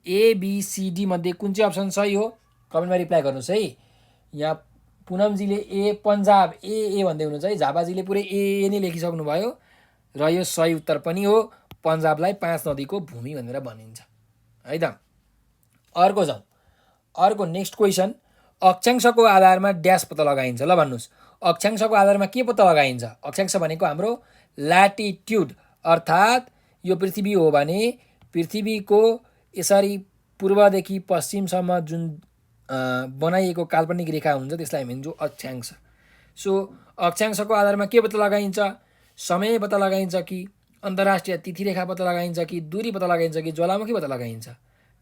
ABCD मध्ये कुन चाहिँ अप्सन सही हो? कमेन्टमा रिप्लाई गर्नुहोस् है। यहाँ पुनमजीले ए पन्जाब ए भन्दै हुनुहुन्छ है। झापाजीले पुरै ए नै लेखिसक्नु भयो र यो सही उत्तर पनि हो। पन्जाबलाई 5 नदीको भूमि भनेर भनिन्छ है त। अर्को जाउँ। अर्को नेक्स्ट क्वेसन। अक्षांशको आधारमा ड्यास पत्ता लगाइन्छ। ल भन्नुहोस्। अक्षांशको आधारमा के पत्ता लगाइन्छ? अक्षांश भनेको हाम्रो ल्याटिट्युड, अर्थात् यो पृथ्वी हो भने पृथ्वीको यसरी पूर्वदेखि पश्चिमसम्म जुन बनाइएको काल्पनिक रेखा हुन्छ त्यसलाई हामी भन्छौँ अक्षांश। सो अक्षांशको आधारमा के पत्ता लगाइन्छ? समय पत्ता लगाइन्छ कि अन्तर्राष्ट्रिय तिथि रेखा पत्ता लगाइन्छ कि दूरी पत्ता लगाइन्छ कि ज्वालामुखी पत्ता लगाइन्छ?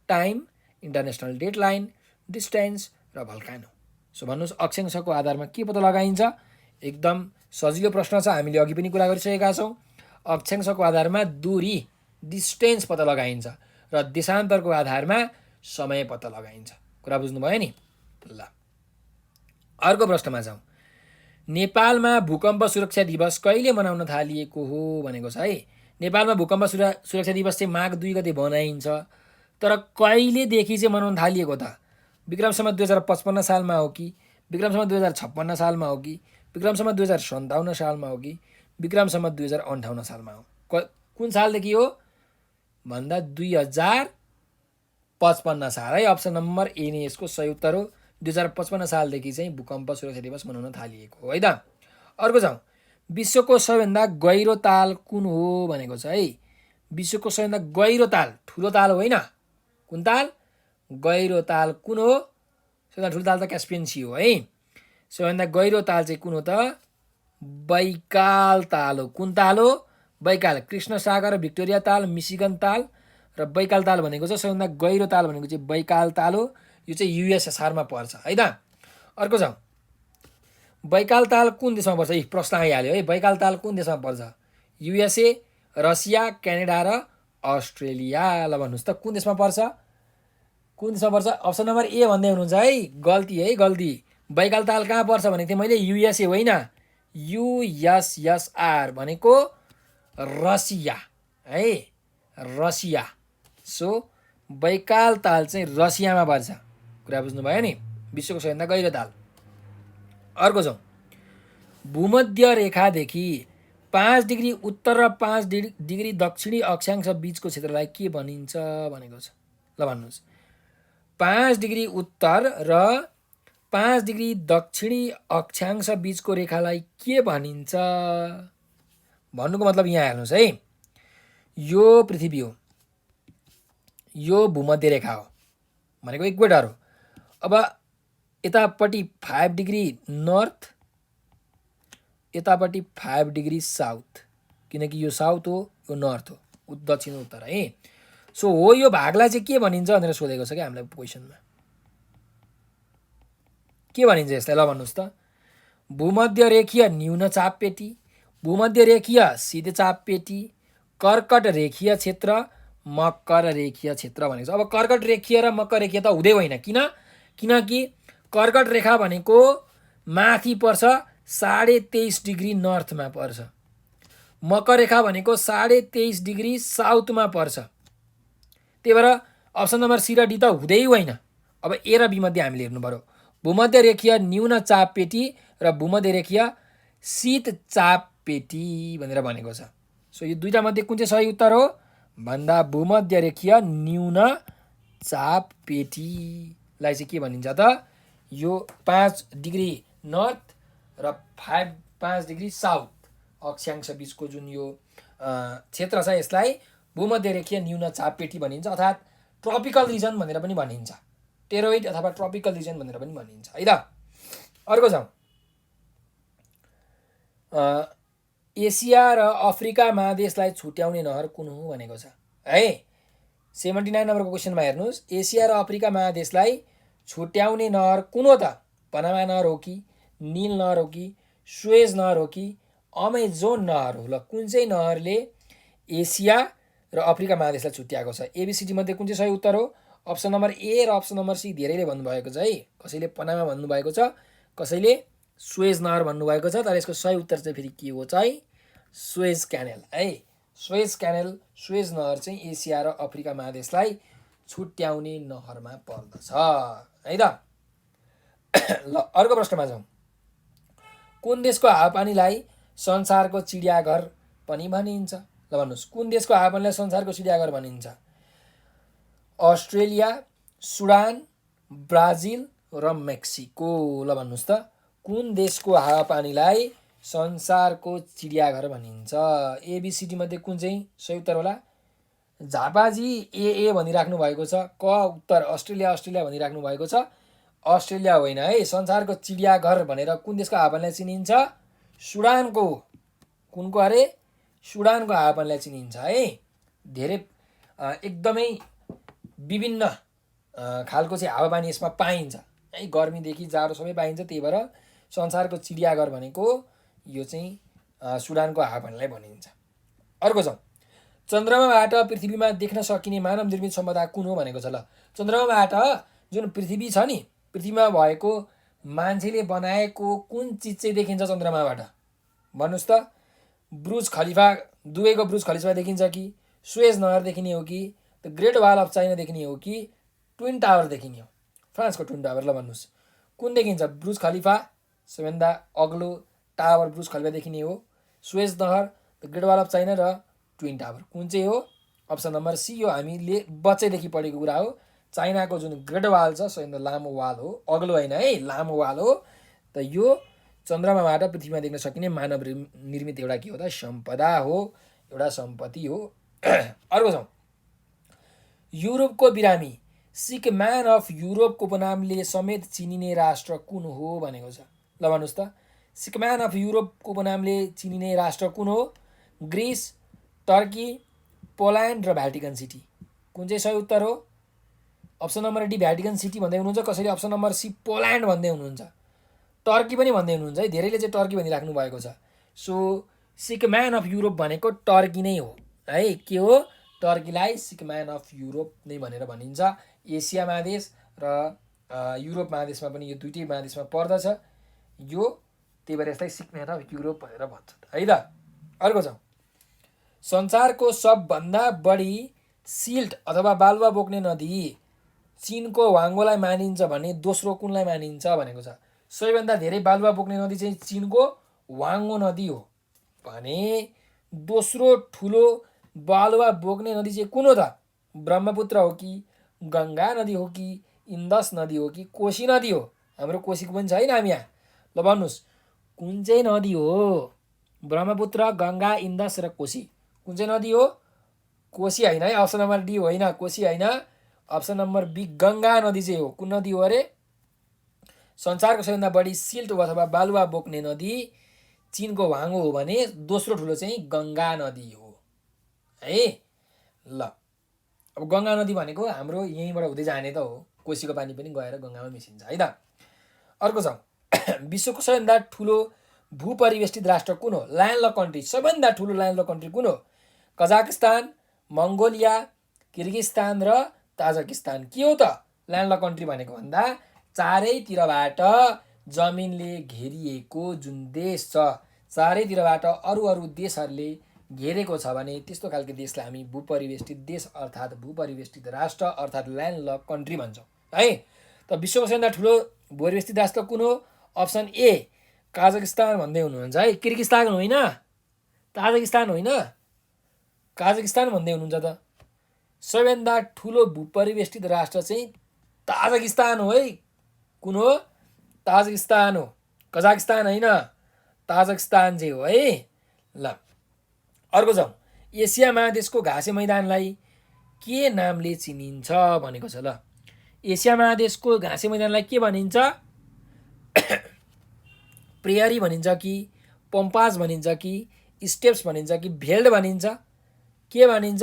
टाइम, इन्टरनेसनल डेडलाइन, डिस्टेन्स र भल्कानो। सो भन्नुहोस् अक्षांशको आधारमा के पत्ता लगाइन्छ? एकदम सजिलो प्रश्न छ, हामीले अघि पनि कुरा गरिसकेका छौँ। अक्षांशको आधारमा दूरी डिस्टेन्स पत्ता लगाइन्छ र देशान्तरको आधारमा समय पत्ता लगाइन्छ। कुरा बुझ्नुभयो नि? ल अर्को प्रश्नमा जाउँ। नेपालमा भूकम्प सुरक्षा दिवस कहिले मनाउन थालिएको हो भनेको छ है। नेपालमा भूकम्प सुरक्षा दिवस चाहिँ माघ 2 गते मनाइन्छ, तर कहिलेदेखि चाहिँ मनाउन थालिएको त? विक्रमसम्म 2055 सालमा हो कि, विक्रमसम्म 2056 सालमा हो कि, विक्रमसम्म 2057 सालमा हो कि, विक्रमसम्म 2058 सालमा हो? कुन सालदेखि हो भन्दा 2055 साल है। अप्सन नम्बर ए नै यसको सही उत्तर हो। 2055 सालदेखि चाहिँ भूकम्प सुरक्षा दिवस मनाउन थालिएको हो है त। अर्को जाउँ। विश्वको सबैभन्दा गहिरो ताल कुन हो भनेको छ है। विश्वको सबैभन्दा गहिरो ताल, ठुलो ताल होइन, कुन ताल? गहिरो ताल कुन हो? सबैभन्दा ठुलो ताल त क्यास्पियन सी हो है। सबैभन्दा गहिरो ताल चाहिँ कुन हो त? बैकाल ताल हो। कुन ताल हो? बैकाल। कृष्ण सागर, भिक्टोरिया ताल, मिशिगन ताल र बैकाल ताल भनेको छ। सबैभन्दा गहिरो ताल भनेको चाहिँ बैकाल ताल हो। यो चाहिँ युएसएसआरमा पर्छ है त। अर्को जाउँ। बैकाल ताल कुन देशमा पर्छ? प्रश्न आइहाल्यो है। बैकाल ताल कुन देशमा पर्छ? युएसए, रसिया, क्यानाडा र अस्ट्रेलिया। ल भन्नुहोस् त कुन देशमा पर्छ? कुन देशमा पर्छ? अप्सन नम्बर ए भन्दै हुनुहुन्छ है। गल्ती है, गल्ती। बैकाल ताल कहाँ पर्छ भनेको थिएँ मैले? युएसए होइन, युएसएसआर भनेको रसिया है, रसिया। सो बैकाल ताल चाहिँ रसियामा पर्छ। कुरा बुझ्नुभयो नि? विश्वको सबैभन्दा गहिरो ताल। अर्को जाउँ। भूमध्य रेखादेखि 5 डिग्री उत्तर र 5 डिग्री दक्षिणी अक्षांश बीचको क्षेत्रलाई के भनिन्छ भनेको छ? ल भन्नुहोस्। 5 डिग्री उत्तर र 5 डिग्री दक्षिणी अक्षांश बीचको रेखालाई के भनिन्छ भन्नुको मतलब यहाँ हेर्नुहोस् है। यो पृथ्वी हो, यो भूमध्य रेखा हो भनेको इक्वेटर हो। अब यतापट्टि 5 डिग्री नर्थ, यतापट्टि 5 डिग्री साउथ, किनकि यो साउथ हो, यो नर्थ हो, दक्षिण उत्तर है। सो हो यो भागलाई चाहिँ के भनिन्छ भनेर सोधेको छ क्या हामीलाई क्वेसनमा। के भनिन्छ यसलाई? ल भन्नुहोस् त। भूमध्य रेखीय न्यून चाप पेटी, भूमध्य रेखीय सिधे चाप पेटी, कर्कट रेखीय क्षेत्र, मकर रेखीय क्षेत्र भनेको छ। अब कर्कट रेखीय र मकर रेखीय त हुँदै होइन। किनकि कर्कट रेखा भनेको माथि पर्छ 23.5 डिग्री नर्थमा पर्छ, मकर रेखा भनेको 23.5 डिग्री साउथमा पर्छ। त्यही भएर अप्सन नम्बर सी र डी त हुँदै होइन। अब ए र बी मध्ये हामीले हेर्नु पर्यो। भूमध्य रेखीय न्यून चाप पेटी र भूमध्य रेखीय शीत चाप पेटी भनेर भनेको छ। सो यो दुईटा मध्ये कुन चाहिँ सही उत्तर हो भन्दा भूमध्य रेखीय न्यून चाप पेटीलाई चाहिँ के भनिन्छ त? यो 5 डिग्री नर्थ र 5 डिग्री साउथ अक्षांश बीचको जुन यो क्षेत्र छ यसलाई भूमध्य रेखीय न्यून चाप पेटी भनिन्छ, अर्थात् ट्रपिकल रिजन भनेर पनि भनिन्छ, टेरोइड अथवा ट्रपिकल रिजन भनेर पनि भनिन्छ है त। अर्को जाउँ। एसिया र अफ्रिका महादेशलाई छुट्याउने नहर कुन हो भनेको छ है। 79 नम्बरको क्वेसनमा हेर्नुहोस्। एसिया र अफ्रिका महादेशलाई छुट्याउने नहर कुन हो त? पनामा नहर हो कि, नील नहर हो कि, सुएज नहर हो कि, अमेजोन नहर हो? ल कुन चाहिँ नहरले एसिया र अफ्रिका महादेशलाई छुट्याएको छ? एबिसिडी मध्ये कुन चाहिँ सही उत्तर हो? अप्सन नम्बर ए र अप्सन नम्बर सी धेरैले भन्नुभएको छ है। कसैले पनामा भन्नुभएको छ, कसैले सुएज नहर भन्नुभएको छ, तर यसको सही उत्तर चाहिँ फेरि के हो चाहिँ? सुएज क्यानेल है। सुएज क्यानेल, सुएज नहर चाहिँ एसिया र अफ्रिका महादेशलाई छुट्याउने नहरमा पर्दछ है त। ल अर्को प्रश्नमा जाउँ। कुन देशको हावापानीलाई संसारको चिडियाघर पनि भनिन्छ? ल भन्नुहोस्। कुन देशको हावापानीलाई संसारको चिडियाघर भनिन्छ? अस्ट्रेलिया, सुडान, ब्राजिल र मेक्सिको। ल भन्नुहोस् त कुन देशको हावापानीलाई संसारको चिडियाघर भनिन्छ? एबिसिडी मध्ये कुन चाहिँ सही उत्तर होला? झापाजी ए भनिराख्नु भएको छ, क उत्तर अस्ट्रेलिया भनिराख्नु भएको छ। अस्ट्रेलिया होइन है। संसारको चिडियाघर भनेर कुन देशको हावापानीलाई चिनिन्छ? सुडानको। कुनको अरे? सुडानको हावापानीलाई चिनिन्छ है। धेरै एकदमै विभिन्न खालको चाहिँ हावापानी यसमा पाइन्छ है। गर्मीदेखि जाडो सबै पाइन्छ, त्यही भएर संसारको चिडियाघर भनेको यो चाहिँ सुडानको हावापानीलाई भनिन्छ। अर्को छ, चन्द्रमाबाट पृथ्वीमा देख्न सकिने मानव निर्मित सम्पदा कुन हो भनेको छ। ल, चन्द्रमाबाट जुन पृथ्वी छ नि, पृथ्वीमा भएको मान्छेले बनाएको कुन चिज चाहिँ देखिन्छ चन्द्रमाबाट भन्नुहोस् त? बुर्ज खलिफा, दुबईको बुर्ज खलिफा देखिन्छ कि, सुएज नहर देखिने हो कि, the great wall of China देखिने हो कि, ट्विन टावर देखिने हो? फ्रान्सको ट्विन टावर। ल भन्नुहोस् कुन देखिन्छ? बुर्ज खलिफा सबैभन्दा अग्लो टावर बुर्ज खलिफा देखिने हो, सुएज नहर, the great wall of China र ट्विन टावर। कुन चाहिँ हो? अप्सन नम्बर सी हो। हामीले बच्चैदेखि पढेको कुरा हो। चाइनाको जुन ग्रेट वाल छ सबैभन्दा लामो वाल हो, अग्लो होइन है, लामो वाल हो। त यो चन्द्रमाबाट पृथ्वीमा देख्न सकिने मानव निर्मित एउटा के हो त? सम्पदा हो, एउटा सम्पत्ति हो। अर्को छ, युरोपको बिरामी सिक म्यान अफ युरोपको उपनामले समेत चिनिने राष्ट्र कुन हो भनेको छ। ल भन्नुहोस् त, सिक म्यान अफ युरोपको उपनामले चिनिने राष्ट्र कुन हो? ग्रिस, टर्की, पोल्यान्ड र भ्याटिकन सिटी। कुन चाहिँ सही उत्तर हो? Option number D Vatican city भन्दै हुनुहुन्छ, कसैले अप्सन नम्बर सी पोल्यान्ड भन्दै हुनुहुन्छ, टर्की पनि भन्दै हुनुहुन्छ है। धेरैले चाहिँ टर्की भनिराख्नु भएको छ। So sick man of Europe भनेको टर्की नै हो है। के हो? टर्कीलाई सिक म्यान अफ युरोप नै भनेर भनिन्छ। एसिया महादेश र युरोप महादेशमा पनि यो दुइटै महादेशमा पर्दछ यो, त्यही भएर यसलाई सिक म्यान अफ युरोप भनेर भन्छ है त। अर्को छ, संसारको सबभन्दा बढी सिल्ट अथवा बालुवा बोक्ने नदी चीनको वाङ्गोलाई मानिन्छ भने दोस्रो कुनलाई मानिन्छ भनेको छ। सबैभन्दा धेरै बालुवा बोक्ने नदी चाहिँ चीनको वाङ्गो नदी हो भने दोस्रो ठुलो बालुवा बोक्ने नदी चाहिँ कुन हो त? ब्रह्मपुत्र हो कि, गङ्गा नदी हो कि, इन्दस नदी हो कि, कोशी नदी हो? हाम्रो कोशीको पनि छ है नाम यहाँ। ल भन्नुहोस् कुन चाहिँ नदी हो? ब्रह्मपुत्र, गङ्गा, इन्दस र कोशी। कुन चाहिँ नदी हो? कोशी होइन है, अप्सन नम्बर डी होइन, कोशी होइन। अप्सन नम्बर बी गङ्गा नदी चाहिँ हो। कुन नदी हो अरे? संसारको सबैभन्दा बढी सिल्ट अथवा बालुवा बोक्ने नदी चीनको वाङ्गो हो भने दोस्रो ठुलो चाहिँ गङ्गा नदी हो है। ल, अब गङ्गा नदी भनेको हाम्रो यहीँबाट हुँदै जाने त हो, कोशीको पानी पनि गएर गङ्गामा मिसिन्छ है त। अर्को छ, विश्वको सबैभन्दा ठुलो भूपरिवेष्टित राष्ट्र कुन हो? ल्यान्डलक कन्ट्री, सबैभन्दा ठुलो ल्यान्डलक कन्ट्री कुन हो? कजाकिस्तान, मङ्गोलिया, किर्गिस्तान र ताजिकिस्तान। के हो त ल्यान्डलक कन्ट्री भनेको भन्दा चारैतिरबाट जमिनले घेरिएको जुन देश छ, चारैतिरबाट अरू अरू देशहरूले घेरेको छ भने त्यस्तो खालको देशलाई हामी भूपरिवेष्टित देश अर्थात् भूपरिवेष्टित राष्ट्र अर्थात् ल्यान्डलक कन्ट्री भन्छौँ है। त विश्वको सबैभन्दा ठुलो भूपरिवेष्टित राष्ट्र कुन हो? अप्सन ए काजाकिस्तान भन्दै हुनुहुन्छ है। किर्गिस्तान होइन, ताजिकिस्तान होइन, काजाकिस्तान भन्दै हुनुहुन्छ त। सबैभन्दा ठुलो भूपरिवेष्टित राष्ट्र चाहिँ ताजिकिस्तान हो है। कुन हो? ताजिकिस्तान हो, कजाकिस्तान होइन, ताजिकिस्तान चाहिँ हो है। ल, अर्को छ, एसिया महादेशको घाँसे मैदानलाई के नामले चिनिन्छ भनेको छ। ल, एसिया महादेशको घाँसे मैदानलाई के भनिन्छ? प्रेयरी भनिन्छ कि, पम्पास भनिन्छ कि, स्टेप्स भनिन्छ कि, भेल्ड भनिन्छ? के भनिन्छ?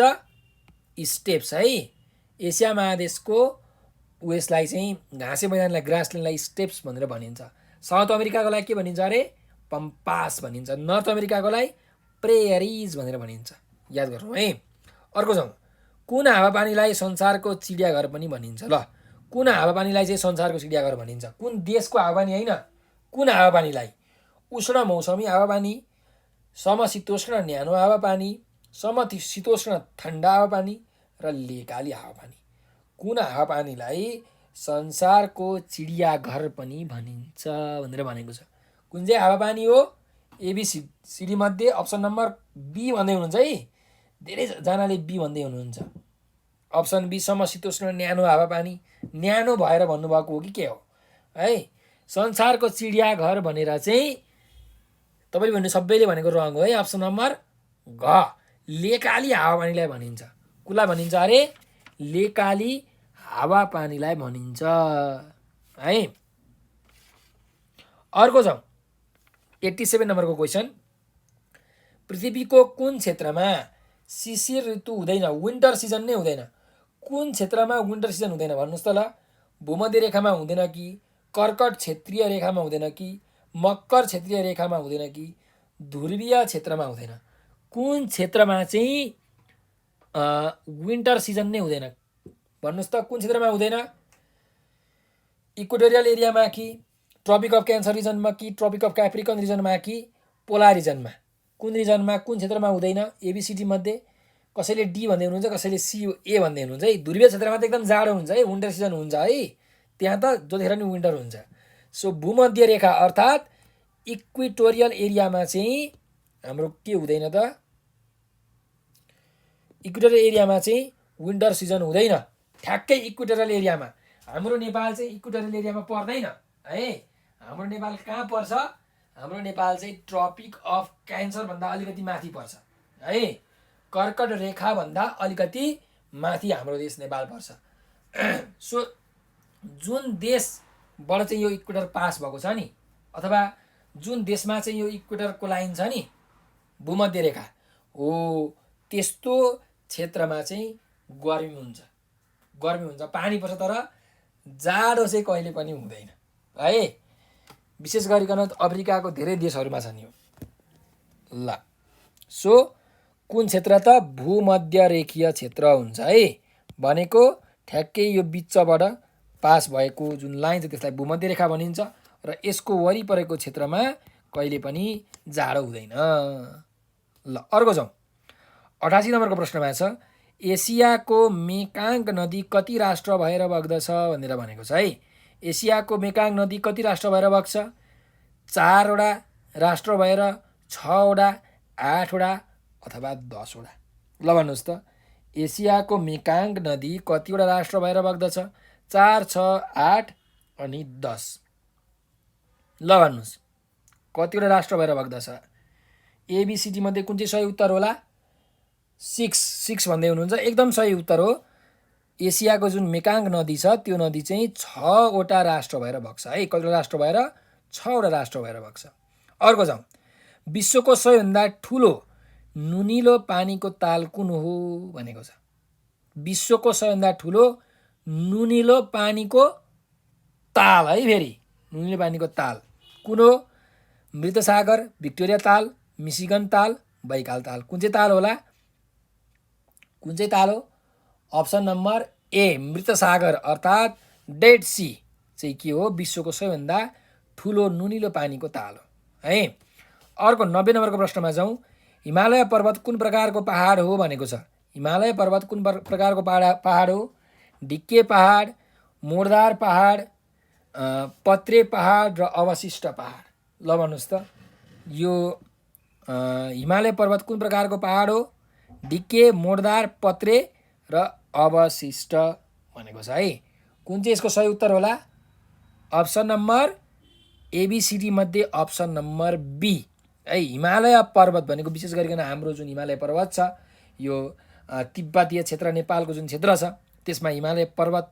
स्टेप्स है। एसिया महादेशको उयसलाई चाहिँ घाँसे मैदानलाई, ग्रासल्यान्डलाई स्टेप्स भनेर भनिन्छ। साउथ अमेरिकाकोलाई के भनिन्छ अरे? पम्पास भनिन्छ। नर्थ अमेरिकाकोलाई प्रेयरिज भनेर भनिन्छ। याद गर्नु है। अर्को छ, कुन हावापानीलाई संसारको चिडियाघर पनि भनिन्छ? ल, कुन हावापानीलाई चाहिँ संसारको चिडियाघर भनिन्छ? कुन देशको हावापानी होइन, कुन हावापानीलाई? उष्ण मौसमी हावापानी, समशीतोष्ण न्यानो हावापानी, समशीतोष्ण ठन्डा हावापानी र लेकाली हावापानी। कुन हावापानीलाई संसारको चिडियाघर पनि भनिन्छ भनेर भनेको छ। कुन चाहिँ हावापानी हो? एबिसिडी मध्ये अप्सन नम्बर बी भन्दै हुनुहुन्छ है। धेरैजनाले बी भन्दै हुनुहुन्छ। अप्सन बी समशीतोष्ण न्यानो हावापानी। न्यानो भएर भन्नुभएको हो कि के हो है? संसारको चिडियाघर भनेर चाहिँ तपाईँले भन्नु सबैले भनेको रङ हो है। अप्सन नम्बर घ, लेकाली हावापानीलाई भनिन्छ। कुलाई भनिन्छ अरे? लेकाली हावापानीलाई भनिन्छ है। अर्को छ 87 नम्बरको क्वेसन, पृथ्वीको कुन क्षेत्रमा शिशिर ऋतु हुँदैन, विन्टर सिजन नै हुँदैन? कुन क्षेत्रमा विन्टर सिजन हुँदैन भन्नुहोस् त ल? भूमध्य रेखामा हुँदैन कि, कर्कट क्षेत्रीय रेखामा हुँदैन कि, मकर क्षेत्रीय रेखामा हुँदैन कि, ध्रुवीय क्षेत्रमा हुँदैन? कुन क्षेत्रमा चाहिँ विन्टर सिजन नै हुँदैन भन्नुहोस् त? कुन क्षेत्रमा हुँदैन? इक्वेटोरियल एरियामा कि, ट्रपिक अफ क्यान्सर रिजनमा कि, ट्रपिक अफ क्याप्रिकन रिजनमा कि, पोलार रिजनमा? कुन रिजनमा कुन क्षेत्रमा हुँदैन? एबिसिडी मध्ये कसैले डी भन्दै हुनुहुन्छ, कसैले सी ए भन्दै हुनुहुन्छ है। ध्रुवीय क्षेत्रमा त एकदम जाडो हुन्छ है, विन्टर सिजन हुन्छ है, त्यहाँ त जतिखेर नि विन्टर हुन्छ। सो भूमध्य रेखा अर्थात् इक्वेटोरियल एरियामा चाहिँ हाम्रो के हुँदैन त? इक्वेटोरियल एरियामा चाहिँ विन्टर सिजन हुँदैन। ठ्याक्कै इक्वेटोरियल एरियामा। हाम्रो नेपाल चाहिँ इक्वेटोरियल एरियामा पर्दैन है। हाम्रो नेपाल कहाँ पर्छ? हाम्रो नेपाल चाहिँ ट्रपिक अफ क्यान्सरभन्दा अलिकति माथि पर्छ है। कर्कट रेखाभन्दा अलिकति माथि हाम्रो देश नेपाल पर्छ। सो जुन देशबाट चाहिँ यो इक्वेटर पास भएको छ नि, अथवा जुन देशमा चाहिँ यो इक्वेटरको लाइन छ नि, भूमध्य रेखा हो, त्यस्तो क्षेत्रमा चाहिँ गर्मी हुन्छ। गर्मी हुन्छ, पानी पर्छ, तर जाडो चाहिँ कहिले पनि हुँदैन है। विशेष गरिकन अफ्रिकाको धेरै देशहरूमा छन् यो। ल, सो कुन क्षेत्र त? भूमध्य रेखीय क्षेत्र हुन्छ है। भनेको ठ्याक्कै यो बिचबाट पास भएको जुन लाइन छ त्यसलाई भूमध्य रेखा भनिन्छ र यसको वरिपरिको क्षेत्रमा कहिले पनि जाडो हुँदैन। ल, अर्को जाउँ। 88 नम्बरको प्रश्नमा छ, एसियाको मेकाङ नदी कति राष्ट्र भएर बग्दछ भनेर भनेको छ है। एसियाको मेकाङ नदी कति राष्ट्र भएर बग्छ? 4 वटा राष्ट्र भएर, 6 वटा, 8 वटा अथवा 10 वटा? ल भन्नुहोस् त, एसियाको मेकाङ नदी कतिवटा राष्ट्र भएर बग्दछ? 4, 6, 8 अनि 10। ल भन्नुहोस्, कतिवटा राष्ट्र भएर बग्दछ? एबिसिडी मध्ये कुन चाहिँ सही उत्तर होला? 6 भन्दै हुनुहुन्छ, एकदम सही उत्तर हो। एसियाको जुन मेकाङ नदी छ त्यो नदी चाहिँ 6 वटा राष्ट्र भएर बग्छ है। कतिवटा राष्ट्र भएर? 6 वटा राष्ट्र भएर बग्छ। अर्को जाउँ। विश्वको सबैभन्दा ठुलो नुनिलो पानीको ताल कुन हो भनेको छ? विश्वको सबैभन्दा ठुलो नुनिलो पानीको ताल है। फेरि नुनिलो पानीको ताल कुन हो? मृतसागर, भिक्टोरिया ताल, मिशिगन ताल, बैकाल ताल? कुन चाहिँ ताल होला? कुन चाहिँ ताल हो? अप्सन नम्बर ए, मृतसागर अर्थात् डेड सी चाहिँ के हो? विश्वको सबैभन्दा ठुलो नुनिलो पानीको ताल हो है। अर्को 90 नम्बरको प्रश्नमा जाउँ। हिमालय पर्वत कुन प्रकारको पहाड हो भनेको छ? हिमालय पर्वत कुन प्रकारको पहाड हो? ढिक्के पहाड, मोडदार पहाड, पत्रे पहाड र अवशिष्ट पहाड? ल भन्नुहोस् त, यो हिमालय पर्वत कुन प्रकारको पहाड हो? ढिक्के, मोडदार, पत्रे र अवशिष्ट भनेको छ है। कुन चाहिँ यसको सही उत्तर होला? अप्सन नम्बर एबिसिडी मध्ये अप्सन नम्बर बी है। हिमालय पर्वत भनेको विशेष गरिकन हाम्रो जुन हिमालय पर्वत छ, यो तिब्बतीय क्षेत्र नेपालको जुन क्षेत्र छ त्यसमा हिमालय पर्वत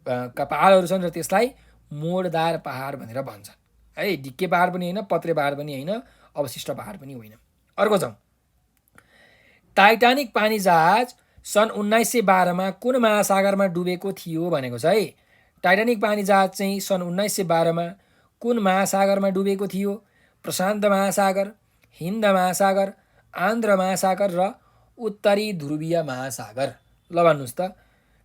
का पहाडहरू छन् र त्यसलाई मोडदार पहाड भनेर भन्छन् है। ढिक्के पहाड पनि होइन, पत्रे पहाड पनि होइन, अवशिष्ट पहाड पनि होइन। अर्को जाउँ। टाइटानिक पानी जहाज सन् 1912 मा कुन महासागरमा डुबेको थियो भनेको छ है। टाइटानिक पानी जहाज चाहिँ सन् 1912 मा कुन महासागरमा डुबेको थियो? प्रशान्त महासागर, हिन्द महासागर, आन्ध्र महासागर र उत्तरी ध्रुवीय महासागर? ल भन्नुहोस् त,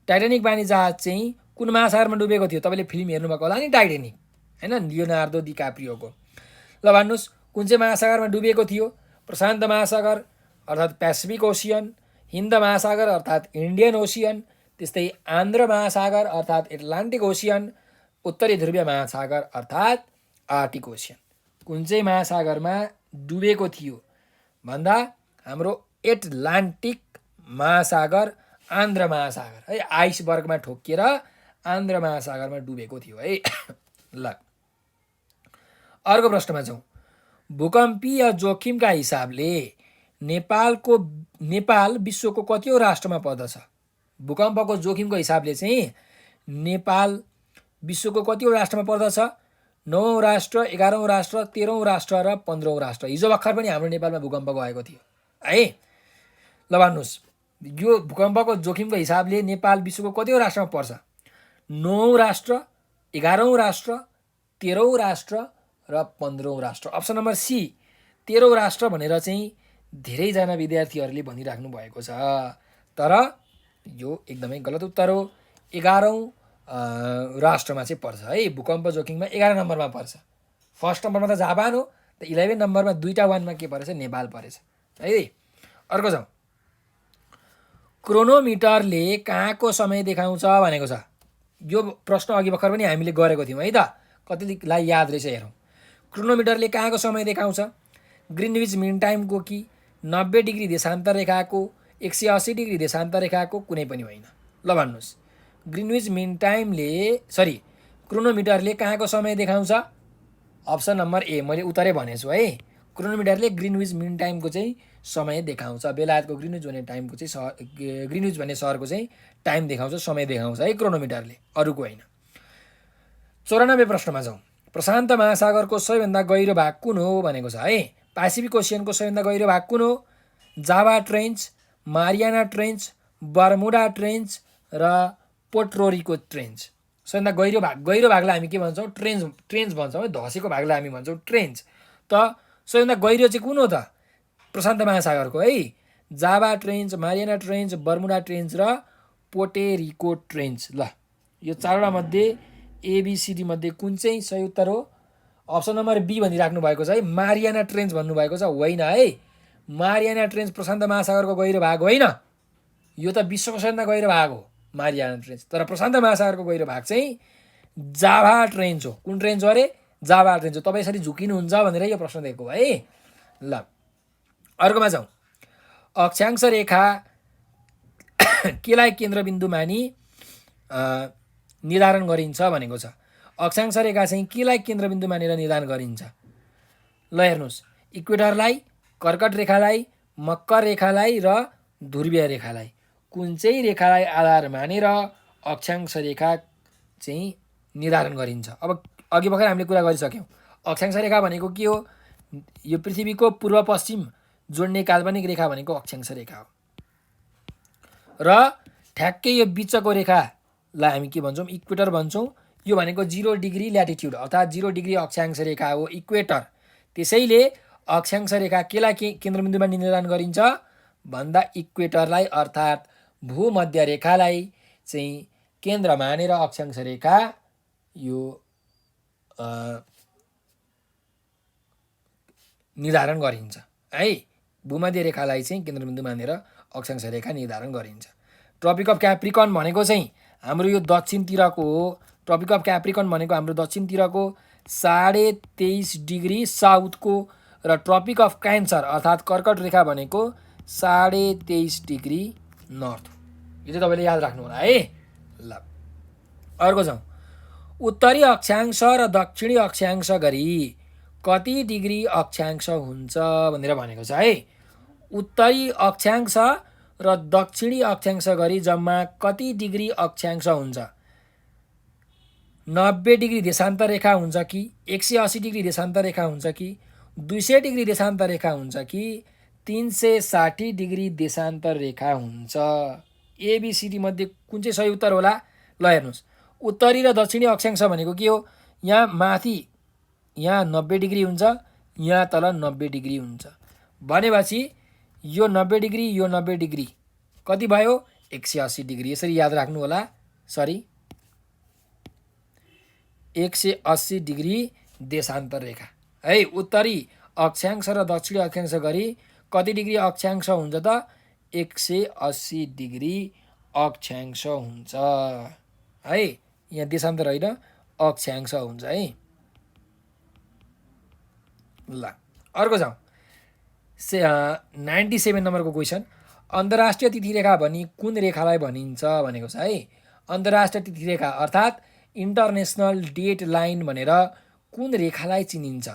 टाइटानिक पानी जहाज चाहिँ कुन महासागरमा डुबेको थियो? तपाईँले फिल्म हेर्नुभएको होला नि टाइटानिक होइन, लियोनार्दो डिकाप्रियोको। ल भन्नुहोस्, कुन चाहिँ महासागरमा डुबेको थियो? प्रशान्त महासागर अर्थात् पेसिफिक ओसियन, हिन्द महासागर अर्थात् इन्डियन ओसियन, त्यस्तै आन्ध्र महासागर अर्थात् एटलान्टिक ओसियन, उत्तरी ध्रुवीय महासागर अर्थात् आर्टिक ओसियन? कुन चाहिँ महासागरमा डुबेको थियो भन्दा हाम्रो एटलान्टिक महासागर, आन्ध्र महासागर है। आइसबर्गमा ठोकिएर आन्ध्र महासागरमा डुबेको थियो है। ल, अर्को प्रश्नमा जाउँ। भूकम्पीय जोखिमका हिसाबले नेपाल विश्वको कतिौं राष्ट्रमा पर्दछ? भूकम्पको जोखिमको हिसाबले चाहिँ नेपाल विश्वको कतिौं राष्ट्रमा पर्दछ? 9औं राष्ट्र, 11औं राष्ट्र, 13औं राष्ट्र र 15औं राष्ट्र? हिजो भर्खर पनि हाम्रो नेपालमा भूकम्प गएको थियो है। ल भन्नुहोस्, यो भूकम्पको जोखिमको हिसाबले नेपाल विश्वको कतिौँ राष्ट्रमा पर्छ? 9औं राष्ट्र, 11औं राष्ट्र, 13औं राष्ट्र र 15औं राष्ट्र। अप्सन नम्बर सी 13औं राष्ट्र भनेर चाहिँ धेरैजना विद्यार्थीहरूले भनिराख्नु भएको छ, तर यो एकदमै गलत उत्तर हो। 11औं राष्ट्रमा चाहिँ पर्छ है। भूकम्प जोखिममा 11 नम्बरमा पर्छ। फर्स्ट नम्बरमा त जापान हो, त 11 नम्बरमा दुईवटा वानमा के परेछ? नेपाल परेछ है। अर्को जाउँ। क्रोनोमिटरले कहाँको समय देखाउँछ भनेको छ। यो प्रश्न अघि भर्खर पनि हामीले गरेको थियौँ है त, कतिलाई याद रहेछ हेरौँ। क्रोनोमिटरले कहाँको समय देखाउँछ? ग्रिनविच मिन टाइमको कि 90 डिग्री देशान्तर रेखाको, 180 डिग्री देशान्तर रेखाको, कुनै पनि होइन। ल भन्नुहोस्, ग्रिनविच मिन टाइमले क्रोनोमिटरले कहाँको समय देखाउँछ? अप्सन नम्बर ए, मैले उत्तरै भनेछु है। क्रोनोमिटरले ग्रिनविच मिन टाइमको चाहिँ समय देखाउँछ। बेलायतको ग्रिनविच भन्ने टाइमको चाहिँ ग्रिनविच भन्ने सहरको चाहिँ टाइम देखाउँछ, समय देखाउँछ है क्रोनोमिटरले, अरूको होइन। 94 प्रश्नमा जाउँ। प्रशान्त महासागरको सबैभन्दा गहिरो भाग कुन हो भनेको छ है। पेसिफिक ओसियनको सबैभन्दा गहिरो भाग कुन हो? Java trench, Mariana trench, Bermuda trench र पोर्टोरिको ट्रेन्च। सबैभन्दा गहिरो भागलाई हामी के भन्छौँ? ट्रेन्च भन्छौँ है। धसेको भागलाई हामी भन्छौँ ट्रेन्च। त सबैभन्दा गहिरो चाहिँ कुन हो त? प्रशान्त महासागरको है। Java trench, Mariana trench, Bermuda trench र पोर्टोरिको ट्रेन्च। ल, यो चारवटा मध्ये एबिसिडी मध्ये कुन चाहिँ सही उत्तर हो? अप्सन नम्बर बी भनिराख्नु भएको छ है। मारियाना ट्रेन्च भन्नुभएको छ, होइन है। मारियाना ट्रेन्च प्रशान्त महासागरको गहिरो भाग होइन, यो त विश्वको सबैभन्दा गहिरो भाग हो मारियाना ट्रेन्च। तर प्रशान्त महासागरको गहिरो भाग चाहिँ जाभा ट्रेन्च हो। कुन ट्रेन्च हो अरे? जाभा ट्रेन्च हो। तपाईँ यसरी झुकिनुहुन्छ भनेर यो प्रश्न दिएको है। ल, अर्कोमा जाउँ। अक्षांश रेखा केलाई केन्द्रबिन्दु मानि निर्धारण गरिन्छ भनेको छ। अक्षांश रेखा चाहिँ केलाई केन्द्रबिन्दु मानेर निर्धारण गरिन्छ? ल हेर्नुहोस्, इक्वेटरलाई, कर्कट रेखालाई, मकर रेखालाई र ध्रुवीय रेखालाई। कुन चाहिँ रेखालाई आधार मानेर अक्षांश रेखा चाहिँ निर्धारण गरिन्छ? अब अघि भर्खर हामीले कुरा गरिसक्यौँ। अक्षांश रेखा भनेको के हो? यो पृथ्वीको पूर्व पश्चिम जोड्ने काल्पनिक रेखा भनेको अक्षांश रेखा हो। र ठ्याक्कै यो बिचको रेखालाई हामी के भन्छौँ? इक्वेटर भन्छौँ। यो भनेको 0 डिग्री ल्याटिट्युड अर्थात् 0 डिग्री अक्षांश रेखा हो इक्वेटर। त्यसैले अक्षांश रेखा केलाई केन्द्रबिन्दुमा निर्धारण गरिन्छ भन्दा इक्वेटरलाई अर्थात् भूमध्य रेखालाई चाहिँ केन्द्र मानेर अक्षांश रेखा यो निर्धारण गरिन्छ है। भूमध्य रेखालाई चाहिँ केन्द्रबिन्दु मानेर अक्षांश रेखा निर्धारण गरिन्छ। ट्रपिक अफ क्याप्रिकन भनेको चाहिँ हाम्रो यो दक्षिणतिरको हो। ट्रपिक अफ क्याप्रिकन भनेको हाम्रो दक्षिणतिरको 23.5 डिग्री साउथको र ट्रपिक अफ क्यान्सर अर्थात् कर्कट रेखा भनेको 23.5 डिग्री नर्थ। यो चाहिँ तपाईँले याद राख्नु होला है। ल, अर्को जाउँ। उत्तरी अक्षांश र दक्षिणी अक्षांश गरी कति डिग्री अक्षांश हुन्छ भनेर भनेको छ है। उत्तरी अक्षांश र दक्षिणी अक्षांश गरी जम्मा कति डिग्री अक्षांश हुन्छ? 90 डिग्री देशान्तर रेखा हुन्छ कि 180 डिग्री देशान्तर रेखा हुन्छ कि 200 डिग्री देशान्तर रेखा हुन्छ कि 360 डिग्री देशान्तर रेखा हुन्छ? एबिसिडी मध्ये कुन चाहिँ सही उत्तर होला? ल हेर्नुहोस्, उत्तरी र दक्षिणी अक्षांश भनेको के हो? यहाँ माथि यहाँ 90 डिग्री हुन्छ, यहाँ तल 90 डिग्री हुन्छ भनेपछि यो 90 डिग्री यो 90 डिग्री कति भयो? 180 डिग्री। यसरी याद राख्नु होला। 180 डिग्री देशान्तर रेखा है। उत्तरी अक्षांश र दक्षिणी अक्षांश गरी कति डिग्री अक्षांश हुन्छ त? 180 डिग्री अक्षांश हुन्छ है। यहाँ देशान्तर होइन, अक्षांश हुन्छ है। ल, अर्को जाउँ। 97 नम्बरको क्वेसन। अन्तर्राष्ट्रिय तिथिरेखा भनी कुन रेखालाई भनिन्छ भनेको छ है। अन्तर्राष्ट्रिय तिथिरेखा अर्थात् इन्टरनेसनल डेट लाइन भनेर कुन रेखालाई चिनिन्छ?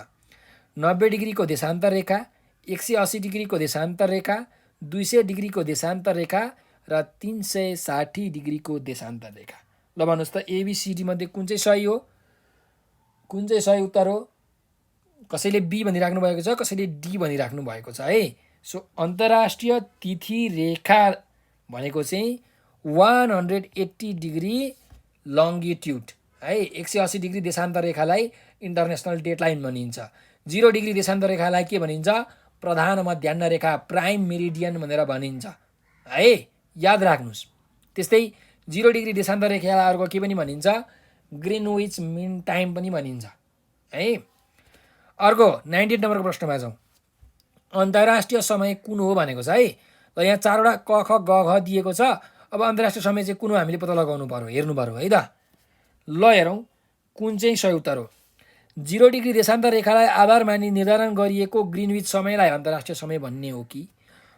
90 डिग्रीको देशान्तर रेखा, 180 डिग्रीको देशान्तर रेखा, 200 डिग्रीको देशान्तर रेखा र 360 डिग्रीको देशान्तर रेखा। ल भन्नुहोस् त, एबिसिडी मध्ये कुन चाहिँ सही हो? कुन चाहिँ सही उत्तर हो? कसैले बी भनिराख्नु भएको छ, कसैले डी भनिराख्नु भएको छ है। सो अन्तर्राष्ट्रिय तिथि रेखा भनेको चाहिँ 180 डिग्री लङ्गिट्युड है। 180 डिग्री देशान्तर रेखालाई इन्टरनेसनल डेडलाइन भनिन्छ। 0 डिग्री देशान्तर रेखालाई के भनिन्छ? प्रधान मध्याह्न रेखा, प्राइम मेरिडियन भनेर भनिन्छ है, याद राख्नुहोस्। त्यस्तै 0 डिग्री देशान्तर रेखालाई अर्को के पनि भनिन्छ? ग्रिनविच मिन टाइम पनि भनिन्छ है। अर्को 98 नम्बरको प्रश्नमा जाउँ। अन्तर्राष्ट्रिय समय कुन हो भनेको छ है। ल यहाँ 4वटा क ख ग घ दिएको छ। अब अन्तर्राष्ट्रिय समय चाहिँ कुन हो हामीले पत्ता लगाउनु पर्यो, हेर्नु पर्यो है त। ल हेरौँ कुन चाहिँ सही उत्तर हो। 0 डिग्री देशान्तर रेखालाई आधार मानी निर्धारण गरिएको ग्रिनविच समयलाई अन्तर्राष्ट्रिय समय भन्ने हो कि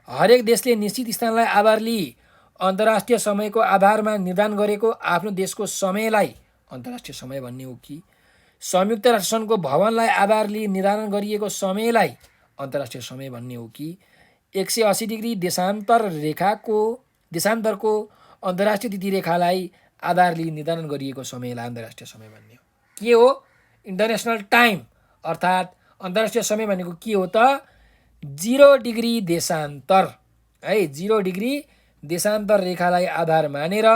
हरेक देशले निश्चित स्थानलाई आधार लिई अन्तर्राष्ट्रिय समयको आधारमा निर्धारण गरेको आफ्नो देशको समयलाई अन्तर्राष्ट्रिय समय भन्ने हो कि संयुक्त राष्ट्रसङ्घको भवनलाई आधार लिई निर्धारण गरिएको समयलाई अन्तर्राष्ट्रिय समय भन्ने हो कि 180 डिग्री देशान्तरको अन्तर्राष्ट्रिय तिथि रेखालाई आधार लिई निर्धारण गरिएको समयलाई अन्तर्राष्ट्रिय समय भन्ने हो। के हो? इन्टरनेसनल टाइम अर्थात् अन्तर्राष्ट्रिय समय भनेको के हो त? 0 डिग्री देशान्तर है। 0 डिग्री देशान्तर रेखालाई आधार मानेर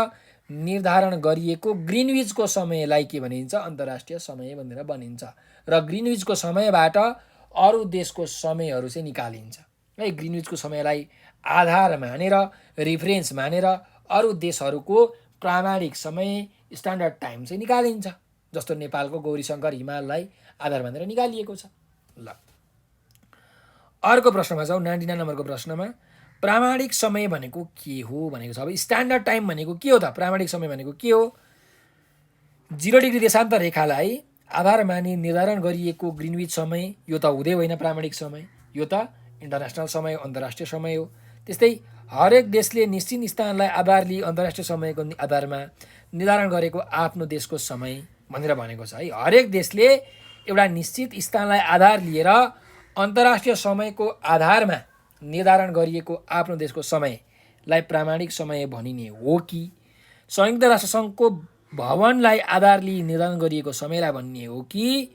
निर्धारण गरिएको ग्रिनविचको समयलाई के भनिन्छ? अन्तर्राष्ट्रिय समय भनेर भनिन्छ। र ग्रिनविचको समयबाट अरू देशको समयहरू चाहिँ निकालिन्छ है। ग्रिनविचको समयलाई आधार मानेर, रिफरेन्स मानेर अरू देशहरूको प्रामाणिक समय, स्ट्यान्डर्ड टाइम चाहिँ निकालिन्छ। जस्तो नेपालको गौरीशङ्कर हिमाललाई आधार मानेर निकालिएको छ। ल अर्को प्रश्नमा जाउँ। 99 नम्बरको प्रश्नमा प्रामाणिक समय भनेको के हो भनेको छ। अब स्ट्यान्डर्ड टाइम भनेको के हो त? प्रामाणिक समय भनेको के हो? 0 डिग्री देशान्तर रेखालाई आधार मानी निर्धारण गरिएको ग्रिनविच समय, यो त हुँदै होइन प्रामाणिक समय, यो त इन्टरनेसनल समय, अन्तर्राष्ट्रिय समय हो। त्यस्तै हरेक देशले निश्चित स्थानलाई आधार लिई अन्तर्राष्ट्रिय समयको आधारमा निर्धारण गरेको आफ्नो देशको समय भनेर भनेको छ है। हरेक देशले एउटा निश्चित स्थानलाई आधार लिएर अन्तर्राष्ट्रिय समयको आधारमा निर्धारण गरिएको आफ्नो देशको समयलाई प्रामाणिक समय भनिने हो कि संयुक्त राष्ट्रसङ्घको भवनलाई आधार लिई निर्धारण गरिएको समयलाई भन्ने हो कि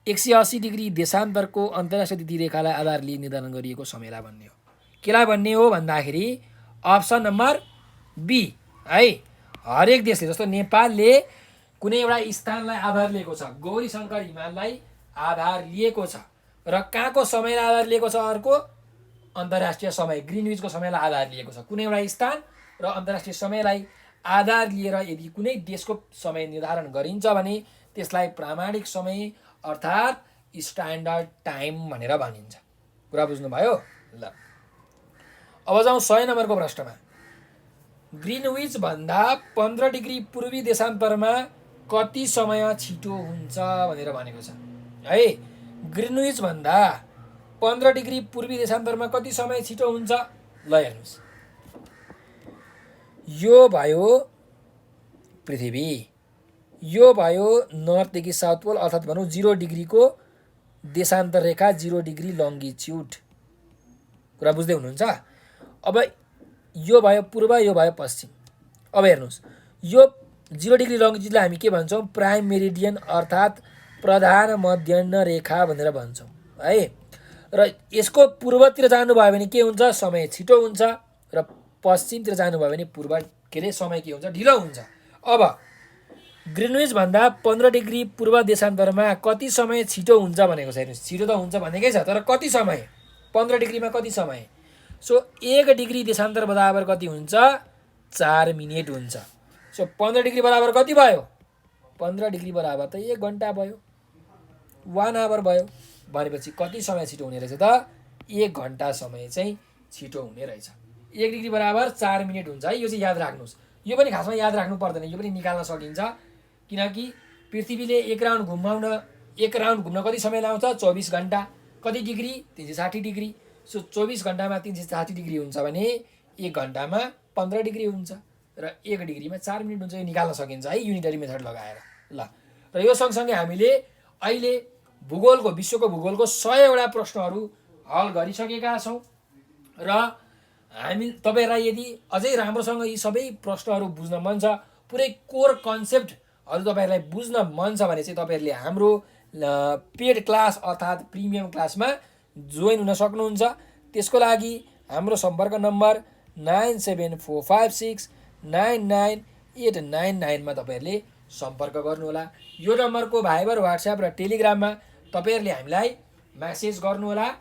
180 डिग्री देशान्तरको अन्तर्राष्ट्रिय तिथि रेखालाई आधार लिई निर्धारण गरिएको समयलाई भन्ने हो। केलाई भन्ने हो भन्दाखेरि अप्सन नम्बर बी है। हरेक देशले, जस्तो नेपालले कुनै एउटा स्थानलाई आधार लिएको छ, गौरीशङ्कर हिमाललाई आधार लिएको छ र कहाँको समयलाई आधार लिएको छ? अर्को अन्तर्राष्ट्रिय समय, ग्रिनविचको समयलाई आधार लिएको छ। कुनै एउटा स्थान र अन्तर्राष्ट्रिय समयलाई आधार लिएर यदि कुनै देशको समय निर्धारण गरिन्छ भने त्यसलाई प्रामाणिक समय अर्थात् स्ट्यान्डर्ड टाइम भनेर भनिन्छ। कुरा बुझ्नुभयो? ल अब जाउँ 100 नम्बरको प्रश्नमा। ग्रिनविच भन्दा 15 डिग्री पूर्वी देशान्तरमा कति समय छिटो हुन्छ भनेर भनेको छ है। ग्रिनविच भन्दा 15 डिग्री पूर्वी देशान्तरमा कति समय छिटो हुन्छ? ल हेर्नुहोस्, यो भयो पृथ्वी, यो भयो नर्थदेखि साउथ पोल अर्थात् भनौँ 0 डिग्रीको देशान्तर रेखा, 0 डिग्री लङ्गिट्युड। कुरा बुझ्दै हुनुहुन्छ? अब यो भयो पूर्व, यो भयो पश्चिम। अब हेर्नुहोस्, यो 0 डिग्री लङ्गिट्युडलाई हामी के भन्छौँ? प्राइम मेरिडियन अर्थात् प्रधान मध्याह्न रेखा भनेर भन्छौँ है। र यसको पूर्वतिर जानुभयो भने के हुन्छ? समय छिटो हुन्छ र पश्चिमतिर जानुभयो भने समय के हुन्छ? ढिलो हुन्छ। अब ग्रिनविच भन्दा 15 डिग्री पूर्व देशान्तरमा कति समय छिटो हुन्छ भनेको छ। हेर्नुहोस्, छिटो त हुन्छ भनेकै छ, तर कति समय? 15 डिग्रीमा कति समय? सो 1 डिग्री देशान्तर बराबर कति हुन्छ? 4 मिनेट हुन्छ। सो 15 डिग्री बराबर कति भयो? 15 डिग्री बराबर त 1 घन्टा भयो, 1 आवर भयो। भनेपछि कति समय छिटो हुने रहेछ त? 1 घन्टा समय चाहिँ छिटो हुने रहेछ। 1 डिग्री बराबर 4 मिनेट हुन्छ है। यो चाहिँ याद राख्नुहोस्। यो पनि खासमा याद राख्नु पर्दैन, यो पनि निकाल्न सकिन्छ। किनकि पृथ्वीले एक राउन्ड घुम्न कति समय लाउँछ? 24 घन्टा। कति डिग्री? 360 डिग्री। सो 24 घन्टामा 360 डिग्री हुन्छ भने 1 घन्टामा 15 डिग्री हुन्छ र 1 डिग्रीमा 4 मिनेट हुन्छ। यो निकाल्न सकिन्छ है युनिटरी मेथड लगाएर। ल र यो सँगसँगै हामीले अहिले भूगोलको, विश्वको भूगोलको 100वटा प्रश्नहरू हल गरिसकेका छौँ र तपाईँहरूलाई यदि अझै राम्रोसँग यी सबै प्रश्नहरू बुझ्न मन छ, पुरै कोर कन्सेप्टहरू तपाईँहरूलाई बुझ्न मन छ भने चाहिँ तपाईँहरूले हाम्रो पेड क्लास अर्थात् प्रिमियम क्लासमा जोइन हुन सक्नुहुन्छ। त्यसको लागि हाम्रो सम्पर्क नम्बर 9745699899 मा तपाईँहरूले सम्पर्क गर्नुहोला। यो नम्बरको भाइबर, व्हाट्सएप र टेलिग्राममा तपाईँहरूले हामीलाई म्यासेज गर्नुहोला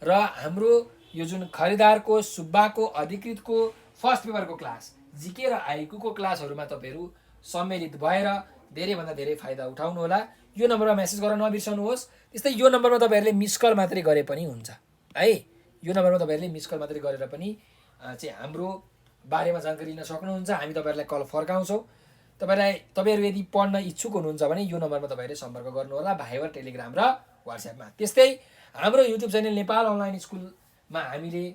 र हाम्रो यो जुन खरिदारको, सुब्बाको, अधिकृतको फर्स्ट पेपरको क्लास, जिके र आइक्यूको क्लासहरूमा तपाईँहरू सम्मिलित भएर धेरैभन्दा धेरै फाइदा उठाउनुहोला। यो नम्बरमा म्यासेज गर्न नबिर्सनुहोस्। त्यस्तै यो नम्बरमा तपाईँहरूले मिस कल मात्रै गरे पनि हुन्छ है। यो नम्बरमा तपाईँहरूले मिस कल मात्रै गरेर पनि चाहिँ हाम्रो बारेमा जानकारी लिन सक्नुहुन्छ। हामी तपाईँहरूलाई कल फर्काउँछौँ। तपाईँहरू यदि पढ्न इच्छुक हुनुहुन्छ भने यो नम्बरमा तपाईँहरूले सम्पर्क गर्नुहोला, भाइबर, टेलिग्राम र व्हाट्सएपमा। त्यस्तै हाम्रो युट्युब च्यानल नेपाल अनलाइन स्कुलमा हामीले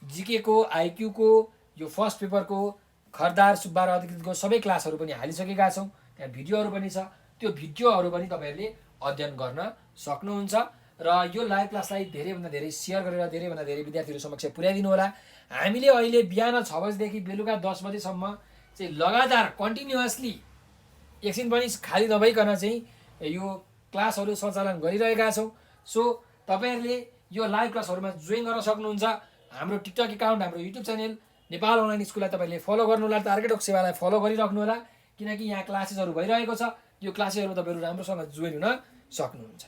जिकेको, आइक्यूको, यो फर्स्ट पेपरको, खरदार, सुब्बा र अधिकृतको सबै क्लासहरू पनि हालिसकेका छौँ। त्यहाँ भिडियोहरू पनि छ। त्यो भिडियोहरू पनि तपाईँहरूले अध्ययन गर्न सक्नुहुन्छ र यो लाइभ क्लासलाई धेरैभन्दा धेरै सेयर गरेर धेरैभन्दा धेरै विद्यार्थीहरू समक्ष पुर्याइदिनु होला। हामीले अहिले बिहान 6 बजेदेखि बेलुका 10 बजेसम्म चाहिँ लगातार कन्टिन्युअसली एकछिन पनि खाली नभइकन चाहिँ यो क्लासहरू सञ्चालन गरिरहेका छौँ। सो तपाईँहरूले यो लाइभ क्लासहरूमा जोइन गर्न सक्नुहुन्छ। हाम्रो टिकटक एकाउन्ट, हाम्रो युट्युब च्यानल नेपाल अनलाइन स्कुललाई तपाईँहरूले फलो गर्नुहोला, टार्गेट अफ सेवालाई फलो गरिराख्नुहोला, किनकि यहाँ क्लासेसहरू भइरहेको छ। यो क्लासेसहरू तपाईँहरू राम्रोसँग जोइन हुन सक्नुहुन्छ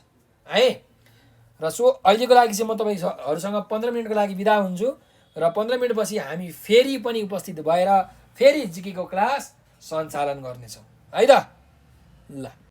है। र सो अहिलेको लागि चाहिँ म तपाईँहरूसँग 15 मिनटको लागि बिदा हुन्छु र 15 मिनटपछि हामी फेरि पनि उपस्थित भएर फेरि जिकेको क्लास सञ्चालन गर्नेछौँ है त। ल।